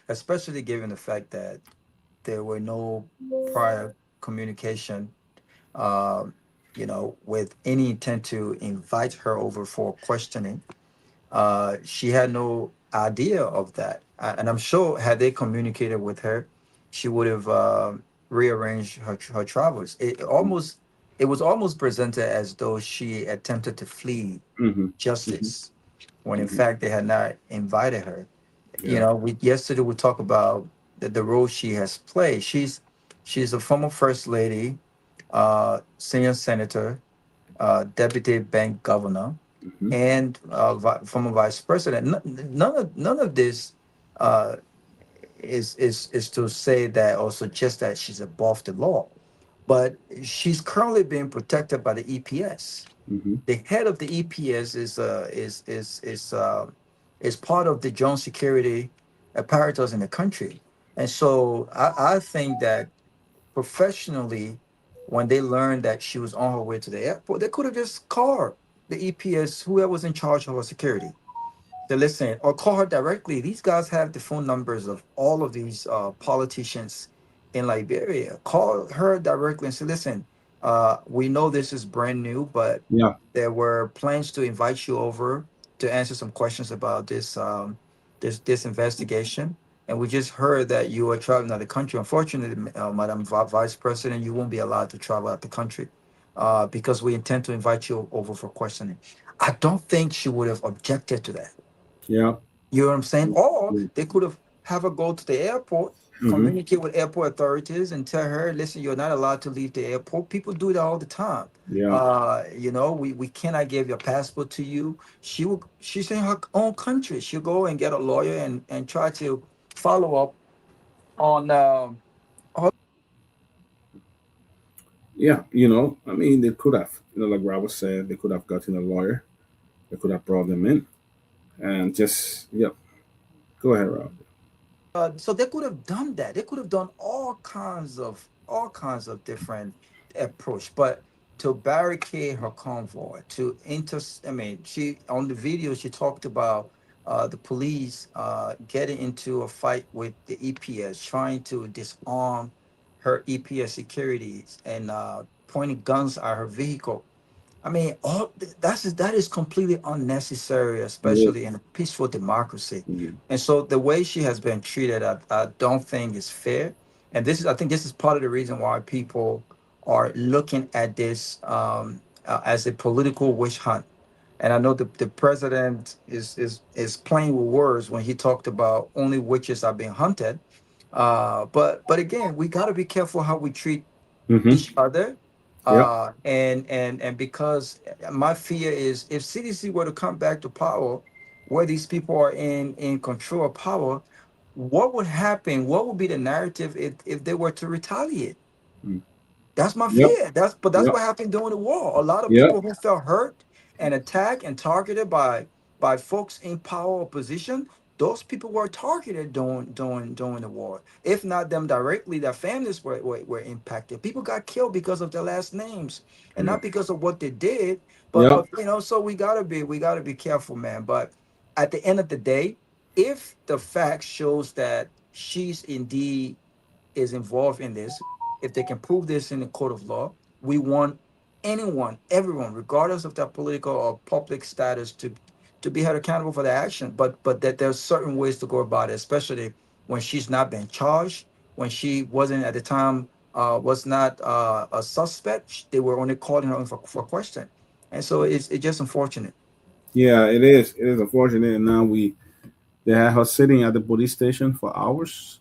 especially given the fact that there were no prior communication, with any intent to invite her over for questioning. She had no idea of that. And I'm sure had they communicated with her, she would have rearranged her travels. It was almost presented as though she attempted to flee justice, when in fact they had not invited her. Yesterday we talked about the role she has played. She's a former first lady, senior senator, deputy bank governor, and former vice president. None of this is to say that or suggest that she's above the law, but she's currently being protected by the EPS. The head of the EPS is part of the joint security apparatus in the country, and so I think that professionally, when they learned that she was on her way to the airport, they could have just called the EPS, whoever was in charge of her security, to listen, or call her directly. These guys have the phone numbers of all of these politicians in Liberia. Call her directly and say, listen, we know this is brand new, but there were plans to invite you over to answer some questions about this investigation. And we just heard that you are traveling out of the country. Unfortunately, Madam Vice President, you won't be allowed to travel out the country because we intend to invite you over for questioning. I don't think she would have objected to that. Yeah. You know what I'm saying? Or they could have her go to the airport, communicate with airport authorities and tell her, listen, you're not allowed to leave the airport. People do that all the time. We cannot give your passport to you. She's in her own country. She'll go and get a lawyer and try to follow up on I mean, they could have, like Robert said, they could have gotten a lawyer. They could have brought them in and just, go ahead, Rob. So they could have done that. They could have done all kinds of different approach, but to barricade her convoy, she on the video she talked about the police getting into a fight with the EPS, trying to disarm her EPS securities and pointing guns at her vehicle. I mean, that is completely unnecessary, especially in a peaceful democracy. And so the way she has been treated, I don't think is fair. And I think this is part of the reason why people are looking at this as a political witch hunt. And I know the president is playing with words when he talked about only witches are being hunted. But again, we got to be careful how we treat Mm-hmm. each other. Yep. And because my fear is if CDC were to come back to power, where these people are in control of power, what would happen? What would be the narrative if they were to retaliate? That's my Yep. fear. That's Yep. what happened during the war. A lot of Yep. people who felt hurt and attacked and targeted by folks in power or position, those people were targeted during the war. If not them directly, their families were impacted. People got killed because of their last names and not because of what they did. But Yep. so we gotta be careful, man. But at the end of the day, if the fact shows that she's indeed is involved in this, if they can prove this in the court of law, we want everyone, regardless of their political or public status, to be held accountable for their action. But that there's certain ways to go about it, especially when she's not been charged, when she wasn't at the time was not a suspect. They were only calling her for question, and so it's just unfortunate. Yeah, it is. It is unfortunate. And now they had her sitting at the police station for hours,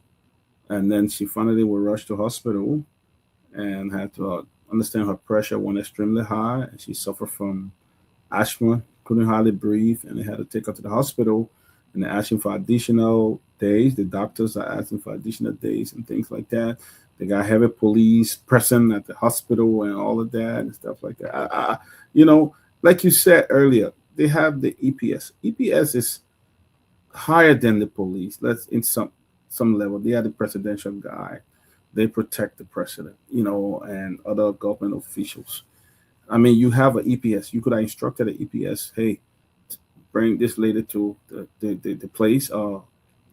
and then she finally was rushed to hospital and had to understand her pressure went extremely high, and she suffered from asthma, couldn't hardly breathe, and they had to take her to the hospital. And they're asking for additional days. The doctors are asking for additional days and things like that. They got heavy police present at the hospital and all of that and stuff like that. Like you said earlier, they have the EPS. EPS is higher than the police. Let's in some level. They are the presidential guy. They protect the president, and other government officials. I mean, you have an EPS. You could have instructed the EPS, hey, bring this lady to the place.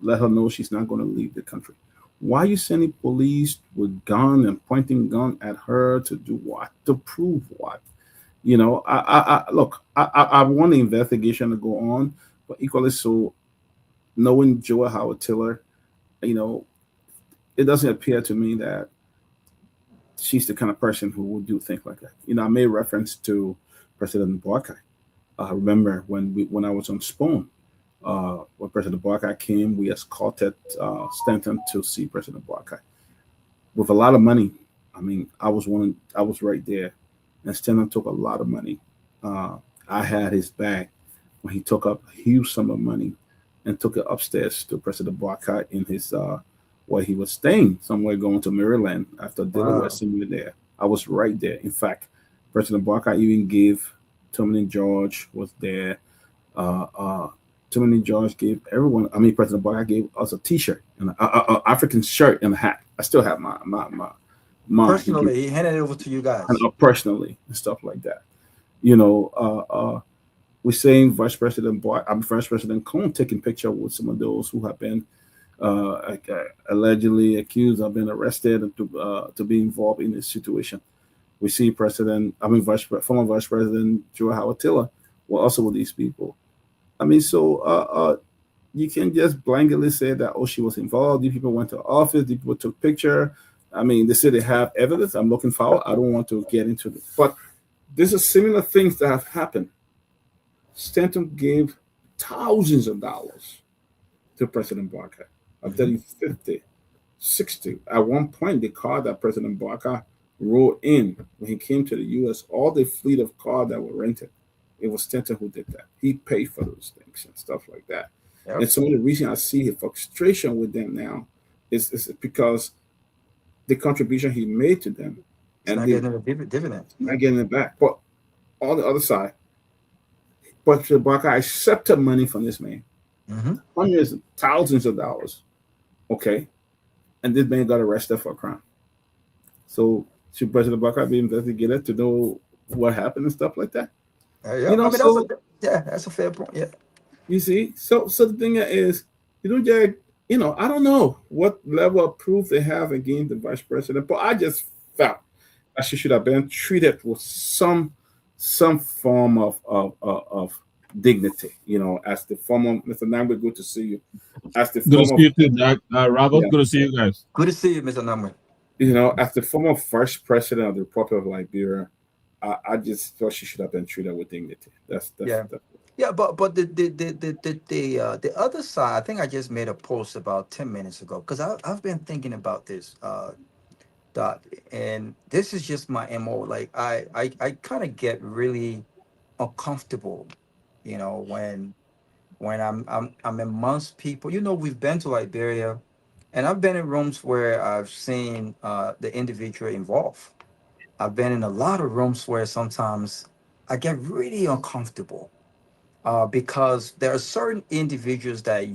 Let her know she's not going to leave the country. Why are you sending police with gun and pointing gun at her to do what? To prove what? I want the investigation to go on, but equally so, knowing Joe Howard Tiller, it doesn't appear to me that she's the kind of person who would do things like that. I made reference to President Boakai. I remember when I was on Spoon, when President Boakai came, we escorted Stanton to see President Boakai with a lot of money. I mean, I was right there, and Stanton took a lot of money. I had his bag when he took up a huge sum of money and took it upstairs to President Boakai in his where he was staying, somewhere going to Maryland after Delaware Assembly there. I was right there. In fact, President Boakai even gave Tomalin George was there. Tomalin George gave everyone. I mean, President Boakai gave us a T-shirt and an African shirt and a hat. I still have my Personally, he handed it over to you guys. And, personally and stuff like that. We're saying Vice President Cone taking picture with some of those who have been allegedly accused of being arrested and to be involved in this situation. We see former Vice President Joe Howard Tiller were also with these people. I mean, so you can't just blanketly say that, she was involved. These people went to office. These people took picture. I mean, they say they have evidence. I'm looking forward. I don't want to get into this. But there's a similar things that have happened. Stanton gave thousands of dollars to President Boakai. I'm telling you, 50, 60. At one point, the car that President Boakai rode in when he came to the U.S., all the fleet of cars that were rented, it was Stanton who did that. He paid for those things and stuff like that. Yep. And some of the reason I see his frustration with them now is because the contribution he made to them. And not getting a dividend. Not getting it back. But on the other side, President Boakai accepted money from this man. Hundreds of thousands of dollars. Okay. And this man got arrested for a crime. So should President Boakai be investigated to know what happened and stuff like that? That's a fair point. Yeah. You see? So the thing is, Jack, I don't know what level of proof they have against the vice president, but I just felt that she should have been treated with some form of dignity, as the former Mr. Nagbe, good to see you. As the good to see you too, Jack. Robert, good to see you guys. Good to see you, Mr. Nagbe. As the former first president of the Republic of Liberia, I just thought she should have been treated with dignity. That's Yeah, but the other side, I think I just made a post about 10 minutes ago because I've been thinking about this, Dot, and this is just my MO. Like I kind of get really uncomfortable, when I'm amongst people. We've been to Liberia, and I've been in rooms where I've seen the individual involved. I've been in a lot of rooms where sometimes I get really uncomfortable because there are certain individuals that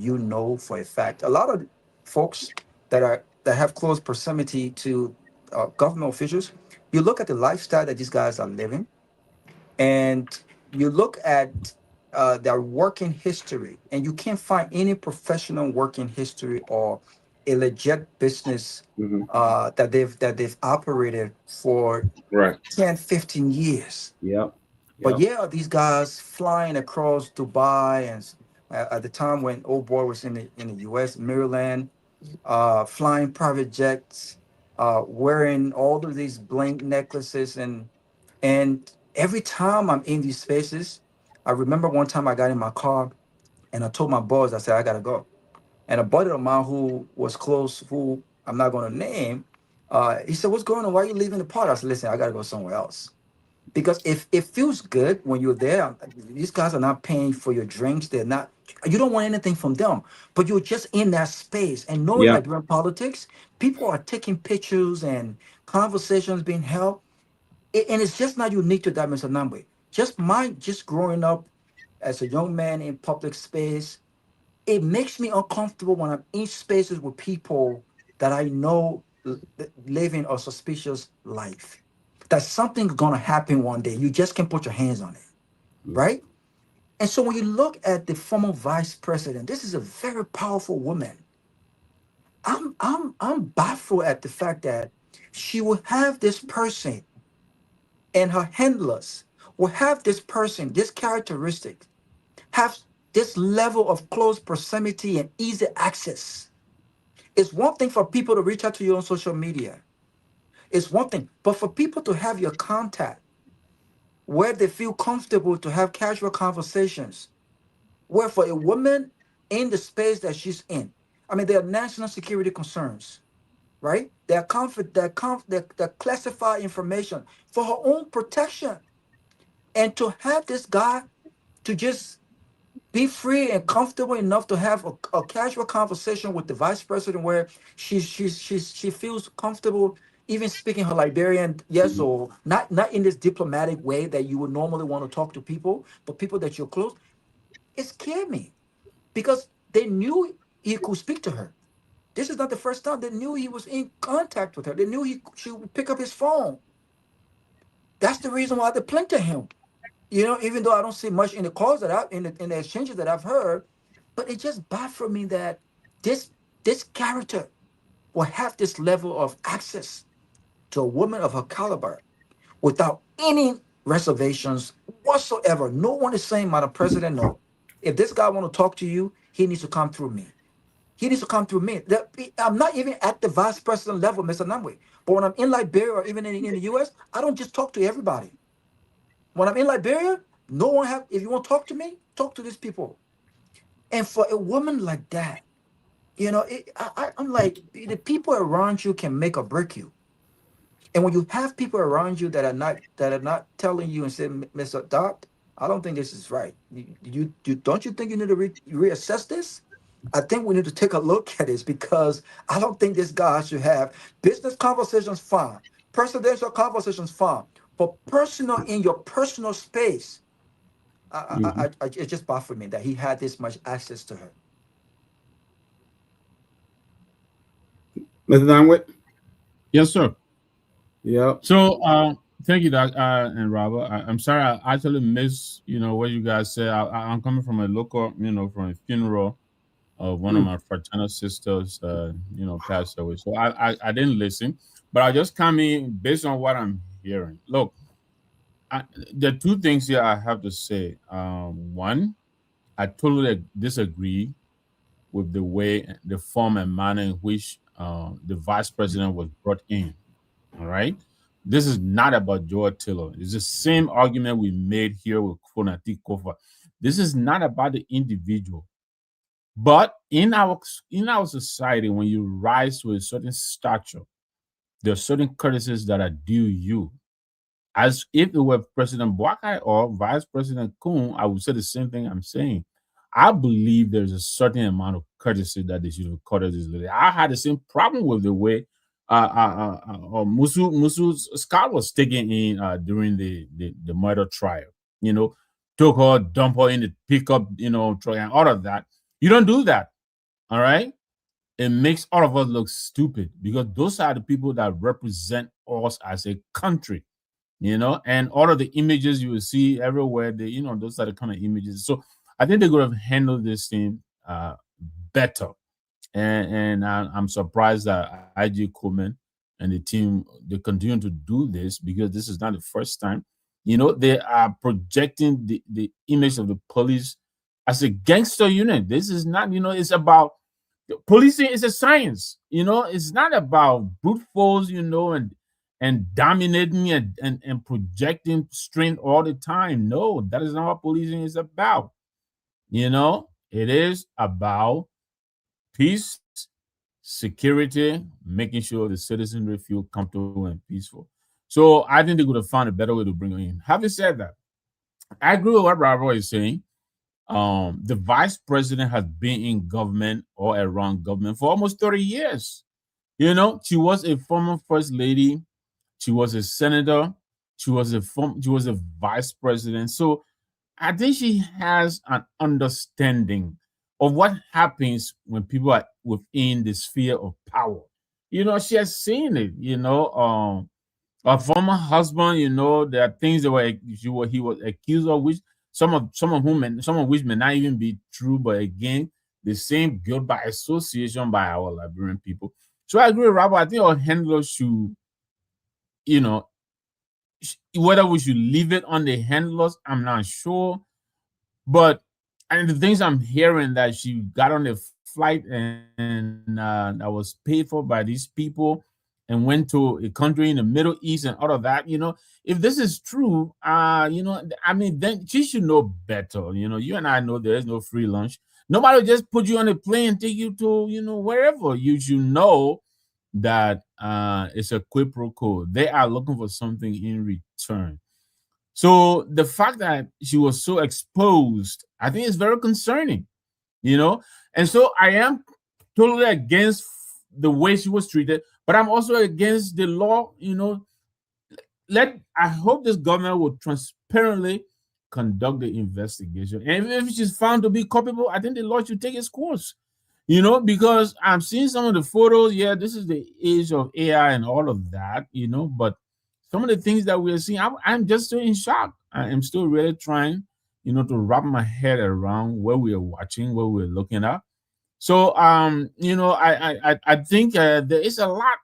for a fact. A lot of folks that have close proximity to government officials. You look at the lifestyle that these guys are living, and you look at their working history, and you can't find any professional working history or a legit business that they've operated for Right. 10, 15 years. Yep. But yeah, these guys flying across Dubai, and at the time when old boy was in the U.S., Maryland, flying private jets, wearing all of these bling necklaces, and every time I'm in these spaces, I remember one time I got in my car and I told my boss, I said, I gotta go. And a buddy of mine who was close, who I'm not gonna name, he said, what's going on? Why are you leaving the party? I said, listen, I gotta go somewhere else. Because if it feels good when you're there, these guys are not paying for your drinks. You don't want anything from them, but you're just in that space. And knowing Yeah. that during politics, people are taking pictures and conversations being held. And it's just not unique to that, Mr. Nagbe. Just growing up as a young man in public space, it makes me uncomfortable when I'm in spaces with people that I know living a suspicious life. That something's gonna happen one day. You just can't put your hands on it, right? And so when you look at the former vice president, this is a very powerful woman. I'm baffled at the fact that she will have this person and her handlers will have this person, this characteristic, have this level of close proximity and easy access. It's one thing for people to reach out to you on social media. It's one thing, but for people to have your contact where they feel comfortable to have casual conversations, where for a woman in the space that she's in, I mean, there are national security concerns, right? There are classified information for her own protection. And to have this guy to just be free and comfortable enough to have a casual conversation with the vice president where she feels comfortable even speaking her Liberian, yes, or not in this diplomatic way that you would normally want to talk to people, but people that you're close. It scared me because they knew he could speak to her. This is not the first time. They knew he was in contact with her. They knew she would pick up his phone. That's the reason why they plinked to him. Even though I don't see much in the calls that in the exchanges that I've heard, but it just baffled me that this character will have this level of access to a woman of her caliber without any reservations whatsoever. No one is saying, Madam President, no. If this guy want to talk to you, he needs to come through me. He needs to come through me. I'm not even at the vice president level, Mr. Nagbe. But when I'm in Liberia or even in the US, I don't just talk to everybody. When I'm in Liberia, if you want to talk to me, talk to these people. And for a woman like that, I'm like, the people around you can make or break you. And when you have people around you that are not telling you and saying, Mr. Doc, I don't think this is right. Don't you think you need to reassess this? I think we need to take a look at this because I don't think this guy should have business conversations, fine. Presidential conversations, fine. But personal, in your personal space, it just baffled me that he had this much access to her. Mr. Dunwood? Yes, sir. Yeah. So, thank you, Doc and Robert. I'm sorry I actually missed, what you guys said. I'm coming from a local, from a funeral of one of my fraternal sisters, passed away. So I didn't listen, but I just come in based on what I'm hearing. Look, there are two things here I have to say. One, I totally disagree with the form and manner in which the vice president was brought in. All right. This is not about Joel Taylor. It's the same argument we made here with Fonati Kofa. This is not about the individual. But in our society, when you rise to a certain stature, there are certain courtesies that are due you. As if it were President Boakai or Vice President Kun, I would say the same thing I'm saying. I believe there's a certain amount of courtesy that they should have accorded this lady. I had the same problem with the way Musu's Scott was taken in during the murder trial. You know, took her, dump her in the pickup, you know, truck and all of that. You don't do that. All right. It makes all of us look stupid because those are the people that represent us as a country. You know, and all of the images you will see everywhere, you know, those are the kind of images. So I think they could have handled this thing better. And I'm surprised that IG Coleman and the team, they continue to do this because this is not the first time. You know, they are projecting the image of the police as a gangster unit. This is not, you know, it's about policing is a science. You know, it's not about brute force, you know, and dominating and projecting strength all the time. No, that is not what policing is about. You know, it is about peace, security, making sure the citizenry feel comfortable and peaceful. So I think they could have found a better way to bring her in. Having said that, I agree with what Bravo is saying. The vice president has been in government or around government for almost 30 years. You know, she was a former first lady. She was a senator. She was a vice president. So I think she has an understanding of what happens when people are within the sphere of power. You know, she has seen it. You know, her former husband. You know, there are things that he was accused of, which some of which may not even be true. But again, the same guilt by association by our Liberian people. So I agree with Robert. I think our handlers should, you know, whether we should leave it on the handlers, I'm not sure. But and the things I'm hearing that she got on a flight and that was paid for by these people and went to a country in the Middle East and all of that, you know, if this is true, you know, I mean, then she should know better. You know, you and I know there is no free lunch. Nobody will just put you on a plane and take you to, you know, wherever. You should know that it's a quid pro quo. They are looking for something in return. So the fact that she was so exposed, I think is very concerning, you know. And so I am totally against the way she was treated, but I'm also against the law, you know. I hope this government will transparently conduct the investigation. And if she's found to be culpable, I think the law should take its course. You know, because I'm seeing some of the photos. Yeah, this is the age of AI and all of that, you know, but some of the things that we're seeing, I'm just still in shock. I am still really trying, you know, to wrap my head around what we are watching, what we're looking at. So, you know, I think there is a lot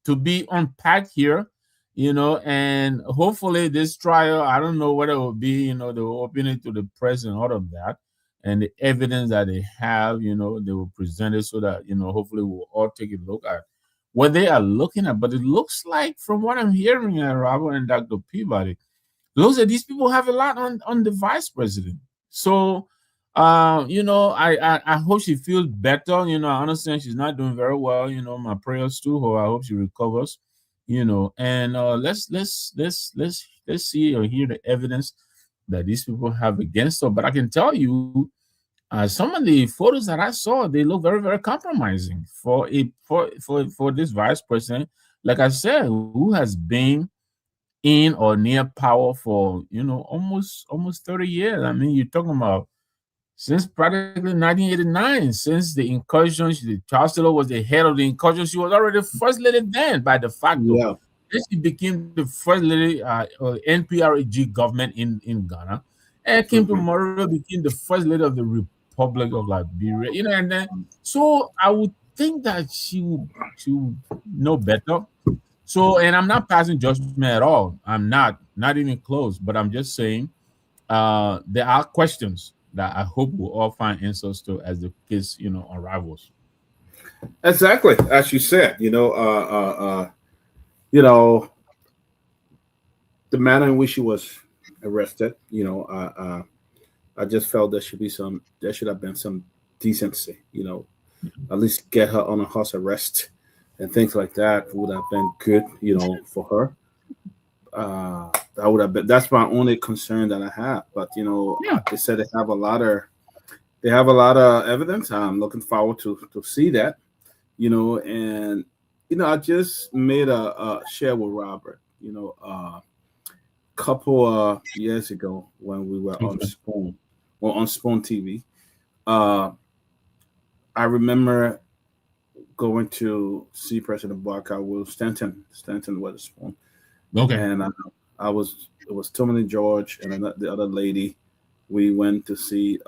to be unpacked here, you know, and hopefully this trial, I don't know whether it will be, you know, they will open it to the press and all of that. And the evidence that they have, you know, they will present it so that, you know, hopefully we'll all take a look at what they are looking at. But it looks like, from what I'm hearing, Robert and Dr. Peabody, looks like these people have a lot on the vice president. So, you know, I hope she feels better. You know, I understand she's not doing very well. You know, my prayers to her. I hope she recovers. You know, and let's see or hear the evidence that these people have against her. But I can tell you, some of the photos that I saw, they look very, very compromising for this vice president, like I said, who has been in or near power for, you know, almost 30 years. I mean, you're talking about since practically 1989, since the incursion. The chancellor was the head of the incursion. She was already first lady then, by de facto. Yeah. Then she became the first lady NPRG government in Ghana, and came to Monrovia, became the first lady of the Republic of Liberia. You know, and then so I would think that she would know better. So, and I'm not passing judgment at all. I'm not even close. But I'm just saying, there are questions that I hope we'll all find answers to as the case, you know, unravels. Exactly, as you said, you know, the manner in which she was arrested, you know, I just felt there should have been some decency, at least get her on a house arrest and things like that would have been good, for her. That would have been, that's my only concern that I have. But they said they have a lot of evidence. I'm looking forward to see that, and I just made a share with Robert, a couple of years ago when we were on Spoon TV. I remember going to see President Barker with Stanton Weatherspoon. Okay. And it was Tomalin George and the other lady. We went to see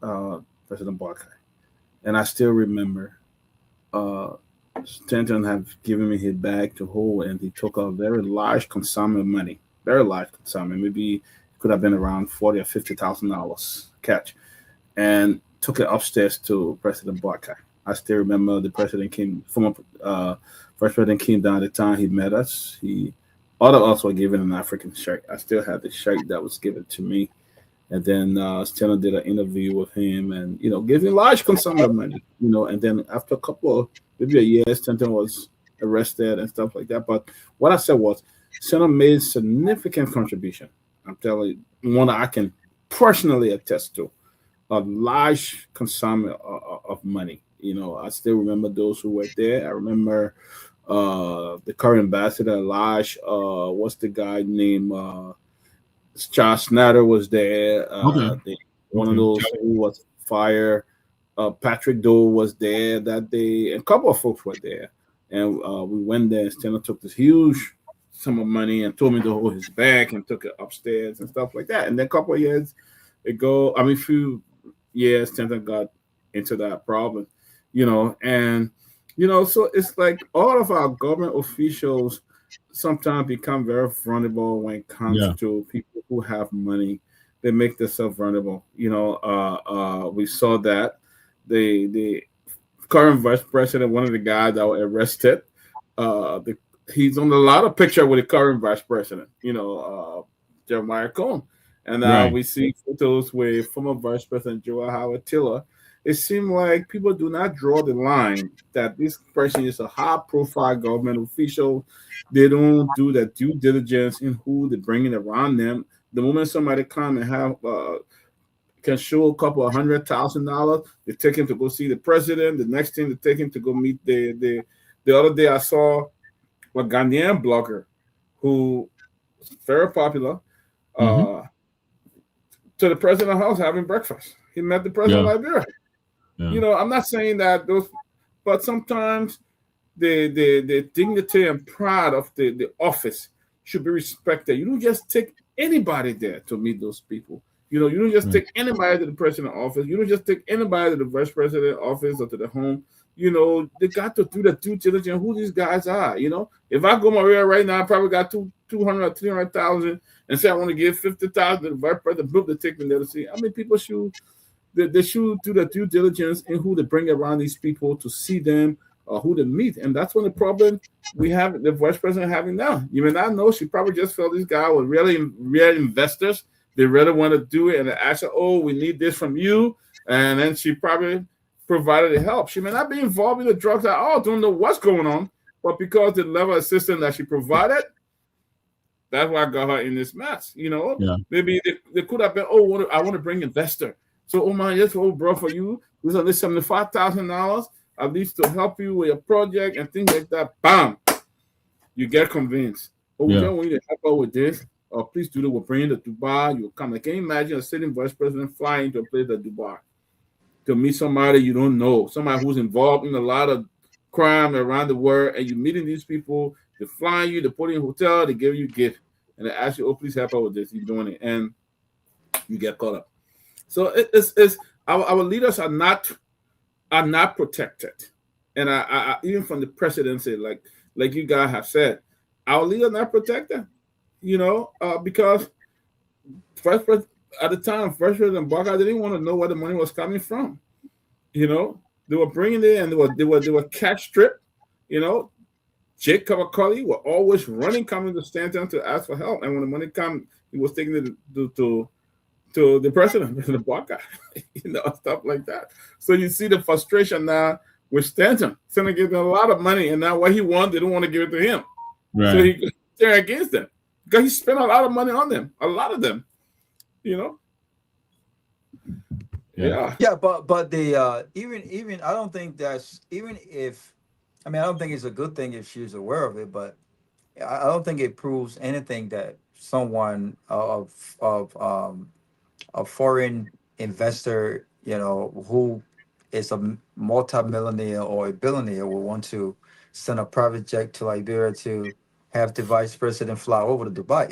President Barker. And I still remember Stanton had given me his bag to hold, and he took a very large consignment money. Very large consignment. Maybe it could have been around $40,000 or $50,000 catch. And took it upstairs to President Barker. I still remember the president first president came down at the time. He met us. All of us were given an African shirt. I still have the shirt that was given to me. And then Stanton did an interview with him and, gave him large consignment money, and then after a couple, maybe a year, Stanton was arrested and stuff like that. But what I said was, Stanton made significant contribution. I'm telling you, one I can personally attest to, a large consignment of money. I still remember those who were there. I remember the current ambassador, large, what's the guy named Charles Snyder was there. One of those who was fired. Patrick Doe was there that day, and a couple of folks were there. And we went there, and Stanton took this huge sum of money and told me to hold his bag and took it upstairs and stuff like that. And then a couple of years ago, few years, Stanton got into that problem, and so it's like all of our government officials sometimes become very vulnerable when it comes to people who have money. They make themselves vulnerable. We saw that the current vice president, one of the guys that were arrested, he's on a lot of picture with the current vice president, Jeremiah Cohn. And we see photos with former Vice President Joel Howard Taylor. It seems like people do not draw the line that this person is a high-profile government official. They don't do the due diligence in who they're bringing around them. The moment somebody come and have can show a couple of $100,000, they take him to go see the president. The next thing, they take him to go meet the other day I saw a Ghanaian blogger who is very popular. To the president's house having breakfast. He met the president of Liberia. I'm not saying that but sometimes the dignity and pride of the office should be respected. You don't just take anybody there to meet those people. You don't just take anybody to the president's office. You don't just take anybody to the vice president's office or to the home. They got to do the due diligence who these guys are. If I go Maria right now, I probably got 200 or 300,000 and say I want to give 50,000 to the vice president, book to take me there to see. People should do the due diligence in who they bring around these people to see them or who they meet. And that's one of the problem we have the vice president having now. You may not know, she probably just felt these guys were really real investors. They really want to do it, and they ask her, "Oh, we need this from you," and then she probably provided the help. She may not be involved in the drugs at all, don't know what's going on, but because the level of assistance that she provided, that's why I got her in this mess. Maybe they could have been, I want to bring investor. So, man, yes, bro, for you, this is $75,000 at least to help you with your project and things like that. Bam, you get convinced. We don't want you to help out with this. Or please do that. We'll bring you to Dubai. You'll come. Can you imagine a sitting vice president flying to a place like Dubai to meet somebody you don't know, somebody who's involved in a lot of crime around the world, and you're meeting these people, they're flying you, they put you in a hotel, they give you a gift, and they ask you, please help out with this. You're doing it, and you get caught up. So it's our leaders are not protected, and I even from the presidency, like you guys have said, our leaders are not protected. Because at the time, First President Barker didn't want to know where the money was coming from. They were bringing it, and they were cash stripped. Jake Kavakali were always coming to Stanton to ask for help, and when the money came, he was taking it to to the president, President Walker, stuff like that. So you see the frustration now with Stanton. Stanton gave them a lot of money, and now what he wanted, they don't want to give it to him. Right. So he they're against them because he spent a lot of money on them, a lot of them. Yeah, but the even I don't think that's even if I don't think it's a good thing if she's aware of it, but I don't think it proves anything that someone of a foreign investor, who is a multi-millionaire or a billionaire, will want to send a private jet to Liberia to have the vice president fly over to Dubai.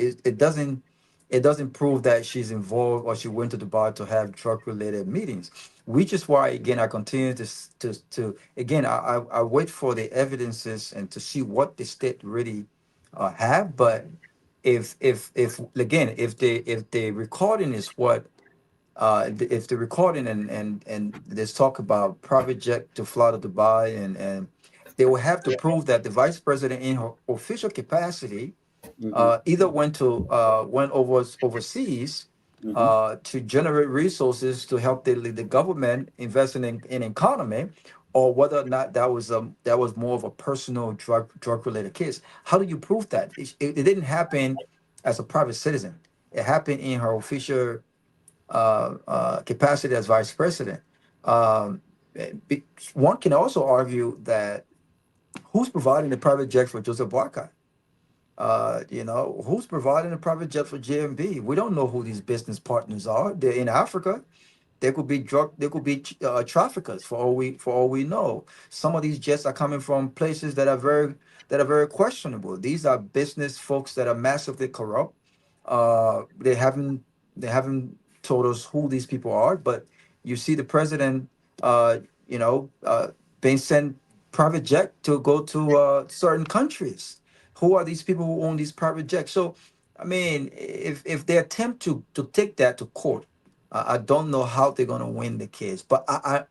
It doesn't prove that she's involved or she went to Dubai to have drug-related meetings, which is why, again, I continue to again, I wait for the evidences and to see what the state really have. But if the recording is what, if the recording and there's talk about private jet to fly to Dubai, and they will have to prove that the vice president in her official capacity either went overseas to generate resources to help the government invest in economy, or whether or not that was more of a personal drug related case. How do you prove that? It didn't happen as a private citizen. It happened in her official capacity as vice president. One can also argue that who's providing the private jet for Joseph Boakai? Who's providing a private jet for JMB? We don't know who these business partners are. They're in Africa. There could be traffickers for all we know. Some of these jets are coming from places that are very questionable. These are business folks that are massively corrupt. They haven't told us who these people are, but you see the president, being sent private jet to go to certain countries. Who are these people who own these private jets? So, if they attempt to take that to court, I don't know how they're going to win the case. But I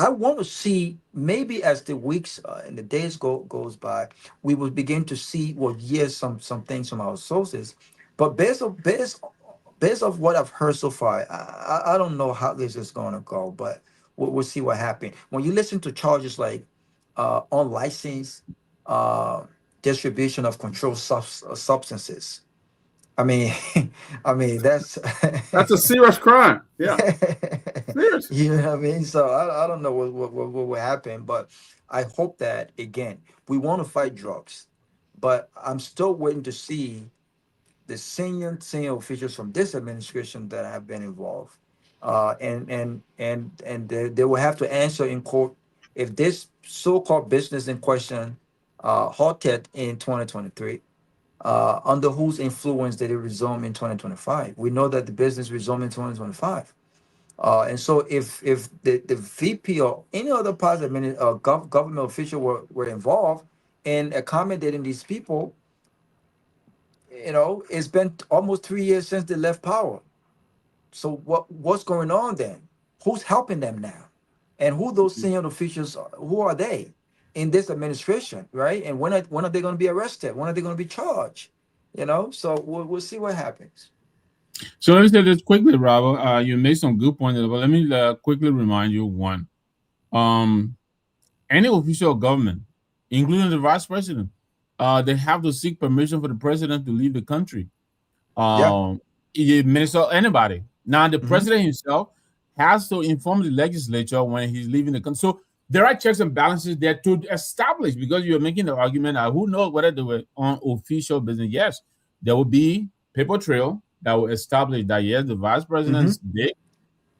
want to see, maybe as the weeks and the days goes by, we will begin to see hear some things from our sources. But based off what I've heard so far, I don't know how this is going to go. But we'll see what happens. When you listen to charges like unlicensed distribution of controlled substances, that's a serious crime. Yeah. Serious. You know what I mean? So I don't know what will happen, but I hope that, again, we want to fight drugs, but I'm still waiting to see the senior officials from this administration that have been involved, and they will have to answer in court if this so-called business in question halted in 2023. Under whose influence did it resume in 2025? We know that the business resumed in 2025. And so if the VP or any other part of the government official were involved in accommodating these people, it's been almost 3 years since they left power. So what's going on then? Who's helping them now? And who those senior officials are? Who are they in this administration, right? And when are they going to be arrested? When are they going to be charged? So we'll see what happens. So let me say this quickly, Robert. You made some good points, but let me quickly remind you one. Any official of government, including the vice president, they have to seek permission for the president to leave the country. Minister, anybody. Now, the president himself has to inform the legislature when he's leaving the country. So there are checks and balances there to establish, because you're making the argument that who knows whether they were on official business. Yes, there will be paper trail that will establish that, yes, the vice president did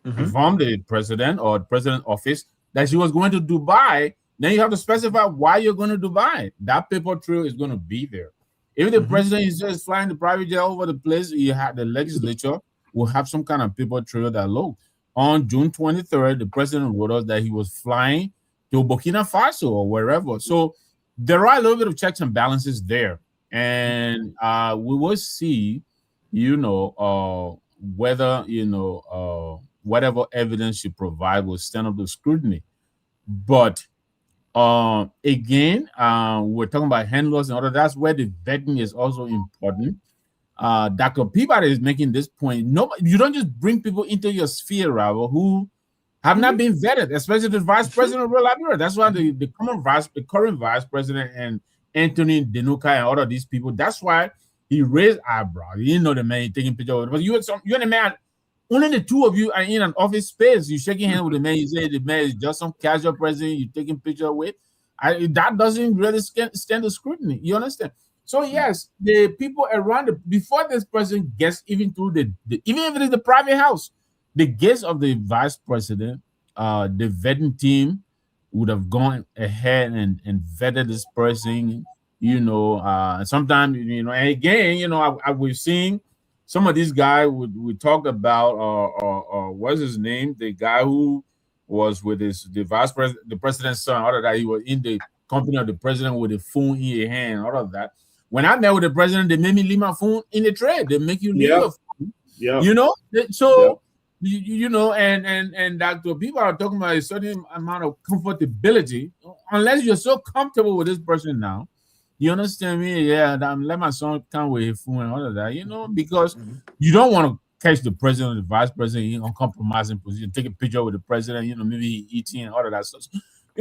inform the president or the president's office that she was going to Dubai. Then you have to specify why you're going to Dubai. That paper trail is going to be there. If the president is just flying the private jet over the place, you have the legislature will have some kind of paper trail that look. On June 23rd, the president wrote us that he was flying to Burkina Faso or wherever. So there are a little bit of checks and balances there. And we will see, whether, whatever evidence you provide will stand up to scrutiny. But again, we're talking about handlers and all of that. That's where the vetting is also important. Dr. Peabody is making this point. No, you don't just bring people into your sphere, Ravel, who have not been vetted, especially the vice president of Liberia. That's why the current vice president and Anthony Denuka and all of these people, that's why he raised eyebrows. He didn't know the man taking picture with him. But you and the man, only the two of you are in an office space. You shaking hands with the man. You say the man is just some casual president you taking picture with. That doesn't really stand the scrutiny. You understand? So yes, the people around before this president gets even through even if it is the private house, the guests of the vice president, the vetting team would have gone ahead and vetted this person. Sometimes and again, we've seen some of these guys we talked about, or what's his name? The guy who was with the vice president, the president's son, all of that. He was in the company of the president with a phone in your hand, all of that. When I met with the president, they made me leave my phone in the tray. They make you leave your phone. Yeah. So and Dr. People are talking about a certain amount of comfortability. Unless you're so comfortable with this person now, you understand me? Yeah, let my son come with his phone and all of that, because you don't want to catch the president or the vice president in uncompromising position, take a picture with the president, maybe eating and all of that stuff.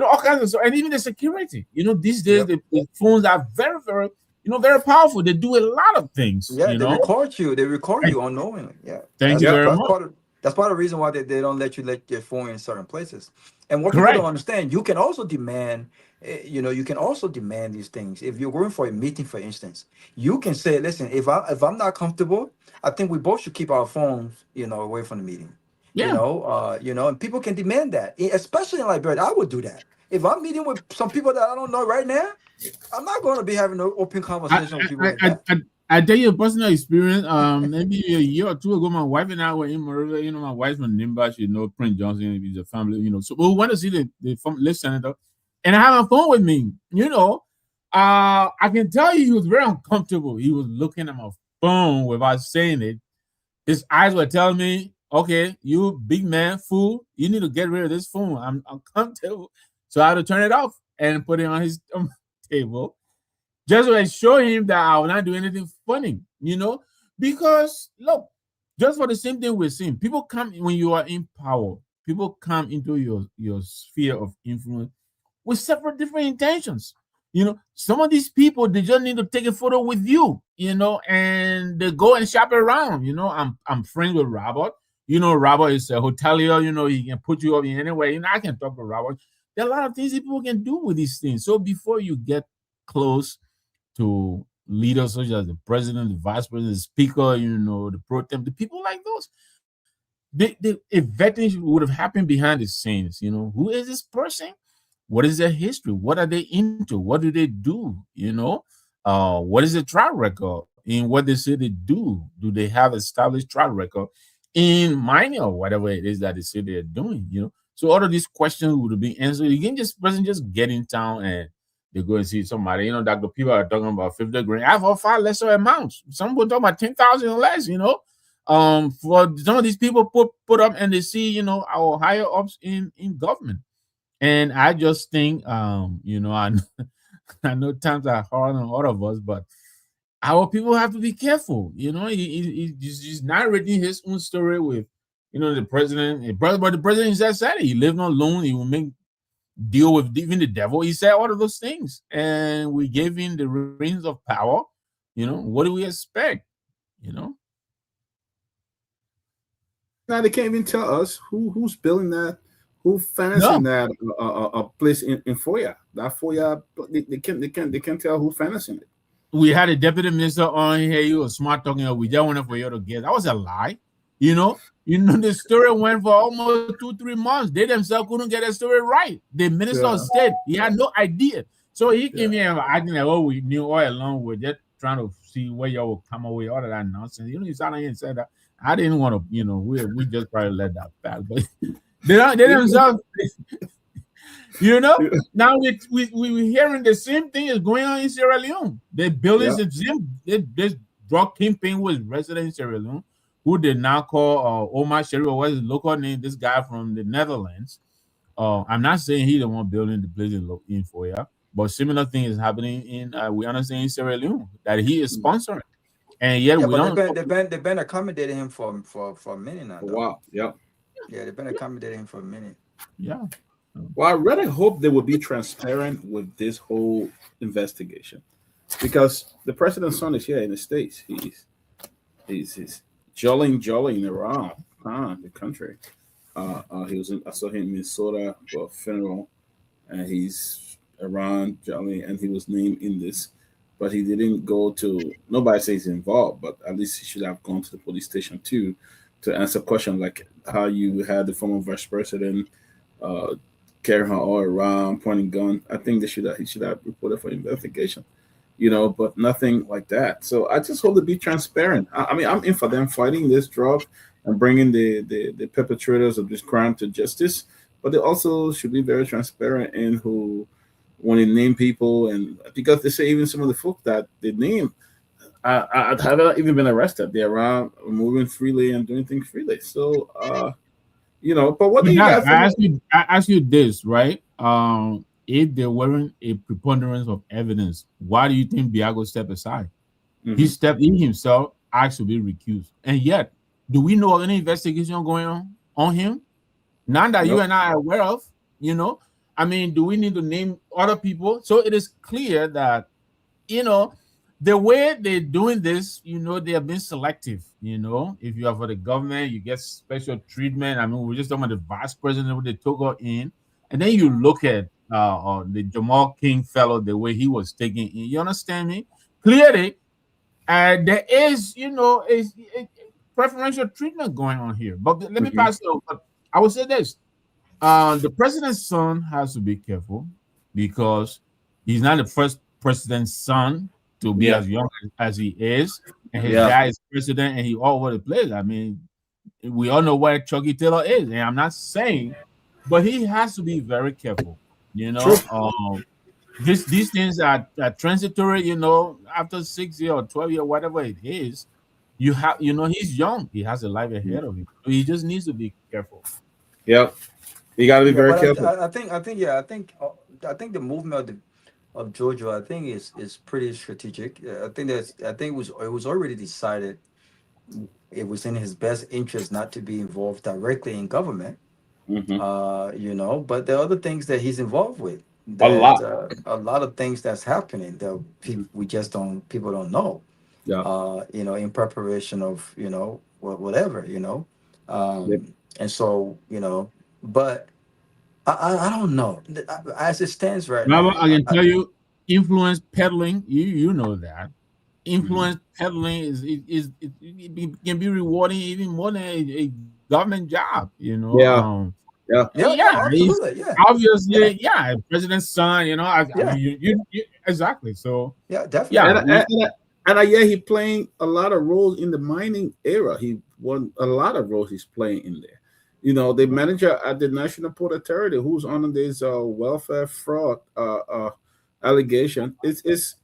All kinds of stuff. And even the security. These days the phones are very, very, very powerful. They do a lot of things. Yeah, they record you. They record you unknowingly. Yeah. Thank you very much. That's part of the reason why they don't let you let your phone in certain places. And what people don't understand, you can also demand, you can also demand these things. If you're going for a meeting, for instance, you can say, listen, if I'm not comfortable, I think we both should keep our phones, away from the meeting. Yeah. And people can demand that, especially in Liberia. I would do that. If I'm meeting with some people that I don't know right now, I'm not going to be having an open conversation with people like that. I tell you a personal experience. Maybe a year or two ago, my wife and I were in Monrovia. My wife's from Nimba. She knows Prince Johnson. He's a family. So we went to see the lift senator, and I have a phone with me. I can tell you he was very uncomfortable. He was looking at my phone without saying it. His eyes were telling me, "Okay, you big man, fool, you need to get rid of this phone. I'm uncomfortable." So I had to turn it off and put it on his table. Just to show him that I will not do anything funny, because look, just for the same thing we're seeing, people come when you are in power, people come into your sphere of influence with separate different intentions. Some of these people, they just need to take a photo with you, and they go and shop around. I'm friends with Robert. Robert is a hotelier, he can put you up in any way. I can talk to Robert. There are a lot of things that people can do with these things. So before you get close to leaders such as the president, the vice president, the speaker, the pro tem, the people like those, if vetting would have happened behind the scenes, who is this person? What is their history? What are they into? What do they do? What is the track record in what they say they do? Do they have established track record in mining or whatever it is that they say they're doing? So all of these questions would have been answered. You can just get in town and they go and see somebody. Dr. People are talking about 50 grand. I have far lesser amounts. Some people talk about 10,000 or less, for some of these people put up and they see, our higher ups in government. And I just think, I know times are hard on all of us, but our people have to be careful. He's narrating his own story with, the president. But the president just said it. He lived on loan. He will deal with even the devil. He said all of those things, and we gave him the reins of power. What do we expect? Now they can't even tell us who's building that, who's financing that place in Foya. That Foya, they can't tell who's financing it. We had a deputy minister on here. You were smart talking. We just wanted for you to get. That was a lie. The story went for almost 2-3 months. They themselves couldn't get the story right. The minister of state, he had no idea. So he came here acting like, we knew all along. We're just trying to see where y'all will come away, all of that nonsense. He sat here and said that. I didn't want to, we just probably let that pass. But they themselves, now we're hearing the same thing is going on in Sierra Leone. They're building this drug kingpin was resident in Sierra Leone, who they now call Omar Sherry, or what's his local name, this guy from the Netherlands. I'm not saying he's the one building the place in Foya, but similar thing is happening in, we understand, in Sierra Leone, that he is sponsoring. And yet Yeah, we but don't. they've been accommodating him for a minute now. Though. Wow. Yep. Yeah, they've been accommodating him for a minute. Yeah. Well, I really hope they will be transparent with this whole investigation, because the president's son is here in the States. He's jollying around the country. I saw him in Minnesota for a funeral, and he's around jolly, and he was named in this, but he didn't go to. Nobody says he's involved, but at least he should have gone to the police station too, to answer questions like how you had the former vice president carrying her all around, pointing gun. I think he should have reported for investigation, but nothing like that. So I just hope to be transparent. I mean, I'm in for them fighting this drug and bringing the perpetrators of this crime to justice, but they also should be very transparent in who, when they name people, and because they say even some of the folk that they name haven't even been arrested. They're around moving freely and doing things freely. So, but what do you guys think? I ask you this, right? If there weren't a preponderance of evidence, why do you think Biago stepped aside? Mm-hmm. He stepped in himself, asked to be recused. And yet, do we know of any investigation going on him? None that you and I are aware of, I mean, do we need to name other people? So it is clear that, the way they're doing this, they have been selective. If you are for the government, you get special treatment. I mean, we're just talking about the vice president when they took her in. And then you look at the Jamal King fellow, the way he was taken in. You understand me? Clearly, there is, a preferential treatment going on here. But let me pass it over. I would say this. The president's son has to be careful, because he's not the first president's son to be as young as he is, and his dad is president, and he all over the place. I mean, we all know where Chucky Taylor is, and I'm not saying, but he has to be very careful. These things are transitory. After 6 years or 12 years, whatever it is, you have, he's young. He has a life ahead of him. So he just needs to be careful. Yep. You got to be very careful. I think the movement of Georgia, I think is pretty strategic. I think it was already decided it was in his best interest not to be involved directly in government. Mm-hmm. But there are other things that he's involved with. A lot of things that's happening that people don't know. Yeah. In preparation of whatever. And so but I don't know. As it stands right now, I can tell you, influence peddling. You know that influence peddling it can be rewarding even more than a government job. Absolutely. Obviously, president's son. I mean, you exactly. So definitely. And he playing a lot of roles in the mining era. He won a lot of roles. He's playing in there. The manager at the National Port Authority, who's on this welfare fraud allegation, it's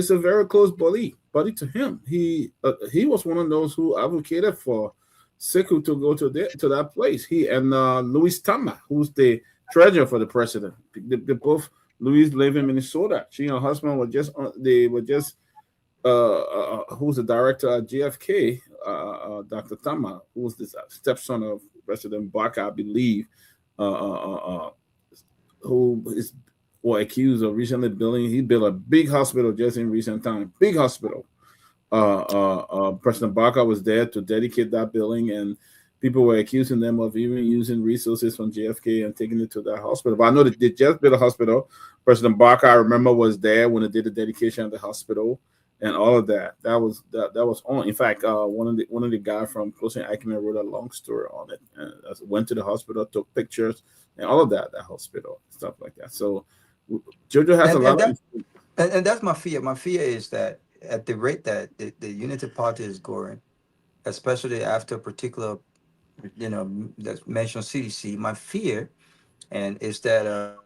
a very close buddy to him. He was one of those who advocated for Sekou to go to that place. He and Louis Tama, who's the treasurer for the president. They both Louis live in Minnesota. She and her husband were just who's the director at JFK, Dr. Tama, who was the stepson of President Barker, I believe, who is accused of recently building. He built a big hospital just in recent time. Big hospital. President Barker was there to dedicate that building, and people were accusing them of even using resources from JFK and taking it to that hospital. But I know that they just built a hospital. President Barker, I remember, was there when they did the dedication of the hospital. And all of that was on. In fact, one of the guys from Closing Acumen wrote a long story on it. And went to the hospital, took pictures, and all of that hospital, stuff like that. So, Georgia has a lot of. And that's my fear. My fear is that at the rate that the Unity Party is going, especially after a particular, that's mentioned CDC, my fear, and is that.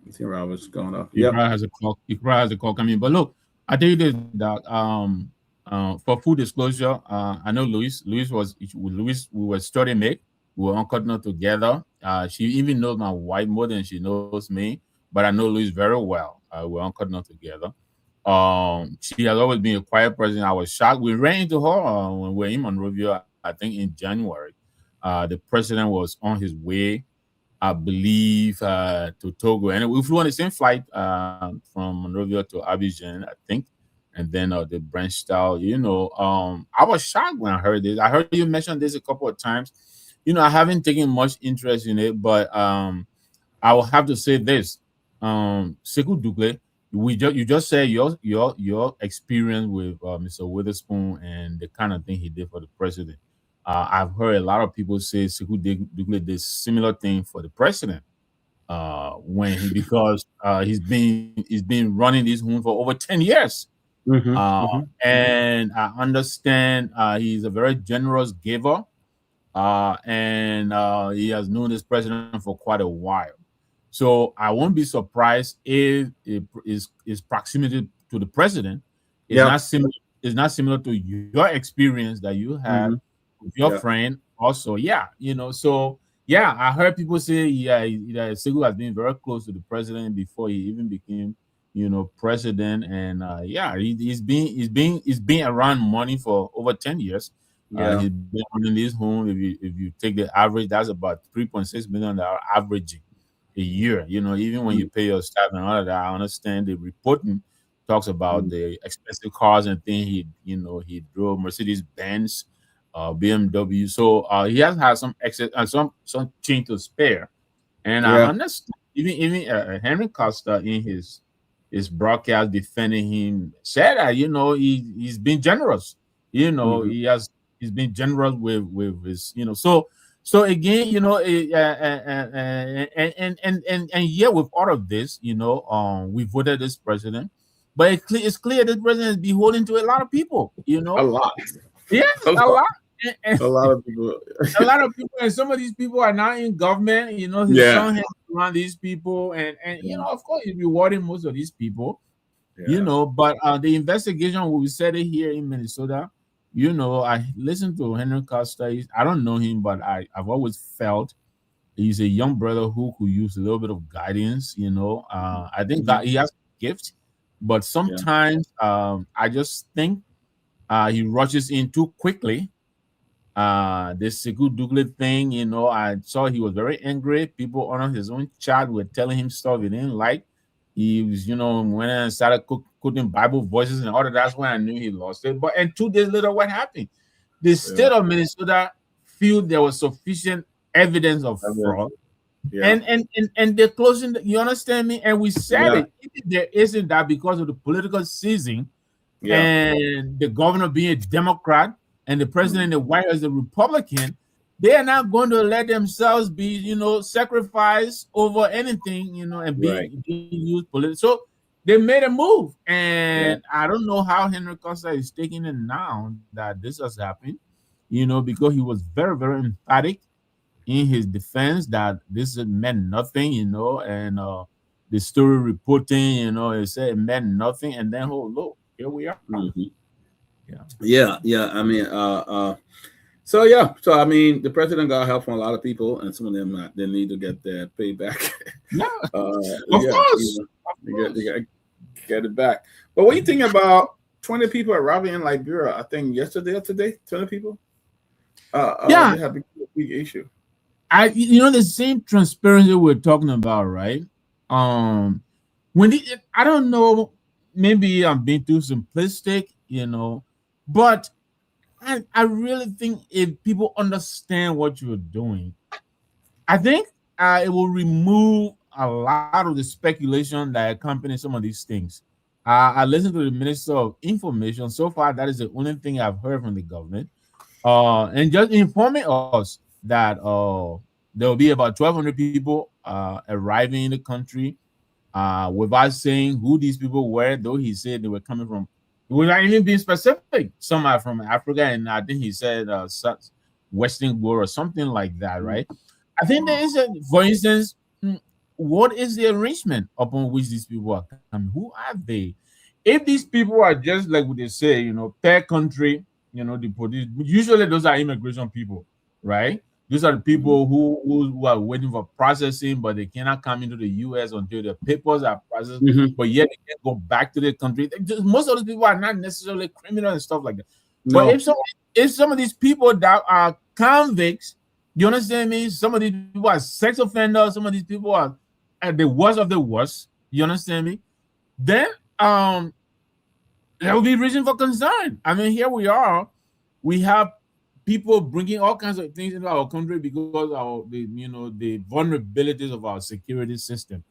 I think Robert's going up. Ikra has a call coming. But look, I tell you this, that for full disclosure, I know Louis we were study mate. We were on Cotton together. She even knows my wife more than she knows me. but I know Louise very well. We're on Cotton together. She has always been a quiet person. I was shocked. We ran into her when we were in Monrovia, I think in January. The president was on his way, I believe, to Togo. And we flew on the same flight from Monrovia to Abidjan, I think. And then they branched out, I was shocked when I heard this. I heard you mention this a couple of times. I haven't taken much interest in it, but I will have to say this. Sekou Dougle, you just said your experience with Mr. Witherspoon and the kind of thing he did for the president. I've heard a lot of people say Sekou Dougle did similar thing for the president because he's been running this home for over 10 years. And I understand he's a very generous giver, and he has known this president for quite a while. So I won't be surprised if his proximity to the president is not similar to your experience that you had with your friend. Also, So I heard people say, Sekou has been very close to the president before he even became, president, and he's been around money for over 10 years. He's been running this home. If you take the average, that's about $3.6 million averaging a year. Even when you pay your staff and all of that, I understand the reporting talks about the expensive cars and things. He drove Mercedes Benz, BMW. So he has had some excess and some change to spare. And I understand even Henry Costa in his broadcast defending him said that he's been generous. He's been generous with his So again, and yet with all of this, we voted this president, but it's clear this president is beholden to a lot of people. A lot. Yeah, a lot. A lot of people. A lot of people, and some of these people are now in government. His son has run these people, and of course, he's rewarding most of these people. But the investigation, we said it here in Minnesota. I listened to Henry Costa. I don't know him, but I've always felt he's a young brother who could use a little bit of guidance. I think that he has gifts, but sometimes I just think he rushes in too quickly. This Sekou Dougle thing, I saw he was very angry. People on his own chat were telling him stuff he didn't like. He was, when I started quoting Bible voices and all of that's when I knew he lost it. And 2 days later, what happened? The state of Minnesota feel there was sufficient evidence of fraud. And they're closing, you understand me? And we said it. If there isn't that because of the political season and the governor being a Democrat and the president in the White House a Republican, they are not going to let themselves be, sacrificed over anything, and being used politically. So they made a move, and I don't know how Henry Costa is taking it now that this has happened, because he was very, very emphatic in his defense that this meant nothing, and the story reporting, it said it meant nothing, and then look, here we are. I mean, So I mean, the president got help from a lot of people, and some of them they need to get their payback. Of course, they got get it back. But what do you think about 20 people arriving in Liberia? I think yesterday or today, 20 people. They have a big issue. The same transparency we're talking about, right? I don't know, maybe I'm being too simplistic, but I really think if people understand what you're doing, I think it will remove a lot of the speculation that accompanies some of these things. I listened to the Minister of Information. So far, that is the only thing I've heard from the government. And just informing us that there will be about 1,200 people arriving in the country without saying who these people were, though he said they were coming from, without even being specific. Some are from Africa, and I think he said Western World or something like that, right? I think there is for instance, what is the arrangement upon which these people are coming? Who are they? If these people are just like what they say, per country, the police, usually those are immigration people, right? These are the people who are waiting for processing, but they cannot come into the U.S. until the papers are processed. But yet they can't go back to their country. Most of these people are not necessarily criminal and stuff like that. No. But if some of these people that are convicts, you understand me? Some of these people are sex offenders. Some of these people are at the worst of the worst. You understand me? Then there will be reason for concern. I mean, here we are. We have people bringing all kinds of things into our country because of the vulnerabilities of our security system,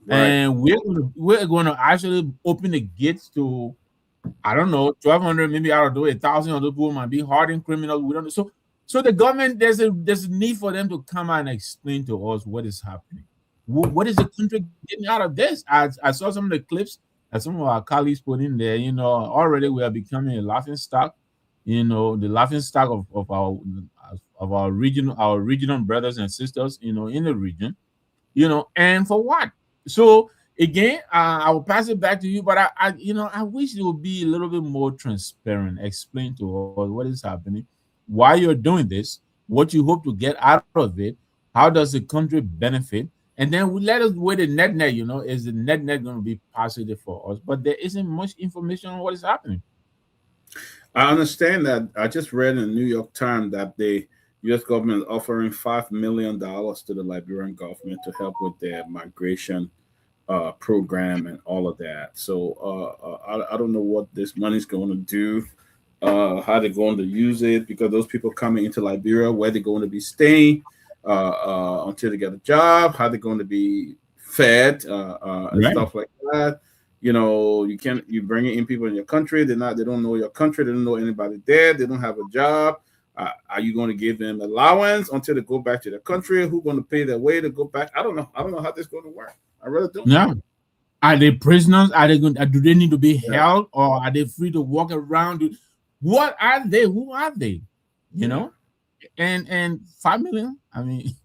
and we're going to actually open the gates to, I don't know, 1,200, maybe out of those 1,000 of those people might be hardened criminals. We don't know. So the government, there's a need for them to come out and explain to us what is happening. What is the country getting out of this? I saw some of the clips that some of our colleagues put in there. Already we are becoming a laughing stock. The laughing stock of our regional brothers and sisters, in the region, and for what? So again, I will pass it back to you, but I wish it would be a little bit more transparent. Explain to us what is happening, why you're doing this, what you hope to get out of it, how does the country benefit, and then we let us weigh the net. Is the net going to be positive for us? But there isn't much information on what is happening. I understand that. I just read in the New York Times that the U.S. government is offering $5 million to the Liberian government to help with their migration program and all of that. So I don't know what this money is going to do, how they're going to use it, because those people coming into Liberia, where they're going to be staying until they get a job, how they're going to be fed and stuff like that. You bring in people in your country. They don't know your country. They don't know anybody there. They don't have a job. Are you going to give them allowance until they go back to their country? Who's going to pay their way to go back? I don't know. I don't know how this is going to work. I really don't. Yeah. Are they prisoners? Do they need to be held, or are they free to walk around? What are they? Who are they? And 5 million. I mean,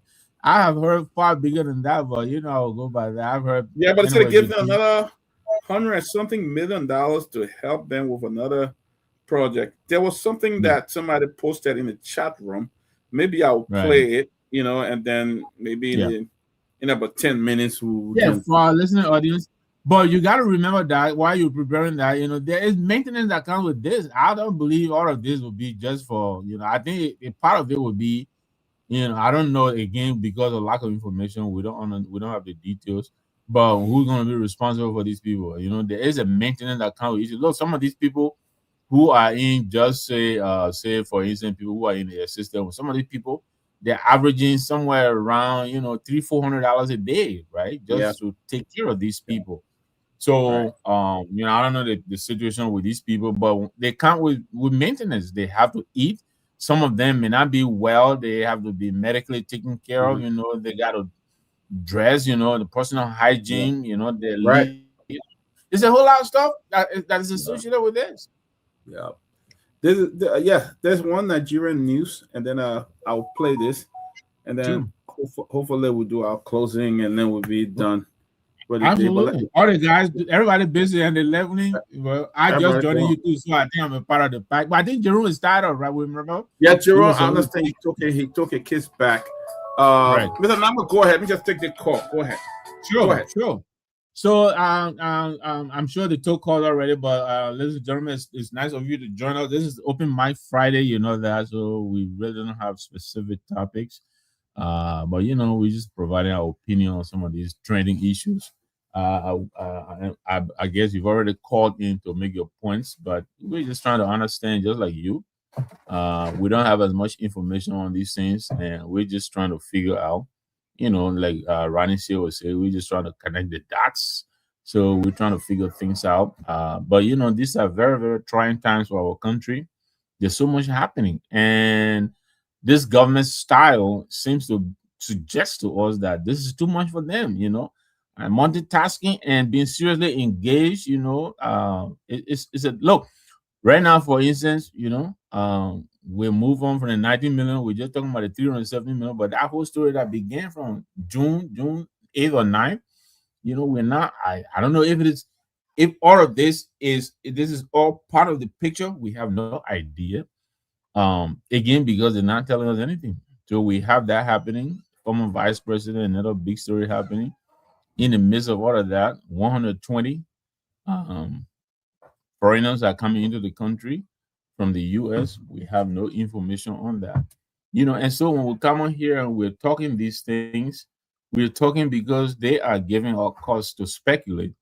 I have heard far bigger than that, but I'll go by that. I've heard. Yeah, but it's going to give them another $100-something million to help them with another project. There was something that somebody posted in the chat room. Maybe I'll play it, and then maybe in about 10 minutes for our listening audience. But you got to remember that while you're preparing that, there is maintenance that comes with this. I don't believe all of this will be just for, I think a part of it will be, I don't know, again, because of lack of information, we don't have the details. But who's going to be responsible for these people? There is a maintenance that comes with it. Look, some of these people who are in, just say for instance, people who are in the system, some of these people, they're averaging somewhere around, $300-400 a day, right? Just to take care of these people. So, I don't know the situation with these people, but they come with maintenance. They have to eat. Some of them may not be well. They have to be medically taken care of. They got to dress, the personal hygiene, there's a whole lot of stuff that is associated with this. There's one Nigerian news, and then I'll play this, and then hopefully we'll do our closing, and then we'll be done. Absolutely. All the guys, everybody busy and they're leveling. Well, I just joined you too, so I think I'm a part of the pack. But I think Jerome is started, right? Remember? Yeah, Jerome, I understand he took a kiss back. Mr. Nagbe, go ahead. Let me just take the call. Go ahead. Sure. So I'm sure they took calls already, but ladies and gentlemen, it's nice of you to join us. This is Open Mic Friday, that, so we really don't have specific topics. But we're just providing our opinion on some of these trending issues. I guess you've already called in to make your points, but we're just trying to understand, just like you. We don't have as much information on these things, and we're just trying to figure out, like Ronnie C would say, we're just trying to connect the dots. So we're trying to figure things out. But these are very, very trying times for our country. There's so much happening, and this government style seems to suggest to us that this is too much for them, and multitasking and being seriously engaged, it's a look. Right now, for instance, we move on from the 19 million. We're just talking about the 370 million, but that whole story that began from June 8th or 9th, we're not. I don't know if all of this is all part of the picture. We have no idea. Again, because they're not telling us anything. So we have that happening. Former vice president, another big story happening. In the midst of all of that, 120 foreigners are coming into the country from the U.S. We have no information on that. And so when we come on here and we're talking these things, we're talking because they are giving our cause to speculate.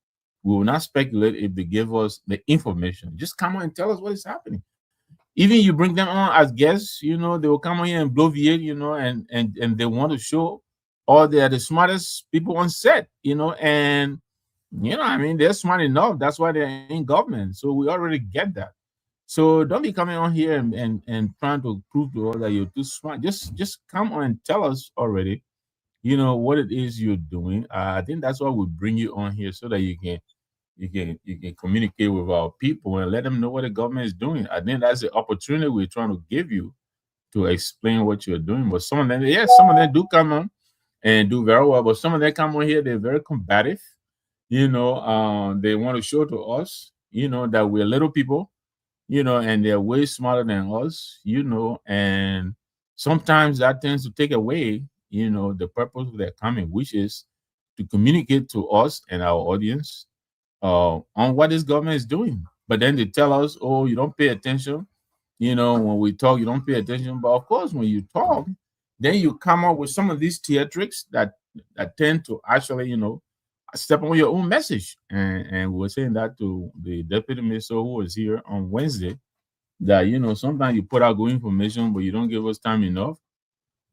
We will not speculate if they give us the information. Just come on and tell us what is happening. Even you bring them on as guests, they will come on here and bloviate, and they want to show all they are the smartest people on set, and they're smart enough. That's why they're in government. So we already get that. So don't be coming on here and trying to prove to us that you're too smart. Just come on and tell us already, what it is you're doing. I think that's why we bring you on here, so that you can communicate with our people and let them know what the government is doing. I think that's the opportunity we're trying to give you to explain what you're doing. But some of them do come on and do very well. But some of them come on here, they're very combative. They want to show to us, that we're little people, and they're way smarter than us, and sometimes that tends to take away, the purpose of their coming, which is to communicate to us and our audience on what this government is doing. But then they tell us, oh, you don't pay attention. When we talk, you don't pay attention. But of course, when you talk, then you come up with some of these theatrics that tend to actually, step on your own message. And we're saying that to the deputy minister who was here on Wednesday, that, sometimes you put out good information, but you don't give us time enough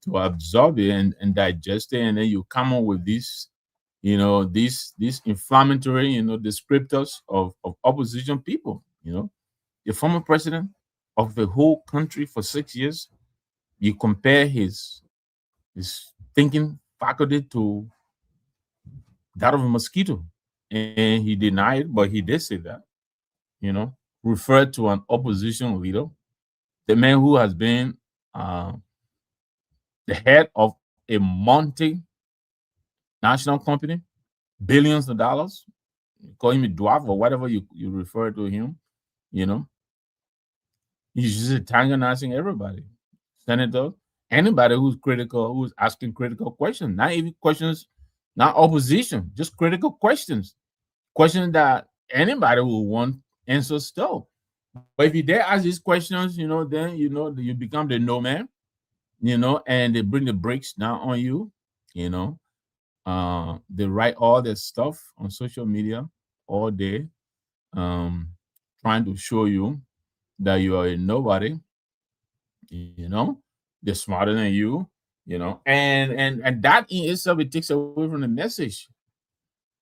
to absorb it and digest it. And then you come up with these inflammatory, descriptors of opposition people. The former president of the whole country for 6 years, you compare his thinking faculty to that of a mosquito, and he denied it, but he did say that, referred to an opposition leader, the man who has been the head of a multinational company, billions of dollars, call him a dwarf or whatever you refer to him, he's just antagonizing everybody. Senator, anybody who's critical, who's asking critical questions, not even questions, not opposition, just critical questions that anybody will want answers still. But if you dare ask these questions, then you become the no man, and they bring the brakes down on you, they write all their stuff on social media all day, trying to show you that you are a nobody, they're smarter than you, and that in itself, it takes away from the message.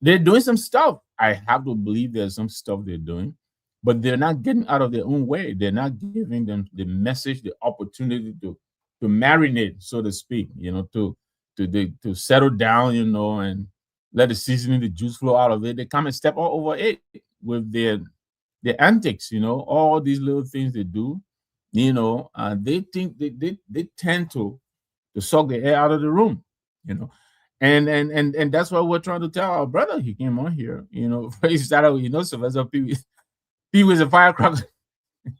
They're doing some stuff. I have to believe there's some stuff they're doing, but they're not getting out of their own way. They're not giving them the message, the opportunity to marinate, so to speak, to settle down, and let the seasoning, the juice flow out of it. They come and step all over it with their antics, all these little things they do, they think they tend to suck the air out of the room, and that's what we're trying to tell our brother. He came on here, he started, Sylvester Pewee was a firecracker.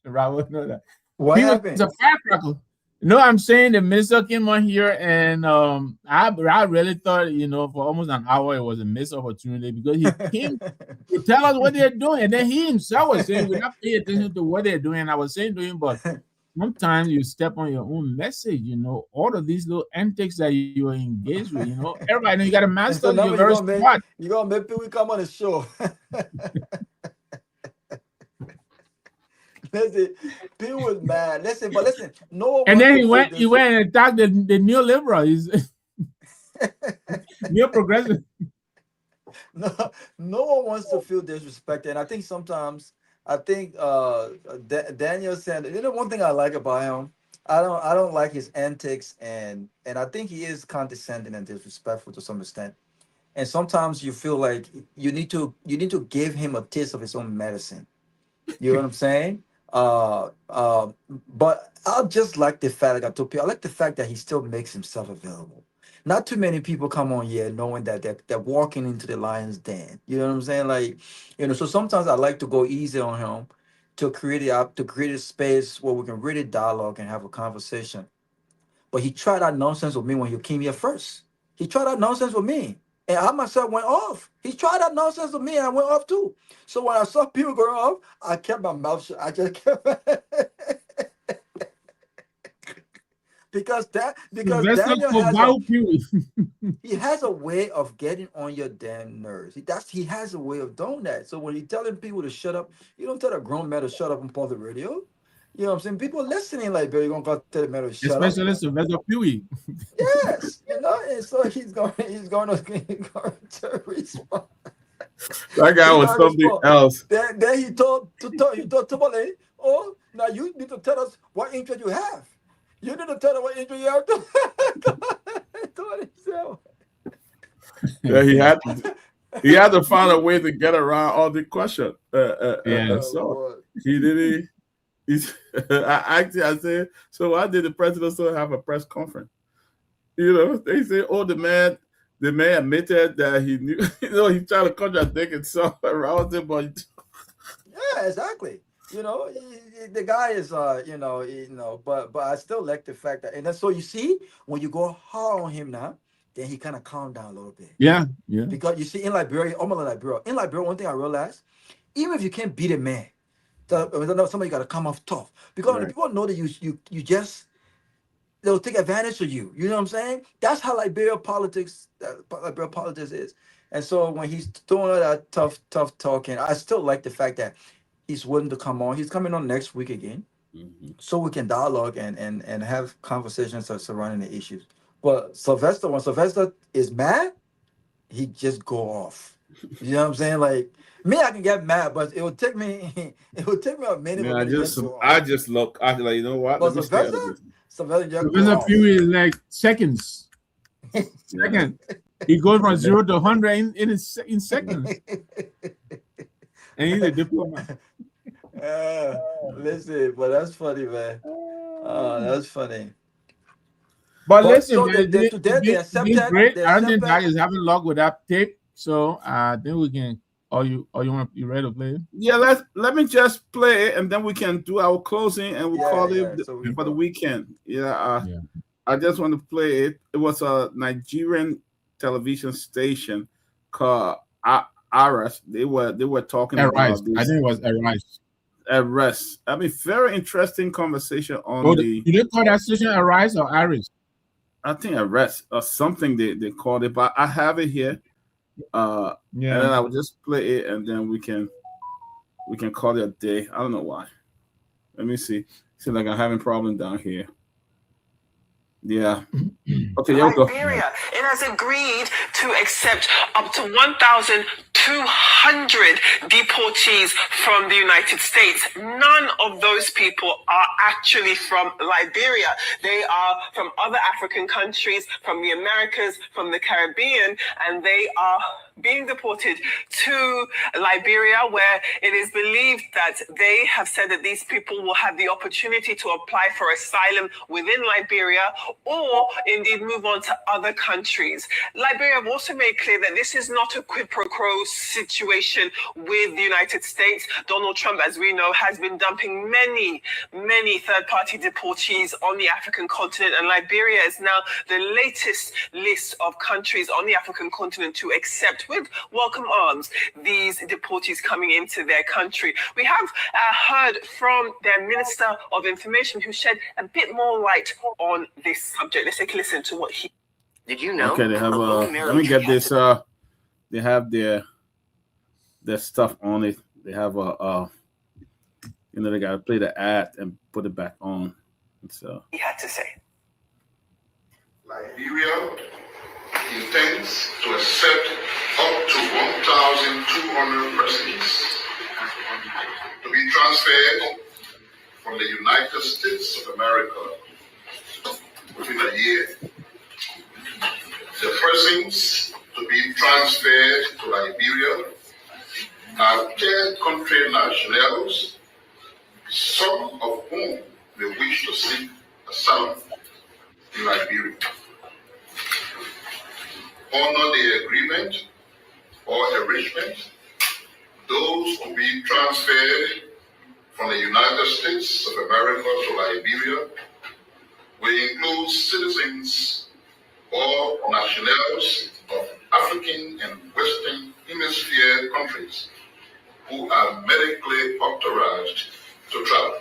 Robert, know that. What happened? He's a firecracker. No, I'm saying the minister came on here, and I really thought, for almost an hour it was a missed opportunity, because he came to tell us what they're doing, and then he himself was saying we're not paying attention to what they're doing. And I was saying to him, but sometimes you step on your own message, all of these little antics that you are engaged with, everybody knows you got a master. So you're very smart. You're gonna make people come on the show. Listen, Bill was mad. Listen, no one. And then he went and attacked the neoliberal. He's neo progressive. No one wants to feel disrespected, and I think sometimes, Daniel said, one thing I like about him, I don't like his antics, and I think he is condescending and disrespectful to some extent. And sometimes you feel like you need to give him a taste of his own medicine. You know what I'm saying? But I just like the fact, like I told people, I like the fact that he still makes himself available. Not too many people come on here knowing that they're walking into the lion's den. You know what I'm saying? Like, so sometimes I like to go easy on him to create a space where we can really dialogue and have a conversation. But he tried that nonsense with me when he came here first. He tried that nonsense with me. And I myself went off. He tried that nonsense with me and I went off too. So when I saw people going off, I kept my mouth shut. I just kept because Daniel has a way of getting on your damn nerves. He has a way of doing that. So when he's telling people to shut up, you don't tell a grown man to shut up on public radio. You know what I'm saying? People listening like, "Barry, you're gonna tell the man to shut up." Especially Sylvester Pewee. Yes, you know, and so he's going to respond. That guy was something else. Then he told Tomalin, "Oh, now you need to tell us what interest you have. You need to tell us what interest you have." To himself. Yeah, he had to find a way to get around all the question. So he didn't. I said, so why did the president still have a press conference? You know, they say, oh, the man admitted that he knew, you know, he tried to contradict himself around him, but yeah, exactly. You know, the guy is, but I still like the fact that, and then so you see, when you go hard on him now, then he kind of calmed down a little bit. Yeah. Because you see, in Liberia, one thing I realized, even if you can't beat a man, somebody got to come off tough, because when people know that you just, they'll take advantage of you. You know what I'm saying? That's how Liberia politics is. And so when he's doing all that tough talking, I still like the fact that he's willing to come on. He's coming on next week again, so we can dialogue and have conversations surrounding the issues. But Sylvester, when Sylvester is mad, he just go off. You know what I'm saying? Like me, I can get mad, but it would take me a minute. Yeah, I just look. I like, you know what? But Sylvester Pewee is like seconds. Second, he goes from 0 to 100 in seconds. And he's a diplomat. Listen, but that's funny, man. That's funny. But listen, so man, they accepted. Great. I don't think that is having luck with that tape. So then we can. You ready to play it? Yeah, let me just play it, and then we can do our closing, and we'll call it for the weekend. I just want to play it. It was a Nigerian television station called Aras. They were talking about this. I think it was Arise. Arise. I mean, very interesting conversation on You didn't call that station Arise or Aris? I think Arise or something they called it, but I have it here. And then I will just play it, and then we can call it a day. I don't know why. Let me see. Seems like I'm having a problem down here. Yeah. Okay, here we go. Liberia, it has agreed to accept up to 1,200 deportees from the United States. None of those people are actually from Liberia. They are from other African countries, from the Americas, from the Caribbean, and they are being deported to Liberia, where it is believed that they have said that these people will have the opportunity to apply for asylum within Liberia or indeed move on to other countries. Liberia have also made clear that this is not a quid pro quo situation with the United States. Donald Trump, as we know, has been dumping many third-party deportees on the African continent, and Liberia is now the latest list of countries on the African continent to accept with welcome arms these deportees coming into their country. We have heard from their Minister of Information, who shed a bit more light on this subject. Let's take a listen to what he... Did you know? Okay, they have let me get this. They have their stuff on it. They have they gotta play the ad and put it back on. So he had to say, Liberia intends to accept up to 1,200 persons to be transferred from the United States of America within a year. The persons to be transferred to Liberia are third country nationals, some of whom may wish to seek asylum in Liberia. Honor the agreement or arrangement. Those to be transferred from the United States of America to Liberia will include citizens or nationals of African and Western Hemisphere countries who are medically authorized to travel.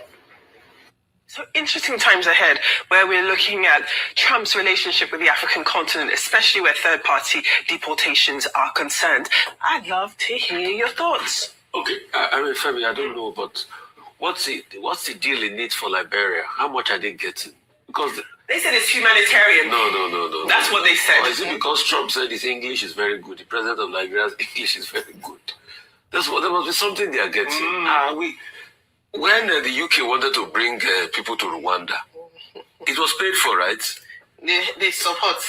So interesting times ahead where we're looking at Trump's relationship with the African continent, especially where third-party deportations are concerned. I'd love to hear your thoughts. Okay, I mean, Femi, I don't know, but what's the deal in it for Liberia? How much are they getting? Because they said it's humanitarian. No. That's what they said. Or is it because Trump said his English is very good? The president of Liberia's English is very good. There must be something they are getting. When the UK wanted to bring people to Rwanda, it was paid for, right? They support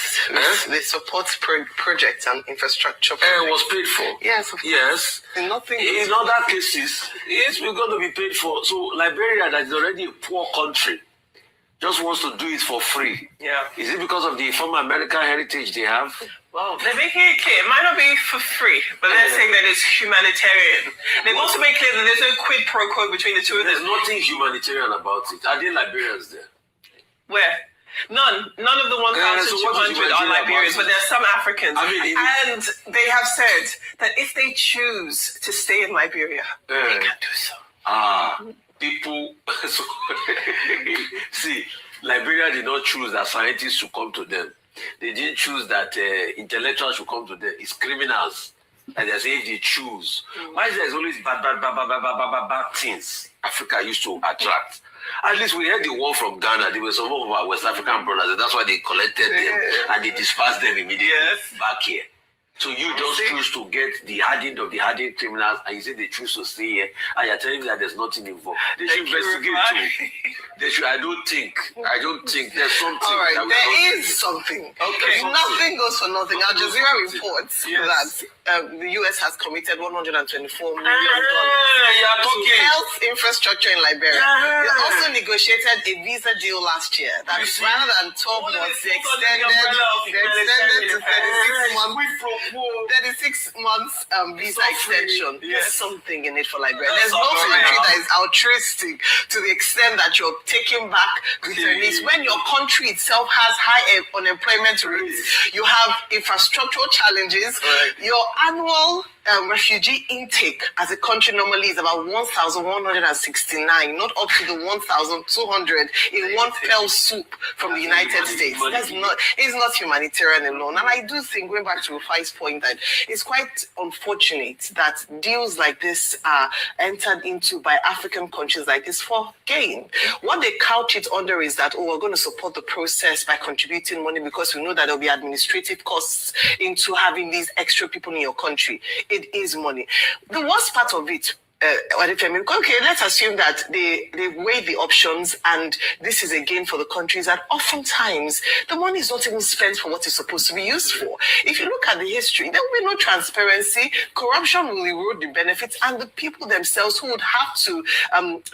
projects and infrastructure. It was paid for. Yes, of course. Yes. Nothing. In other cases, it's going to be paid for. So Liberia, that is already a poor country, just wants to do it for free. Yeah. Is it because of the former American heritage they have? Well, they're making it clear. It might not be for free, but they're saying that it's humanitarian. They've also made clear that there's no quid pro quo between the two of them. There's nothing humanitarian about it. Are there Liberians there? Where? None of the 1,200 are Liberians, but there are some Africans. And they have said that if they choose to stay in Liberia, they can do so. People. See, Liberia did not choose that scientists should come to them. They didn't choose that intellectuals should come to them. It's criminals. And they say if they choose. Why is there always bad things Africa used to attract? At least we heard the war from Ghana. There were some of our West African brothers, and that's why they collected them and they dispersed them immediately back here. So you just choose to get the hardened of the hardened criminals, and you say they choose to stay here, and you're telling me that there's nothing involved. They should investigate too. They should. I don't think there's something. All right, there is something. Okay. Nothing goes for nothing. Al Jazeera reports that the US has committed $124 million to health infrastructure in Liberia. They also negotiated a visa deal last year that rather than 12 months, they extended to 36 months visa extension. There's something in it for Liberia. There's no country that is altruistic to the extent that you're taking back returnees. When your country itself has high unemployment rates, you have infrastructural challenges, your annual refugee intake as a country normally is about 1,169, not up to the 1,200 in one fell swoop from the United States. It's not humanitarian alone. And I do think, going back to Rufai's point, that it's quite unfortunate that deals like this are entered into by African countries like this for gain. What they couch it under is that, we're going to support the process by contributing money because we know that there'll be administrative costs into having these extra people in your country. It is money. The worst part of it, okay, let's assume that they weigh the options and this is a gain for the countries, that oftentimes the money is not even spent for what it's supposed to be used for. If you look at the history, there will be no transparency, corruption will erode the benefits, and the people themselves who would have to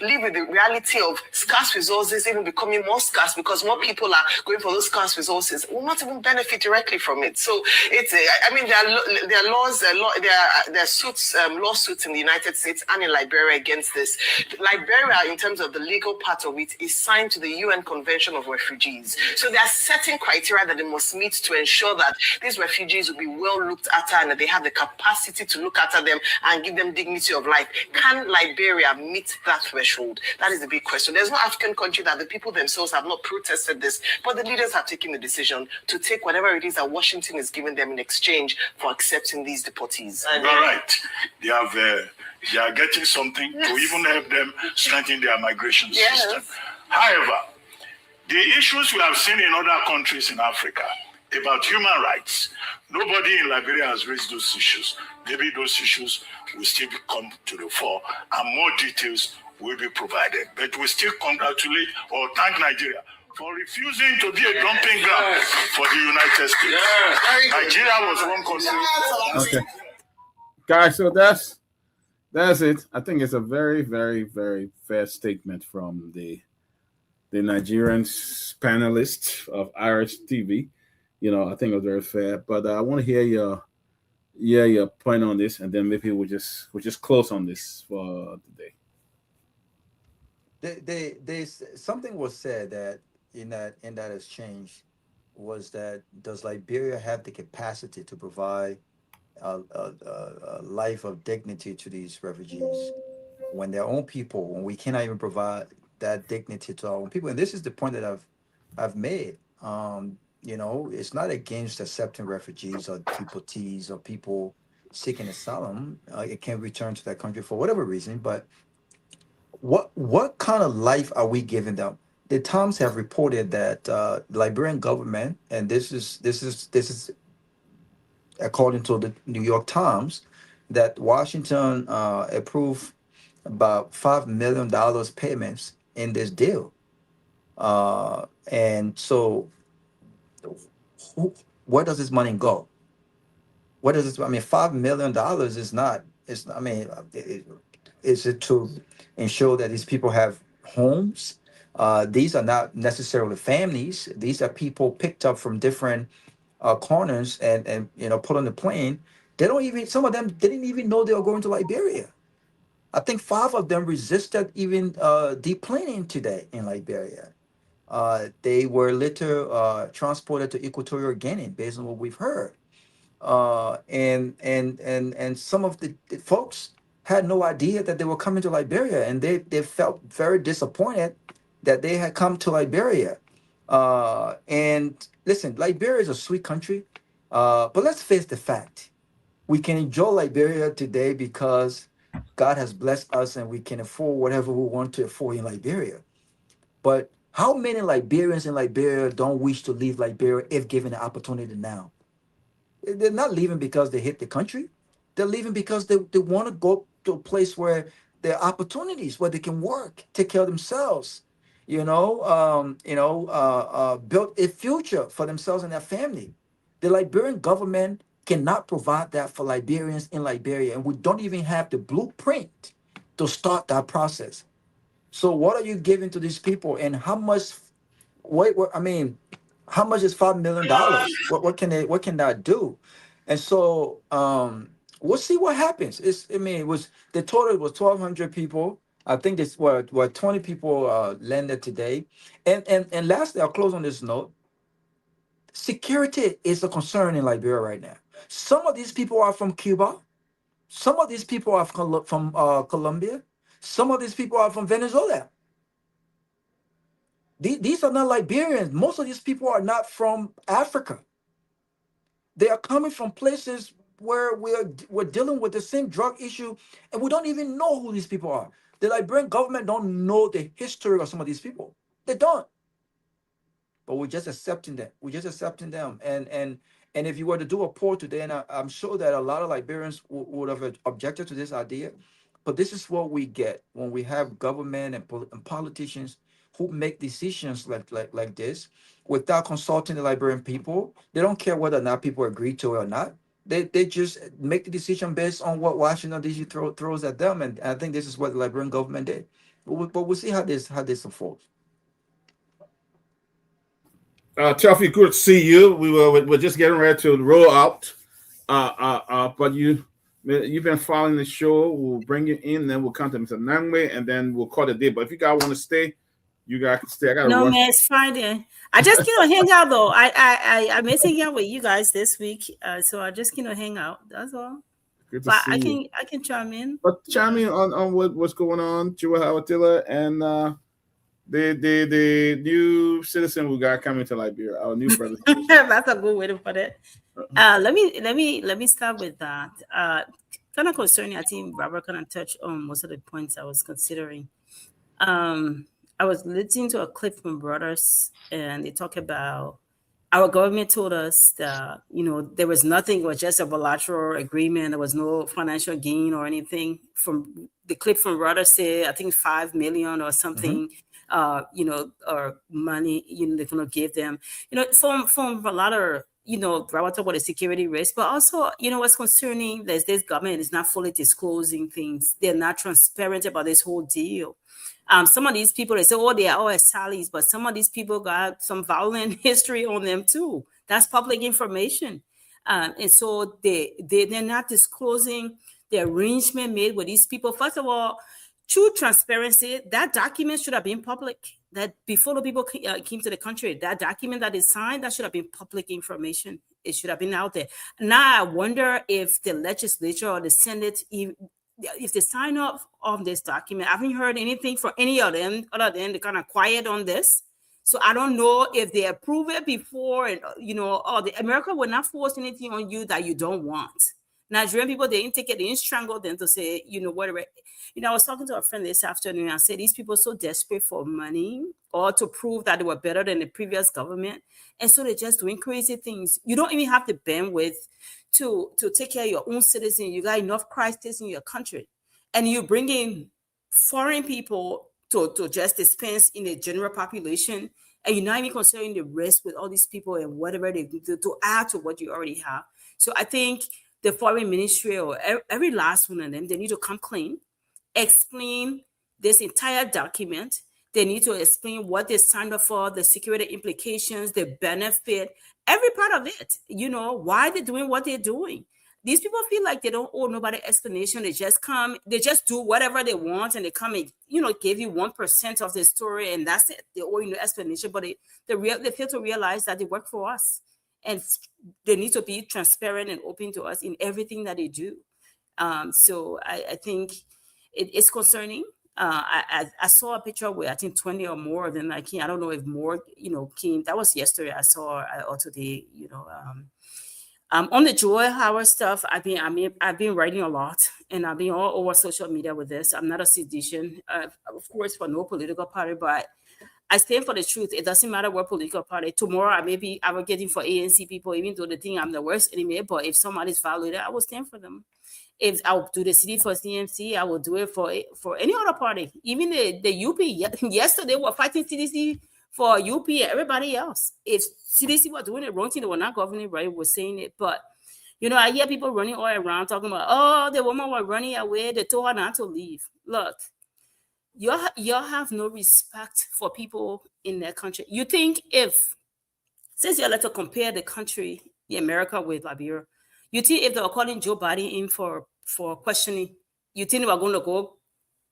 live with the reality of scarce resources even becoming more scarce because more people are going for those scarce resources will not even benefit directly from it. So it's, there are laws, there are suits, lawsuits in the United States and in Liberia against this. Liberia, in terms of the legal part of it, is signed to the UN Convention of Refugees. So there are certain criteria that they must meet to ensure that these refugees will be well looked after and that they have the capacity to look after them and give them dignity of life. Can Liberia meet that threshold? That is the big question. There's no African country that the people themselves have not protested this, but the leaders have taken the decision to take whatever it is that Washington is giving them in exchange for accepting these deportees. You're right. They are getting something to even help them strengthen their migration system. However, the issues we have seen in other countries in Africa about human rights, nobody in Liberia has raised those issues. Maybe those issues will still come to the fore and more details will be provided. But we still congratulate or thank Nigeria for refusing to be a dumping ground for the United States. Nigeria was one country. Okay. Guys, so that's it. I think it's a very, very, very fair statement from the Nigerian panelists of Irish TV. You know, I think it was very fair. But I want to hear your point on this, and then maybe we'll just close on this for today. Something was said that in that exchange was that does Liberia have the capacity to provide a life of dignity to these refugees when their own people, when we cannot even provide that dignity to our own people? And this is the point that I've made. You know, it's not against accepting refugees or deportees or people seeking asylum. It can return to that country for whatever reason, but what kind of life are we giving them? The Times have reported that Liberian government, and this is according to the New York Times, that Washington approved about $5 million payments in this deal. And so, where does this money go? What does this? I mean, $5 million is not. It's. I mean, is it to ensure that these people have homes? These are not necessarily families. These are people picked up from different corners and put on the plane. They don't even. Some of them didn't even know they were going to Liberia. I think 5 of them resisted even deplaning today in Liberia. They were later transported to Equatorial Guinea, based on what we've heard. And some of the folks had no idea that they were coming to Liberia, and they felt very disappointed that they had come to Liberia. And listen, Liberia is a sweet country, but let's face the fact: we can enjoy Liberia today because God has blessed us, and we can afford whatever we want to afford in Liberia. But how many Liberians in Liberia don't wish to leave Liberia if given the opportunity now? They're not leaving because they hate the country. They're leaving because they want to go to a place where there are opportunities, where they can work, take care of themselves, build a future for themselves and their family. The Liberian government cannot provide that for Liberians in Liberia, and we don't even have the blueprint to start that process. So what are you giving to these people, and how much? How much is $5 million? What can that do? And so we'll see what happens. It was the total was 1,200 people. I think this were 20 people landed today. And lastly, I'll close on this note. Security is a concern in Liberia right now. Some of these people are from Cuba. Some of these people are from Colombia. Some of these people are from Venezuela. These are not Liberians. Most of these people are not from Africa. They are coming from places where we're dealing with the same drug issue, and we don't even know who these people are. The Liberian government don't know the history of some of these people. They don't. But we're just accepting them. We're just accepting them. And if you were to do a poll today, and I'm sure that a lot of Liberians would have objected to this idea, but this is what we get when we have government and politicians who make decisions like this without consulting the Liberian people. They don't care whether or not people agree to it or not. They just make the decision based on what Washington DC throws at them, and I think this is what the Liberian government did. But we'll see how this unfolds. Tuffy, good to see you. We're just getting ready to roll out. But you've been following the show. We'll bring you in, then we'll come to Mr. Nagbe, and then we'll call it a day. But if you guys want to stay, you guys can stay. I gotta no, rush. man, it's fine then. I just hang out though. I miss hanging out with you guys this week, so I just hang out. That's all. Good to but see I can chime in. But chime in on what's going on, Chua Hawatila, and the new citizen we got coming to Liberia, our new brother. That's a good way to put it. Let me start with that. Kind of concerning, I think Robert kind of touched on most of the points I was considering. I was listening to a clip from Brothers, and they talk about our government told us that, there was nothing, it was just a bilateral agreement. There was no financial gain or anything. From the clip from Brothers said, I think 5 million or something, or money, they're going to give them, from a lot of, Robert talk about the security risk, but also, what's concerning is this government is not fully disclosing things. They're not transparent about this whole deal. Some of these people, they say, they are all Sallies, but some of these people got some violent history on them too. That's public information. And so they're not disclosing the arrangement made with these people. First of all, true transparency, that document should have been public. That before the people came to the country, that document that is signed, that should have been public information. It should have been out there. Now I wonder if the legislature or the Senate, if they sign off on this document. I haven't heard anything from any of them other than they're kind of quiet on this. So I don't know if they approve it before, and America will not force anything on you that you don't want. Nigerian people, they didn't take it, they didn't strangle them to say, whatever. I was talking to a friend this afternoon, and I said, these people are so desperate for money or to prove that they were better than the previous government. And so they're just doing crazy things. You don't even have the bandwidth to take care of your own citizens. You got enough crisis in your country. And you bring in foreign people to just dispense in the general population. And you're not even considering the risk with all these people and whatever they do to add to what you already have. So I think the foreign ministry or every last one of them, they need to come clean, explain this entire document. They need to explain what they signed up for, the security implications, the benefit, every part of it, why they're doing what they're doing. These people feel like they don't owe nobody explanation. They just come, they just do whatever they want, and they come and, give you 1% of the story, and that's it. They owe you no explanation, but they fail to realize that they work for us. And they need to be transparent and open to us in everything that they do. So I think it's concerning. I saw a picture where I think 20 or more of them. I don't know if more, came. That was yesterday. I saw or today. On the Joy Howard stuff, I've been writing a lot, and I've been all over social media with this. I'm not a seditious, of course, for no political party, but I stand for the truth. It doesn't matter what political party. Tomorrow, I may be advocating for ANC people, even though they think I'm the worst enemy. But if somebody's violated, I will stand for them. If I'll do the city for CMC, I will do it for any other party. Even the UP. Yesterday, we're fighting CDC for UP and everybody else. If CDC were doing it wrong, they were not governing right. We're saying it, but I hear people running all around talking about, the woman was running away. They told her not to leave. Look. Y'all have no respect for people in their country. You think since you like to compare the country, America with Liberia, you think if they were calling Joe Biden in for questioning, you think they were going to go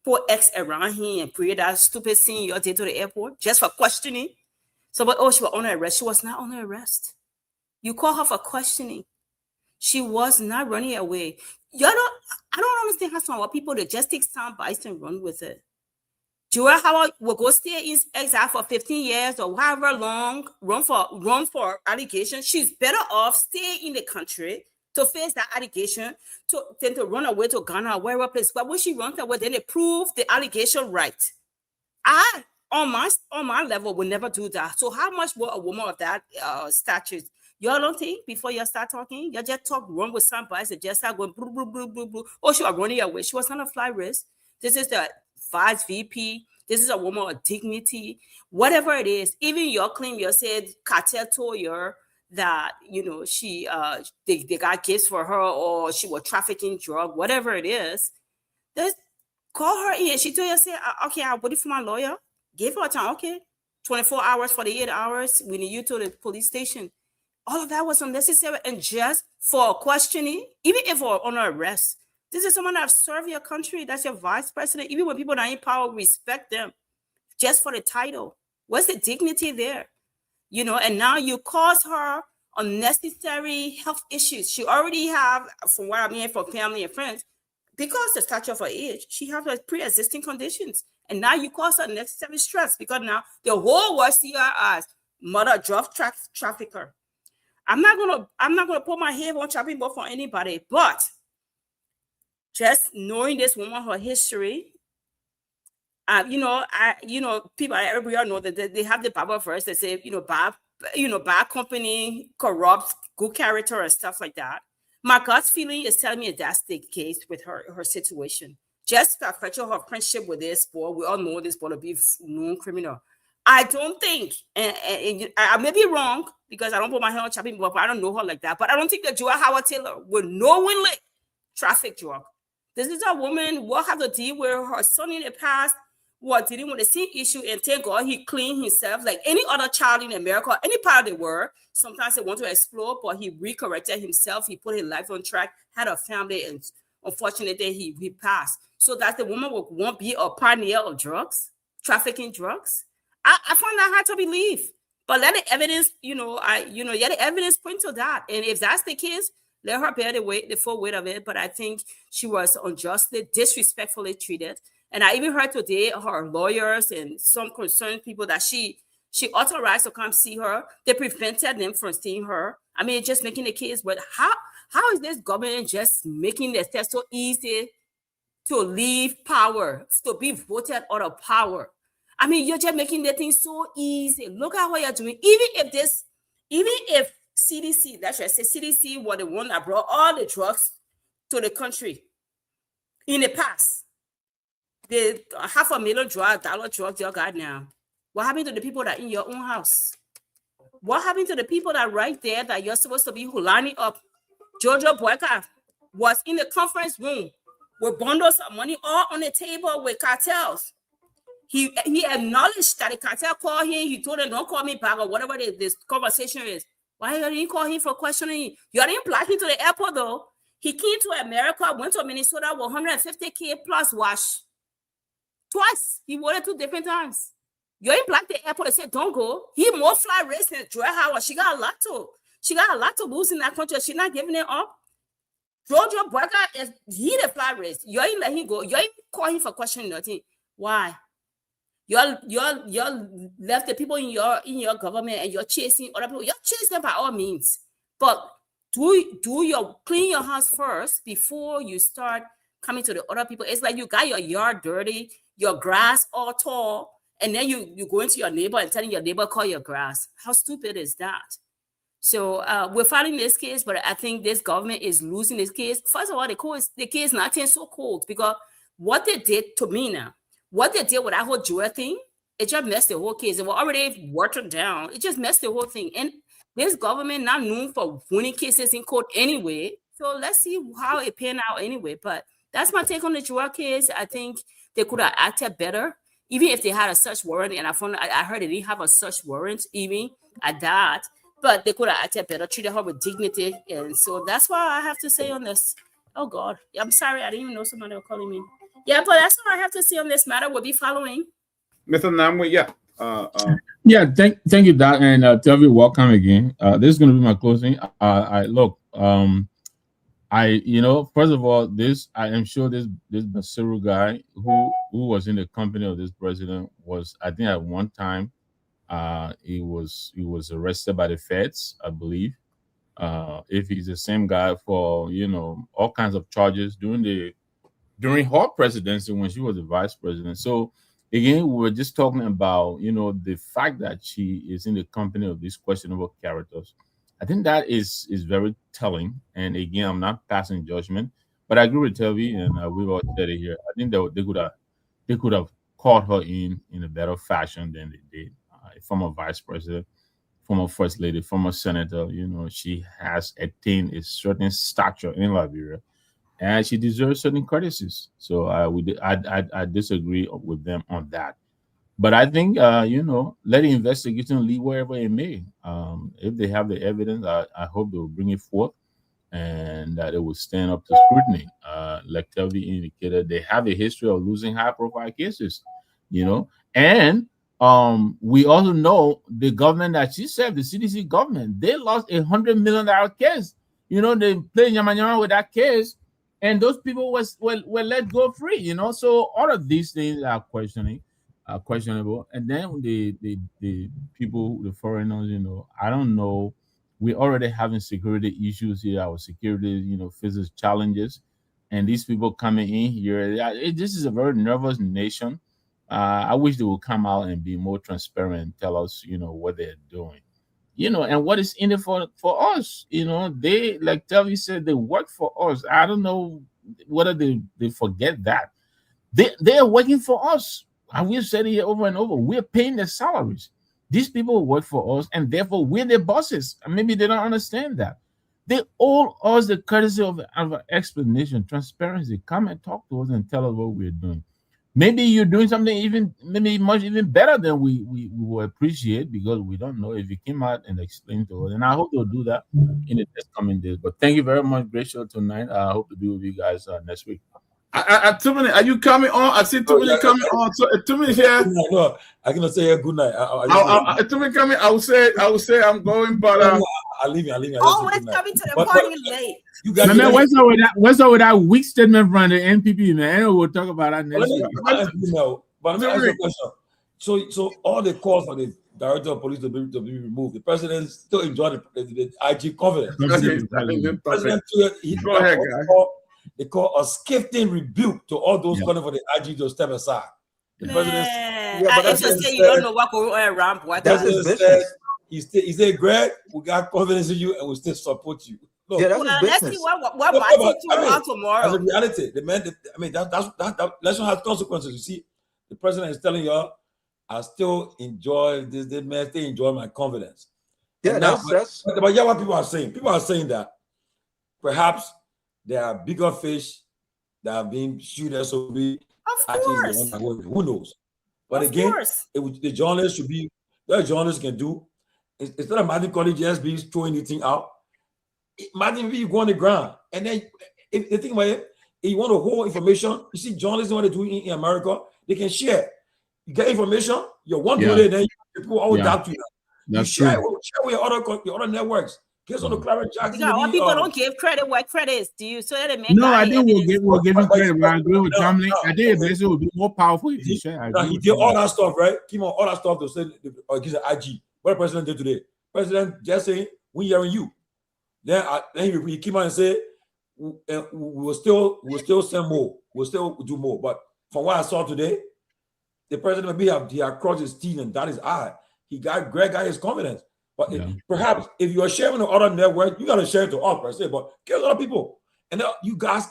put X around here and create that stupid scene you did to the airport just for questioning? So, she was on arrest. She was not on arrest. You call her for questioning. She was not running away. I don't understand how some people, they just take sound bites and run with it. Joy Howard will go stay in exile for 15 years or however long, run for allegations. She's better off staying in the country to face that allegation than to run away to Ghana or wherever place. But when she runs away, then they prove the allegation right. I, on my level, will never do that. So how much more a woman of that stature? Y'all don't think before you start talking, you just run with somebody and just start going, blah, blah, blah, blah, blah. Oh, she was running away. She was not a fly risk. This is the Vice VP. This is a woman of dignity. Whatever it is, even your claim, you said cartel told you that she they got gifts for her or she was trafficking drug, whatever it is. Just call her in. She told you, say, okay, I'll wait for my lawyer. Give her time. Okay, 24 hours, 48 hours. We need you to the police station. All of that was unnecessary, and just for questioning, even if we're on arrest. This is someone that served your country. That's your vice president. Even when people are in power, respect them just for the title. What's the dignity there? And now you cause her unnecessary health issues. She already have, from what I'm hearing from family and friends, because the stature of her age, she has pre-existing conditions. And now you cause her unnecessary stress because now the whole world see her as mother drug trafficker. I'm not gonna put my head on chopping block for anybody, but just knowing this woman, her history, people everywhere know that they have the Bible verse that say, bad company corrupts good character and stuff like that. My gut feeling is telling me that's the case with her situation. Just by virtue of her friendship with this boy, we all know this boy to be known criminal. I don't think, and I may be wrong because I don't put my head on chopping block, but I don't know her like that. But I don't think that Joy Howard Taylor would knowingly traffic drug. This is a woman who will have to deal with her son in the past, was dealing with the same issue, and thank God he cleaned himself like any other child in America, any part of the world. Sometimes they want to explore, but he recorrected himself. He put his life on track, had a family, and unfortunately he passed. So that the woman won't be a pioneer of drugs, trafficking drugs. I find that hard to believe. But let the evidence, the evidence point to that. And if that's the case, let her bear the full weight of it. But I think she was unjustly, disrespectfully treated. And I even heard today her lawyers and some concerned people that she authorized to come see her. They prevented them from seeing her. I mean, just making the case. But how is this government just making the test so easy to leave power, to be voted out of power? I mean, you're just making the thing so easy. Look at what you're doing. Even if CDC, that's right, say CDC were the one that brought all the drugs to the country in the past, the $500,000 drugs you got now. What happened to the people that in your own house? What happened to the people that right there that you're supposed to be lining up? Jojo Boyka was in the conference room with bundles of money all on the table with cartels. He acknowledged that the cartel called him. He told them, don't call me back or whatever this conversation is. Why you didn't call him for questioning? You didn't fly him to the airport though. He came to America, went to Minnesota with $150K plus wash. Twice. He wanted 2 different times. You didn't block the airport and said, don't go. He more fly race than Joy Howard. She got a lot to lose in that country. She's not giving it up. Jojo Burger he the fly race. You ain't let him go. You ain't call him for questioning nothing. Why? You're left the people in your government and you're chasing other people. You're chasing them by all means. But clean your house first before you start coming to the other people. It's like you got your yard dirty, your grass all tall, and then you go into your neighbor and telling your neighbor call your grass. How stupid is that? So we're fighting this case, but I think this government is losing this case. First of all, the case not so cold because what they did to me now, what they did with that whole Joy thing, it just messed the whole case. It was already watered down. It just messed the whole thing. And this government not known for winning cases in court anyway. So let's see how it panned out anyway. But that's my take on the Joy case. I think they could have acted better, even if they had a search warrant. And I heard they didn't have a search warrant even at that. But they could have acted better, treated her with dignity. And so that's what I have to say on this. Oh, God. I'm sorry. I didn't even know somebody was calling me. Yeah, but that's what I have to say on this matter. We'll be following. Mr. Namwe, yeah. Thank you, Doc, and Telvi, welcome again. This is going to be my closing. First of all, I am sure this Basiru guy who was in the company of this president was, I think, at one time, he was arrested by the feds, I believe. If he's the same guy for all kinds of charges during her presidency when she was the vice president. So again, we were just talking about the fact that she is in the company of these questionable characters. I think that is very telling. And again, I'm not passing judgment, but I agree with Telvi, and we've all said it here. I think that they could have caught her in a better fashion than they did. Former vice president, former first lady, former senator, she has attained a certain stature in Liberia, and she deserves certain courtesies. So I disagree with them on that. But I think let the investigation lead wherever it may. If they have the evidence, I hope they will bring it forth, and that it will stand up to scrutiny. Like Telvi indicated, they have a history of losing high-profile cases, and we also know the government that she served, the CDC government, they lost $100 million case. They played yama with that case, and those people were let go free. So all of these things are questionable. And then the people, the foreigners, I don't know. We're already having security issues here. Our security, faces challenges, and these people coming in here. This is a very nervous nation. I wish they would come out and be more transparent and tell us, what they're doing, and what is in it for us. They, like Telvi said, they work for us. I don't know whether they forget that. They are working for us. And we've said it here over and over. We're paying their salaries. These people work for us, and therefore we're their bosses. And maybe they don't understand that. They owe us the courtesy of explanation, transparency. Come and talk to us and tell us what we're doing. maybe you're doing something even better than we will appreciate, because we don't know. If you came out and explained to us, and I hope they'll do that in the next coming days. But thank you very much. Great show tonight. I hope to be with you guys next week. 2 minutes. Are you coming on? I see 2 minutes coming on. So 2 minutes here. No, I cannot say good night. 2 minutes coming. I will say I'm going, but I'll leave you. Always coming to the party late. You guys, man, what's up with that weak statement from the NPP, man? We'll talk about that next week. But let me ask you a question. So all the calls for the director of police to be removed, the president still enjoyed the IG confidence. The president, go ahead, guys. They call a scathing rebuke to all those calling for the IG to step aside. The president, but that's just say you don't know what going on around. That's his business. He said, Greg, we got confidence in you and we still support you. No, let's see what tomorrow. As a reality, the man. Let's not have consequences. You see, the president is telling y'all, I still enjoy this. The man still enjoy my confidence. Yeah, that's. But what people are saying. People are saying that perhaps there are bigger fish that are being shot as SOB. Of course. Who knows? But again, the journalists should be. What journalists can do instead of Martin College just be throwing anything out. Imagine if you go on the ground and then if the thing about it, if you want to hold information, you see journalists what they do in America, they can share. You get information, you're one today, then people always doubt you. You share with your other networks. Get on the Clara Jackson. People don't give credit where credit is due, so they make. No, I think we'll give him credit. But I agree with Tomalin. I think it would be more powerful if he share. He did all that stuff, right? Keep on all that stuff to say against the IG. What the president did today? President just saying, we hearing you. Then he came out and said, we'll still send more. We'll still do more. But from what I saw today, the president maybe he had crossed his teeth and dotted his eye. Greg got his confidence. But perhaps if you are sharing on other network, you got to share it to all per se. But get other people. And then you guys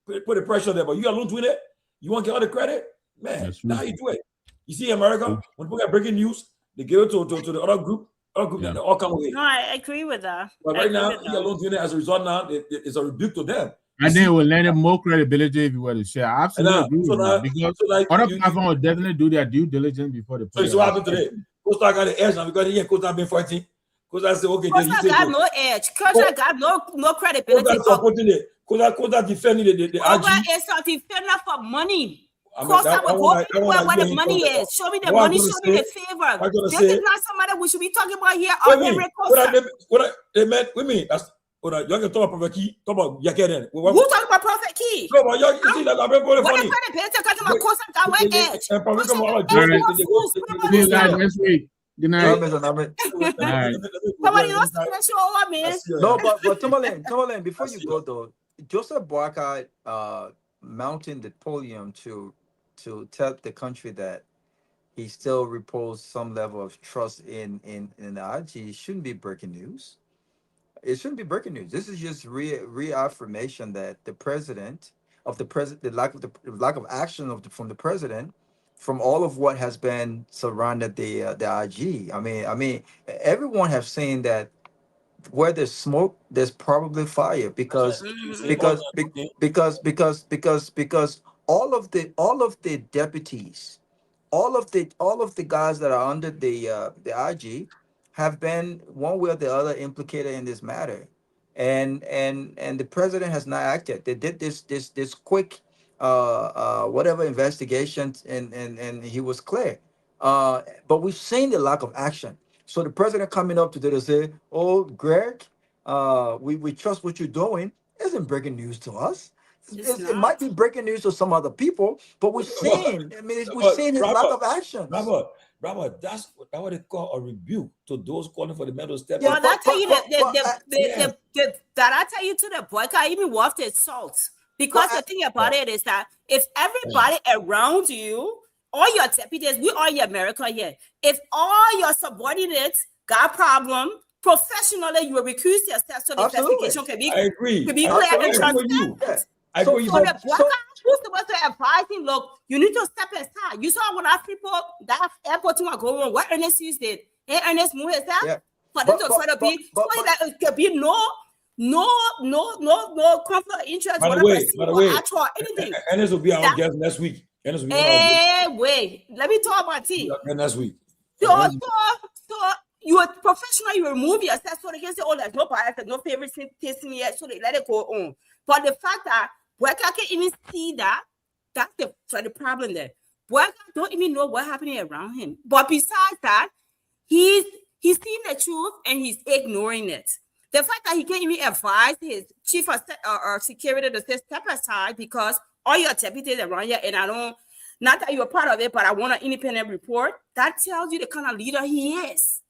put the pressure there. But you alone doing it, you want to get all the credit? Man, that's how you do it. You see America, when people get breaking news, they give it to the other group. They all come away. No, I agree with that. But right now, he alone doing it as a result now, it's a rebuke to them. I think it will lend them more credibility if you were to share. I absolutely agree with that. Because other platforms will definitely do their due diligence before they put it. So what happened today? Costa got the edge now because he Costa been fighting. Costa said, okay, Costa got no edge. Costa got no credibility. Costa defending the IG. Costa is a defender for money. Costa will go where the money is. Show me the money, show me the favor. This is not somebody we should be talking about here. What they meant with me? That's what you can talk about Prophet Key. Talk about Yakeden. Who talking about Prophet Key? No, but you see that I've been going funny. What the credibility talking about Costa got where edge? And probably come on. See you guys next week. Good night. Somebody else to show up, man. No, but Tomalin, before you go though, Joseph Boakai mounting the podium to tell the country that he still reposed some level of trust in the IG shouldn't be breaking news. It shouldn't be breaking news. This is just reaffirmation that the lack of action from the president, from all of what has been surrounded the IG. I mean, everyone have seen that where there's smoke, there's probably fire because all of the deputies, all of the guys that are under the IG have been one way or the other implicated in this matter, and the president has not acted. They did this quick whatever investigations and he was clear, but we've seen the lack of action. So the president coming up today to say, "Oh, Greg, we trust what you're doing," isn't breaking news to us. It might be breaking news to some other people, but we've seen. We've seen his lack of action. Robert, that's what they call a rebuke to those calling for the medal step. Well, I tell you that I tell you to the boycott even worth its salt. Because the thing about it is that if everybody around you, all your deputies, we are in America here. If all your subordinates got a problem, professionally, you will recuse yourself so the investigation can be clear and transparent. I agree. So the boycott, who's supposed to advise him, look, you need to step aside. You saw when our people, that airport thing go wrong, what Ernest Hughes did. And Ernest moved his that for them to try to be, so that it could be no conflict of interest. By the way, Ernest will be our guest next week. Hey, wait. Let me talk about it. Next week. So you are professional, you remove yourself so they can say, oh, there's no bias, there's no favoritism yet, so they let it go on. But the fact that Boyka can even see that, that's the problem there. Boyka don't even know what's happening around him. But besides that, he's seeing the truth and he's ignoring it. The fact that he can't even advise his chief of security to say step aside because all your deputies around here, and I don't, not that you're part of it, but I want an independent report, that tells you the kind of leader he is.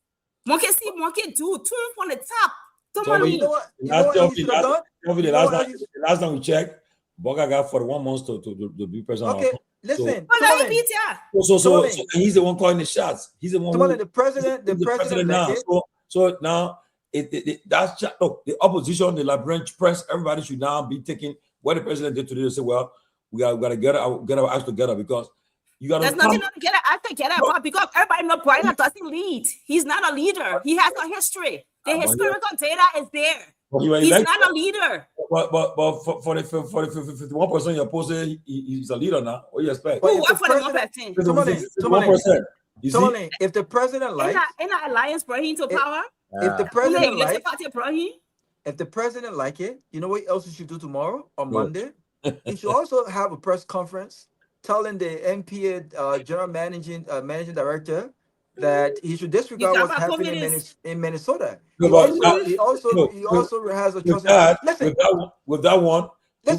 Monkey see, monkey do, turn from the top. The last time we checked, Boga got 41 months to be president. Okay, listen. So he's the one calling the shots. He's the one. The president now. So now that's look, the opposition, the Liberian press, everybody should now be taking what the president did today to say, well, we got to get our acts together because you got to. There's nothing to get our act together about because everybody knows Brian doesn't lead. He's not a leader. He has a history. The historical data is there. He's not a leader. But for the 51% you're posting, he's a leader now. What do you expect? Who worked for the 1%? Tomalin, if the president likes, in the alliance brought him to power. If the president like it, you know what else he should do tomorrow or Monday? He should also have a press conference telling the NPA general managing director that he should disregard what's happening in Minnesota. He also has a trust. Listen, with that one, no,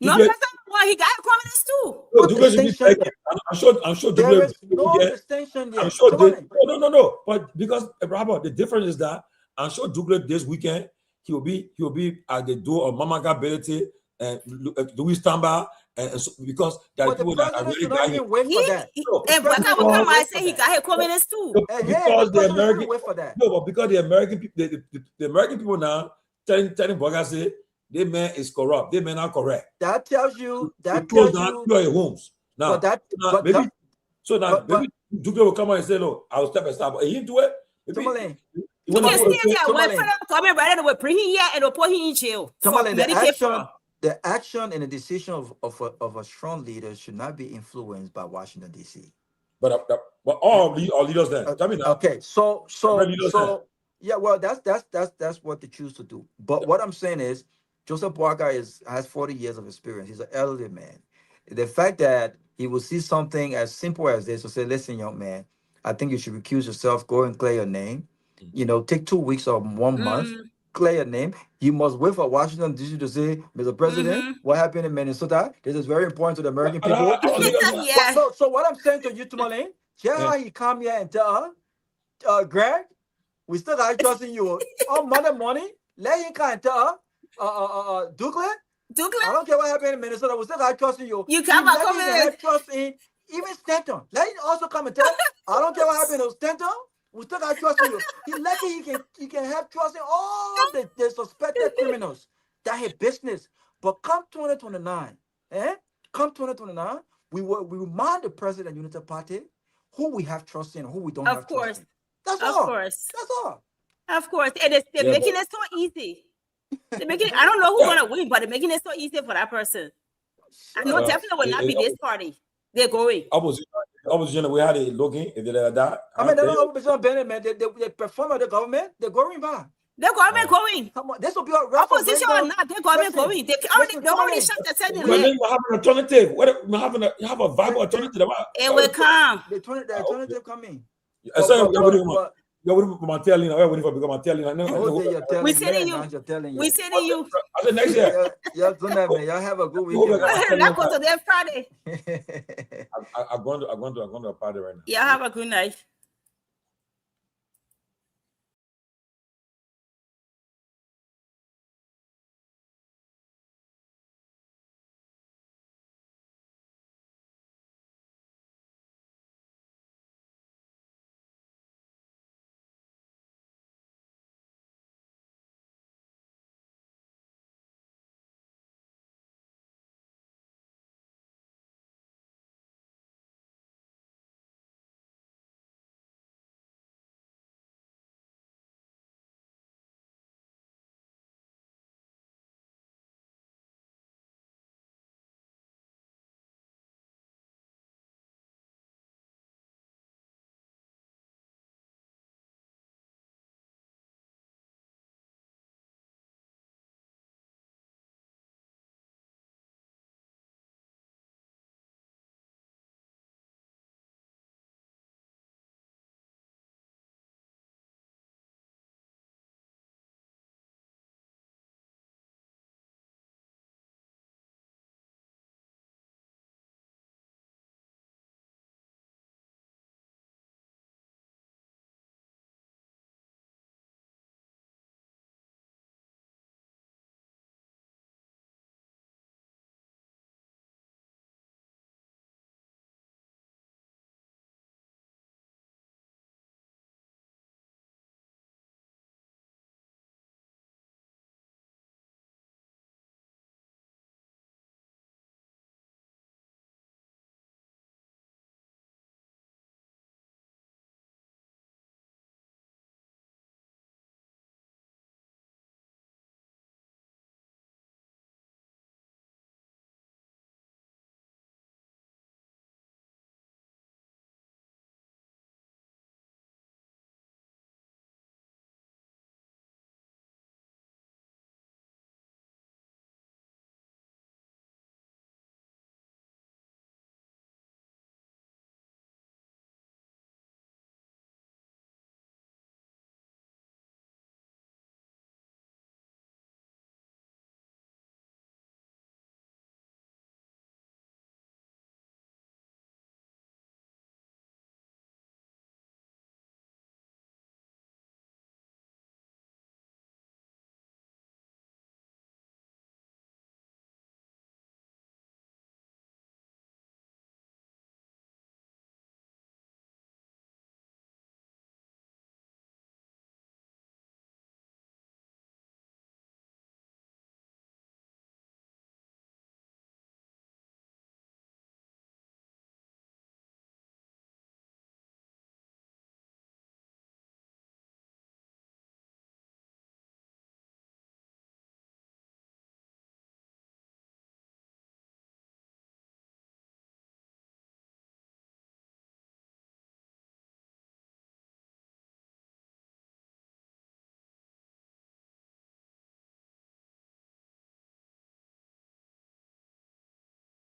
he got communists too. I'm sure there is no distinction yet. I'm sure no. But because Robert, the difference is that I'm sure Douglas this weekend he will be at the door of Mamaga Ability and Louis Tamba. And so, because there are people that are really dying. And Boyka will come and say he got his communists too. Because the American because the American people now telling Boyka say they man is corrupt, they men are correct. That tells you your homes now. Maybe Douglas will come and say, "No, I'll step aside." But he do it. You can stay there. When coming right away, bring him here and put him in jail. The action and the decision of a strong leader should not be influenced by Washington D.C. But all leaders then. Okay, so yeah, well, that's what they choose to do. But what I'm saying is, Joseph Boyka has 40 years of experience. He's an elderly man. The fact that he will see something as simple as this, will say, "Listen, young man, I think you should recuse yourself. Go and clear your name. You know, take 2 weeks or 1 month." Clear your name. You must wait for Washington D.C. to say, Mr. President, what happened in Minnesota? This is very important to the American people. So what I'm saying to you, Tomalin, how he come here and tell Greg, we still got trust in you. On Monday morning, let him come and tell Douglas, I don't care what happened in Minnesota, we still got trust in you. You come and trust in even Stanton. Let him also come and tell, I don't care what happened in Stanton. We still got trust in you. He's lucky he can have trust in all the suspected criminals that have business. But come 2029, we remind the president of the Unity Party who we have trust in and who we don't have trust in. That's all. Of course. And they're making it so easy. I don't know who's gonna win, but they're making it so easy for that person. I know definitely will not be this party. They're going. Opposition, we had a looking if they let that. I mean, they're not opposition, man. They perform at the government. They're going back. The government going. Come on, this will be a rough opposition or not. The government going. They already shut the Senate. We have an alternative. We have a viable alternative. It will come. The alternative coming. We sending you. I said next year. Y'all have a good weekend. That goes to their Friday. I'm going to a party right now. Y'all have a good night.